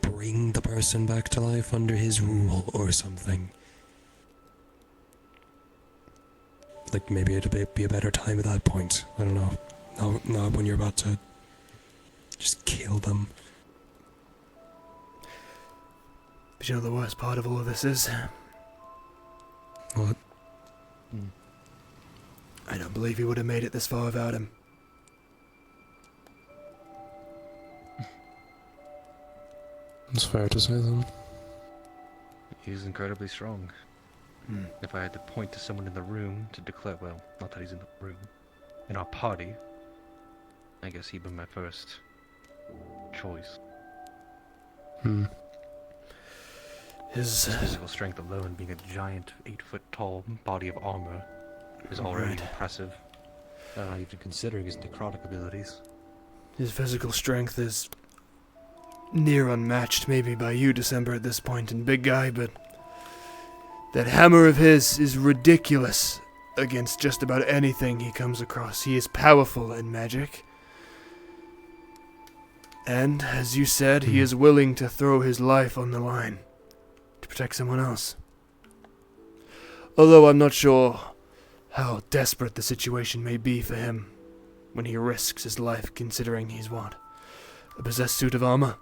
Speaker 4: bring the person back to life under his rule or something. Like, maybe it'd be a better time at that point. I don't know. Not when you're about to just kill them.
Speaker 1: But you know the worst part of all of this is?
Speaker 4: What?
Speaker 1: I don't believe he would have made it this far without him.
Speaker 4: It's fair to say then.
Speaker 2: He's incredibly strong. If I had to point to someone in the room to declare, well, not that he's in the room, in our party, I guess he'd be my first choice.
Speaker 1: His
Speaker 2: physical strength alone, being a giant 8-foot tall body of armor, is already impressive. Not even considering his necrotic abilities.
Speaker 1: His physical strength is near unmatched, maybe by you, December, at this point in Big Guy, but that hammer of his is ridiculous against just about anything he comes across. He is powerful in magic. And, as you said, he is willing to throw his life on the line to protect someone else. Although I'm not sure how desperate the situation may be for him when he risks his life, considering he's what? A possessed suit of armor?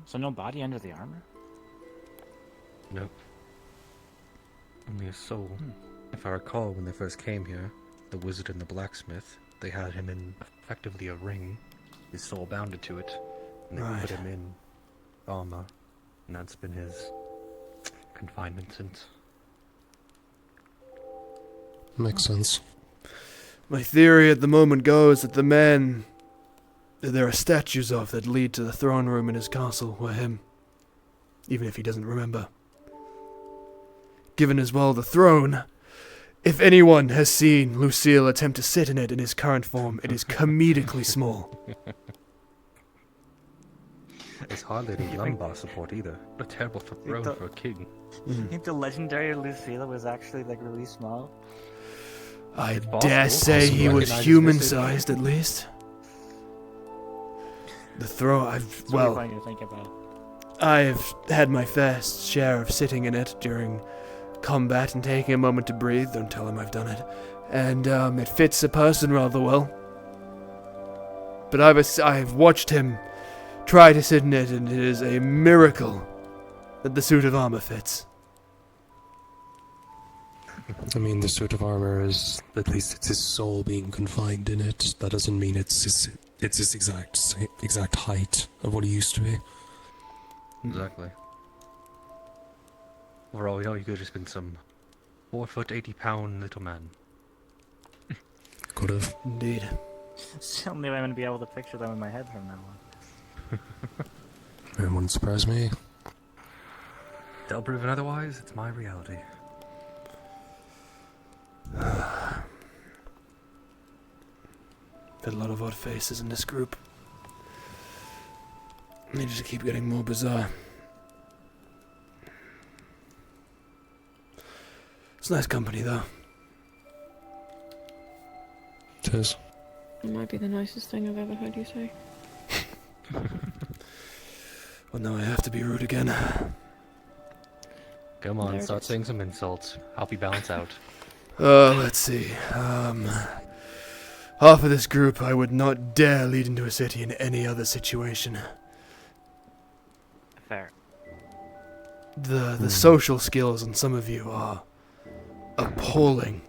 Speaker 3: So no body under the armor?
Speaker 2: Nope. Only a soul. If I recall, when they first came here, the wizard and the blacksmith, they had him in effectively a ring, his soul bounded to it, and they put him in armor, and that's been his confinement since.
Speaker 4: Makes sense.
Speaker 1: My theory at the moment goes that the man that there are statues of that lead to the throne room in his castle were him, even if he doesn't remember. Given as well the throne, if anyone has seen Lucille attempt to sit in it in his current form, it is comedically small.
Speaker 2: It's hardly any lumbar support either. What a terrible throne for a king.
Speaker 3: You think the legendary Lucilla was actually like really small?
Speaker 1: I dare say he was human-sized at least. The throne,
Speaker 3: Funny to think about.
Speaker 1: I've had my fair share of sitting in it during combat and taking a moment to breathe. Don't tell him I've done it. And it fits a person rather well. but I've watched him try to sit in it, and it is a miracle that the suit of armor fits.
Speaker 4: I mean, the suit of armor is, at least it's his soul being confined in it. That doesn't mean it's his exact height of what he used to be.
Speaker 2: Exactly. For all we know, you could have just been some 4 foot 80-pound little man.
Speaker 4: Could have.
Speaker 1: Indeed.
Speaker 3: It's the only way I'm going to be able to picture them in my head from now on.
Speaker 4: It wouldn't surprise me.
Speaker 2: They'll prove it otherwise, it's my reality.
Speaker 1: Got a lot of odd faces in this group. They just keep getting more bizarre. It's nice company, though.
Speaker 4: It is.
Speaker 5: It might be the nicest thing I've ever heard you say.
Speaker 1: Well, now I have to be rude again.
Speaker 2: Come on, start saying some insults. Help you balance out.
Speaker 1: Let's see. Half of this group I would not dare lead into a city in any other situation.
Speaker 3: Fair.
Speaker 1: The social skills on some of you are appalling.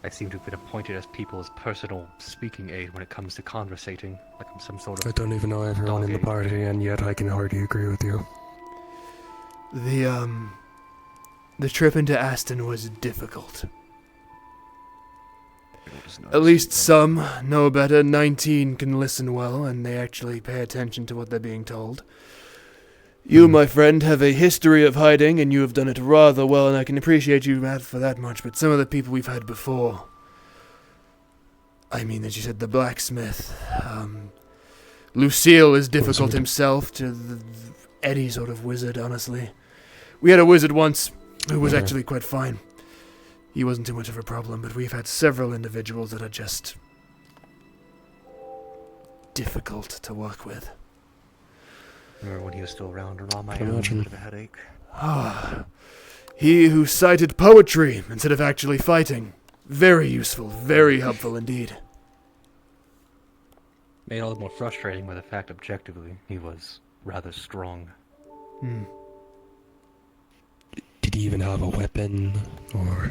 Speaker 2: I seem to have been appointed as people's personal speaking aid when it comes to conversating, like I'm some sort of...
Speaker 4: I don't even know everyone in the party, and yet I can hardly agree with you.
Speaker 1: The trip into Aston was difficult. At least some know better. 19 can listen well, and they actually pay attention to what they're being told. You, my friend, have a history of hiding, and you have done it rather well, and I can appreciate you for that much, but some of the people we've had before... I mean, as you said, the blacksmith. Lucille is difficult himself, to any sort of wizard, honestly. We had a wizard once who was actually quite fine. He wasn't too much of a problem, but we've had several individuals that are just... difficult to work with.
Speaker 2: Remember when he was still around on my own, bit of a headache.
Speaker 1: Ah, he who cited poetry instead of actually fighting. Very useful, very helpful indeed.
Speaker 2: Made all the more frustrating by the fact objectively he was rather strong.
Speaker 4: Did he even have a weapon, or...?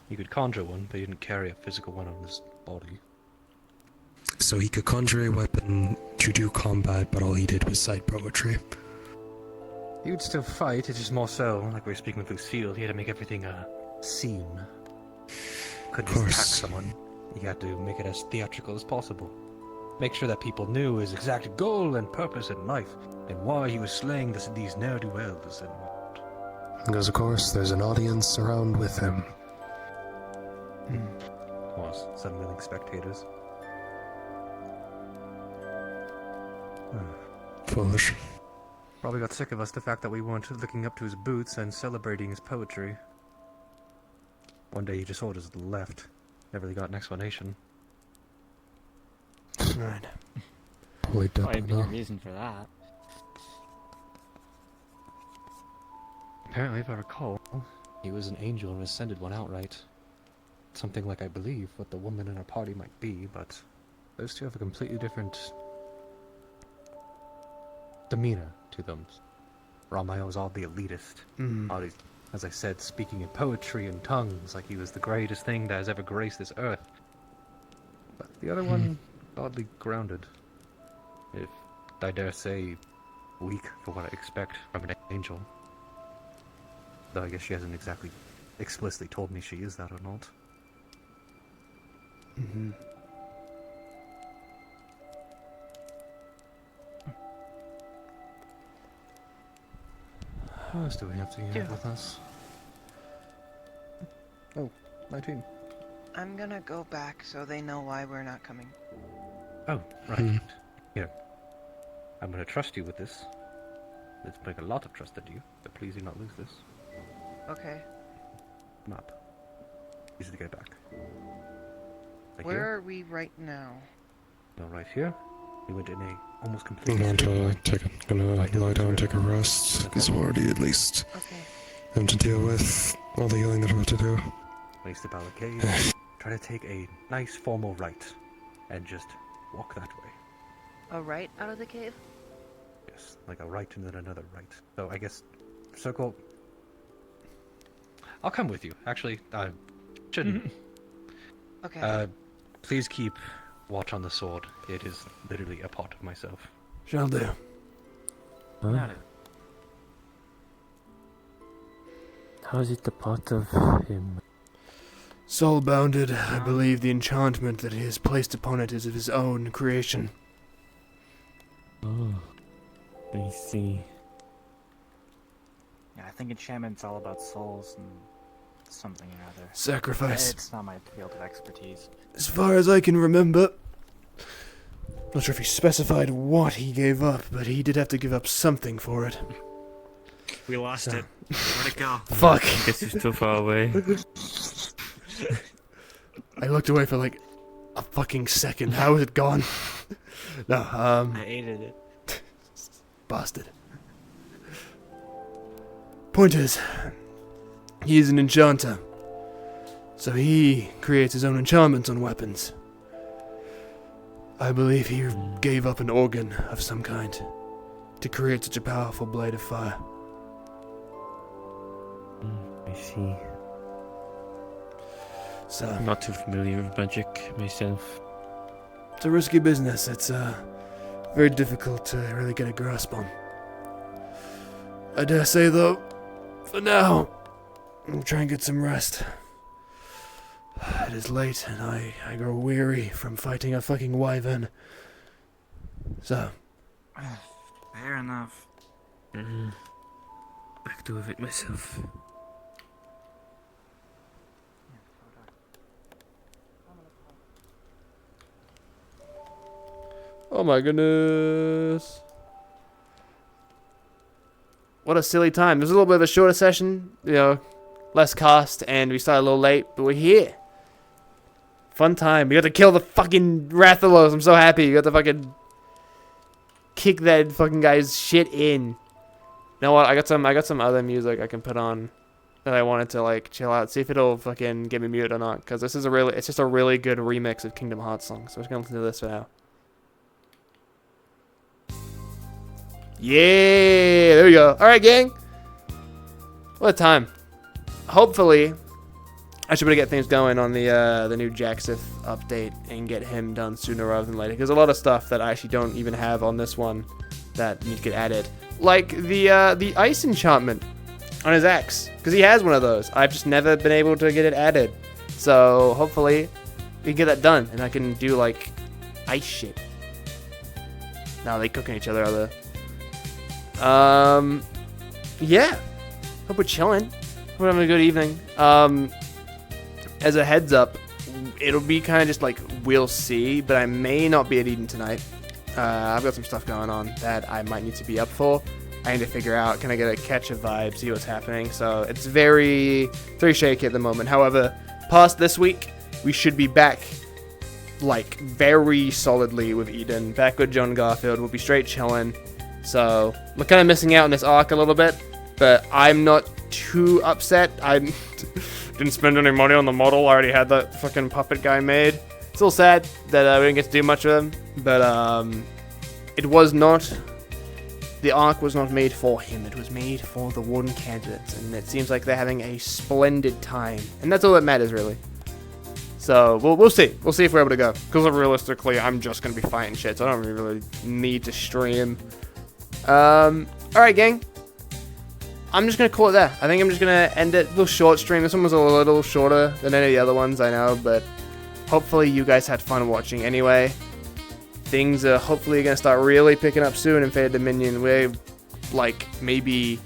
Speaker 2: He could conjure one, but he didn't carry a physical one on his body.
Speaker 4: So he could conjure a weapon to do combat, but all he did was cite poetry.
Speaker 2: He would still fight, it's just more so, like we were speaking with Lucille, he had to make everything a scene. Couldn't just attack someone. He had to make it as theatrical as possible. Make sure that people knew his exact goal and purpose in life, and why he was slaying these ne'er-do-wells and whatnot.
Speaker 4: Because of course, there's an audience around with him.
Speaker 2: Was 7 million spectators.
Speaker 4: Foolish.
Speaker 2: Probably got sick of us the fact that we weren't looking up to his boots and celebrating his poetry. One day he just sort of left. Never really got an explanation.
Speaker 1: Right.
Speaker 4: Probably dead
Speaker 3: Probably
Speaker 4: by
Speaker 3: be a
Speaker 4: now.
Speaker 3: reason for that.
Speaker 2: Apparently, if I recall, he was an angel and ascended one outright. Something like I believe what the woman in our party might be, but those two have a completely different demeanor to them. Ramayo was all the elitist. All these, as I said, speaking in poetry and tongues like he was the greatest thing that has ever graced this earth. But the other one, oddly grounded. If I dare say, weak for what I expect from an angel. Though I guess she hasn't exactly explicitly told me she is that or not. Who else do we have to have with us? Oh, 19.
Speaker 9: I'm gonna go back so they know why we're not coming.
Speaker 2: Oh, right. Here. I'm gonna trust you with this. Let's make a lot of trust in you, but please do not lose this.
Speaker 9: Okay.
Speaker 2: Map. Easy to get back. Right
Speaker 9: Where
Speaker 2: here.
Speaker 9: are we right now?
Speaker 2: No, right here. We went in a almost
Speaker 4: I'm
Speaker 2: completely
Speaker 4: gonna lie down and take a rest, because we're already at least having to deal with all the healing that I'm about to do.
Speaker 2: Waste the barricade. try to take a nice formal right and just walk that way.
Speaker 9: A right out of the cave?
Speaker 2: Yes, like a right and then another right. So I guess circle. I'll come with you. Actually, I shouldn't.
Speaker 9: Okay.
Speaker 2: Please keep watch on the sword. It is literally a part of myself.
Speaker 1: Shall do.
Speaker 13: Huh? How is it a part of him?
Speaker 1: Soul bounded, I believe the enchantment that he has placed upon it is of his own creation.
Speaker 13: Oh, I see.
Speaker 3: Yeah, I think enchantment's all about souls and something or other.
Speaker 1: Sacrifice.
Speaker 3: It's not my field of expertise.
Speaker 1: As far as I can remember, not sure if he specified what he gave up, but he did have to give up something for it.
Speaker 6: We lost it. Where'd it go?
Speaker 1: Fuck.
Speaker 13: I guess he's too far away.
Speaker 1: I looked away for like a fucking second. How is it gone? No,
Speaker 3: I ate it.
Speaker 1: Bastard. Point is, he is an enchanter. So he creates his own enchantments on weapons. I believe he gave up an organ of some kind to create such a powerful blade of fire.
Speaker 13: I see.
Speaker 1: So,
Speaker 13: I'm not too familiar with magic myself.
Speaker 1: it's a risky business. It's very difficult to really get a grasp on. I dare say, though, for now, I'll try and get some rest. It is late, and I grow weary from fighting a fucking wyvern. So.
Speaker 3: Fair enough.
Speaker 13: I could do with it myself.
Speaker 1: Oh my goodness. What a silly time. This was a little bit of a shorter session, you know, less cost, and we started a little late, but we're here. Fun time. We got to kill the fucking Rathalos. I'm so happy. You got to fucking kick that fucking guy's shit in. You know what? I got some other music I can put on that I wanted to like chill out. See if it'll fucking get me muted or not, because this is it's just a really good remix of Kingdom Hearts songs. So we're just gonna listen to this for now. Yeah, there we go. All right, gang. What a time. Hopefully, I should be able to get things going on the new Jaxith update and get him done sooner rather than later. Because a lot of stuff that I actually don't even have on this one that needs to get added, like the ice enchantment on his axe, because he has one of those. I've just never been able to get it added. So hopefully, we can get that done, and I can do like ice shit. Now they cooking each other, are they? Yeah. Hope we're chilling. Hope we're having a good evening. As a heads up, it'll be kind of just like, we'll see, but I may not be at Eden tonight. I've got some stuff going on that I might need to be up for. I need to figure out, can I get a catch of vibe, see what's happening. So it's very shaky at the moment. However, past this week, we should be back, like, very solidly with Eden. Back with John Garfield. We'll be straight chilling. So we're kind of missing out on this arc a little bit, but I'm not too upset. I didn't spend any money on the model. I already had that fucking puppet guy made. Still sad that we didn't get to do much with him, but it was not. The arc was not made for him. It was made for the Warden candidates, and it seems like they're having a splendid time, and that's all that matters, really. So we'll see. We'll see if we're able to go. Because realistically, I'm just gonna be fighting shit, so I don't really need to stream. Alright, gang. I'm just gonna call it there. I think I'm just gonna end it. A little short stream. This one was a little shorter than any of the other ones, I know, but hopefully you guys had fun watching anyway. Things are hopefully gonna start really picking up soon in Faded Dominion. We're like maybe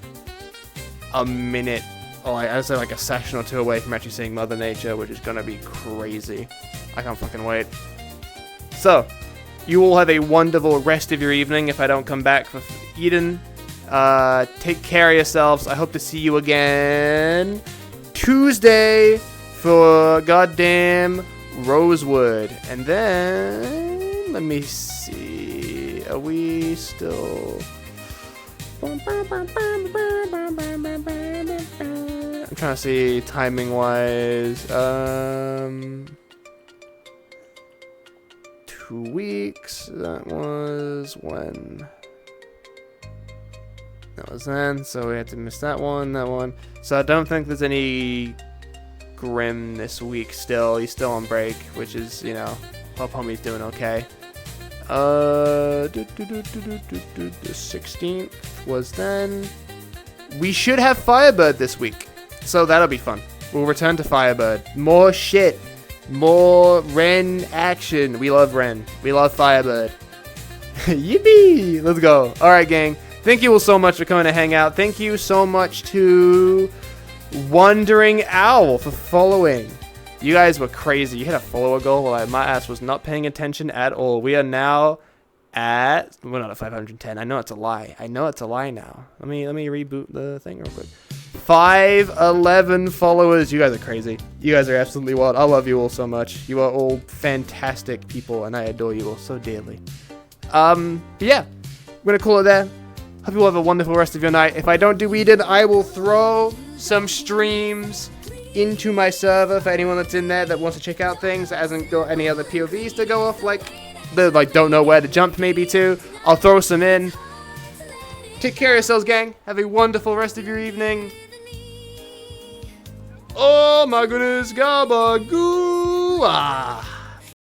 Speaker 1: a minute, or I'd say like a session or two away from actually seeing Mother Nature, which is gonna be crazy. I can't fucking wait. So, you all have a wonderful rest of your evening if I don't come back for Eden. Take care of yourselves. I hope to see you again Tuesday for goddamn Rosewood. And then, let me see. Are we still... I'm trying to see timing-wise. 2 weeks. That was when? That was then, so we had to miss that one. So I don't think there's any Grim this week still. He's still on break, which is, you know, hope homie's doing okay. The 16th was then. We should have Firebird this week, so that'll be fun. We'll return to Firebird. More shit. More Ren action. We love Ren. We love Firebird. Yippee! Let's go. Alright, gang. Thank you all so much for coming to hang out. Thank you so much to Wandering Owl for following. You guys were crazy. You hit a follower goal while my ass was not paying attention at all. We are now at... We're not at 510. I know it's a lie. I know it's a lie now. Let me reboot the thing real quick. 511 followers. You guys are crazy. You guys are absolutely wild. I love you all so much. You are all fantastic people, and I adore you all so dearly. But yeah, I'm going to call it there. Hope you all have a wonderful rest of your night. If I don't do Eden, I will throw some streams into my server for anyone that's in there that wants to check out things, that hasn't got any other POVs to go off, don't know where to jump maybe to. I'll throw some in. Take care of yourselves, gang. Have a wonderful rest of your evening. Oh my goodness, gabagoo!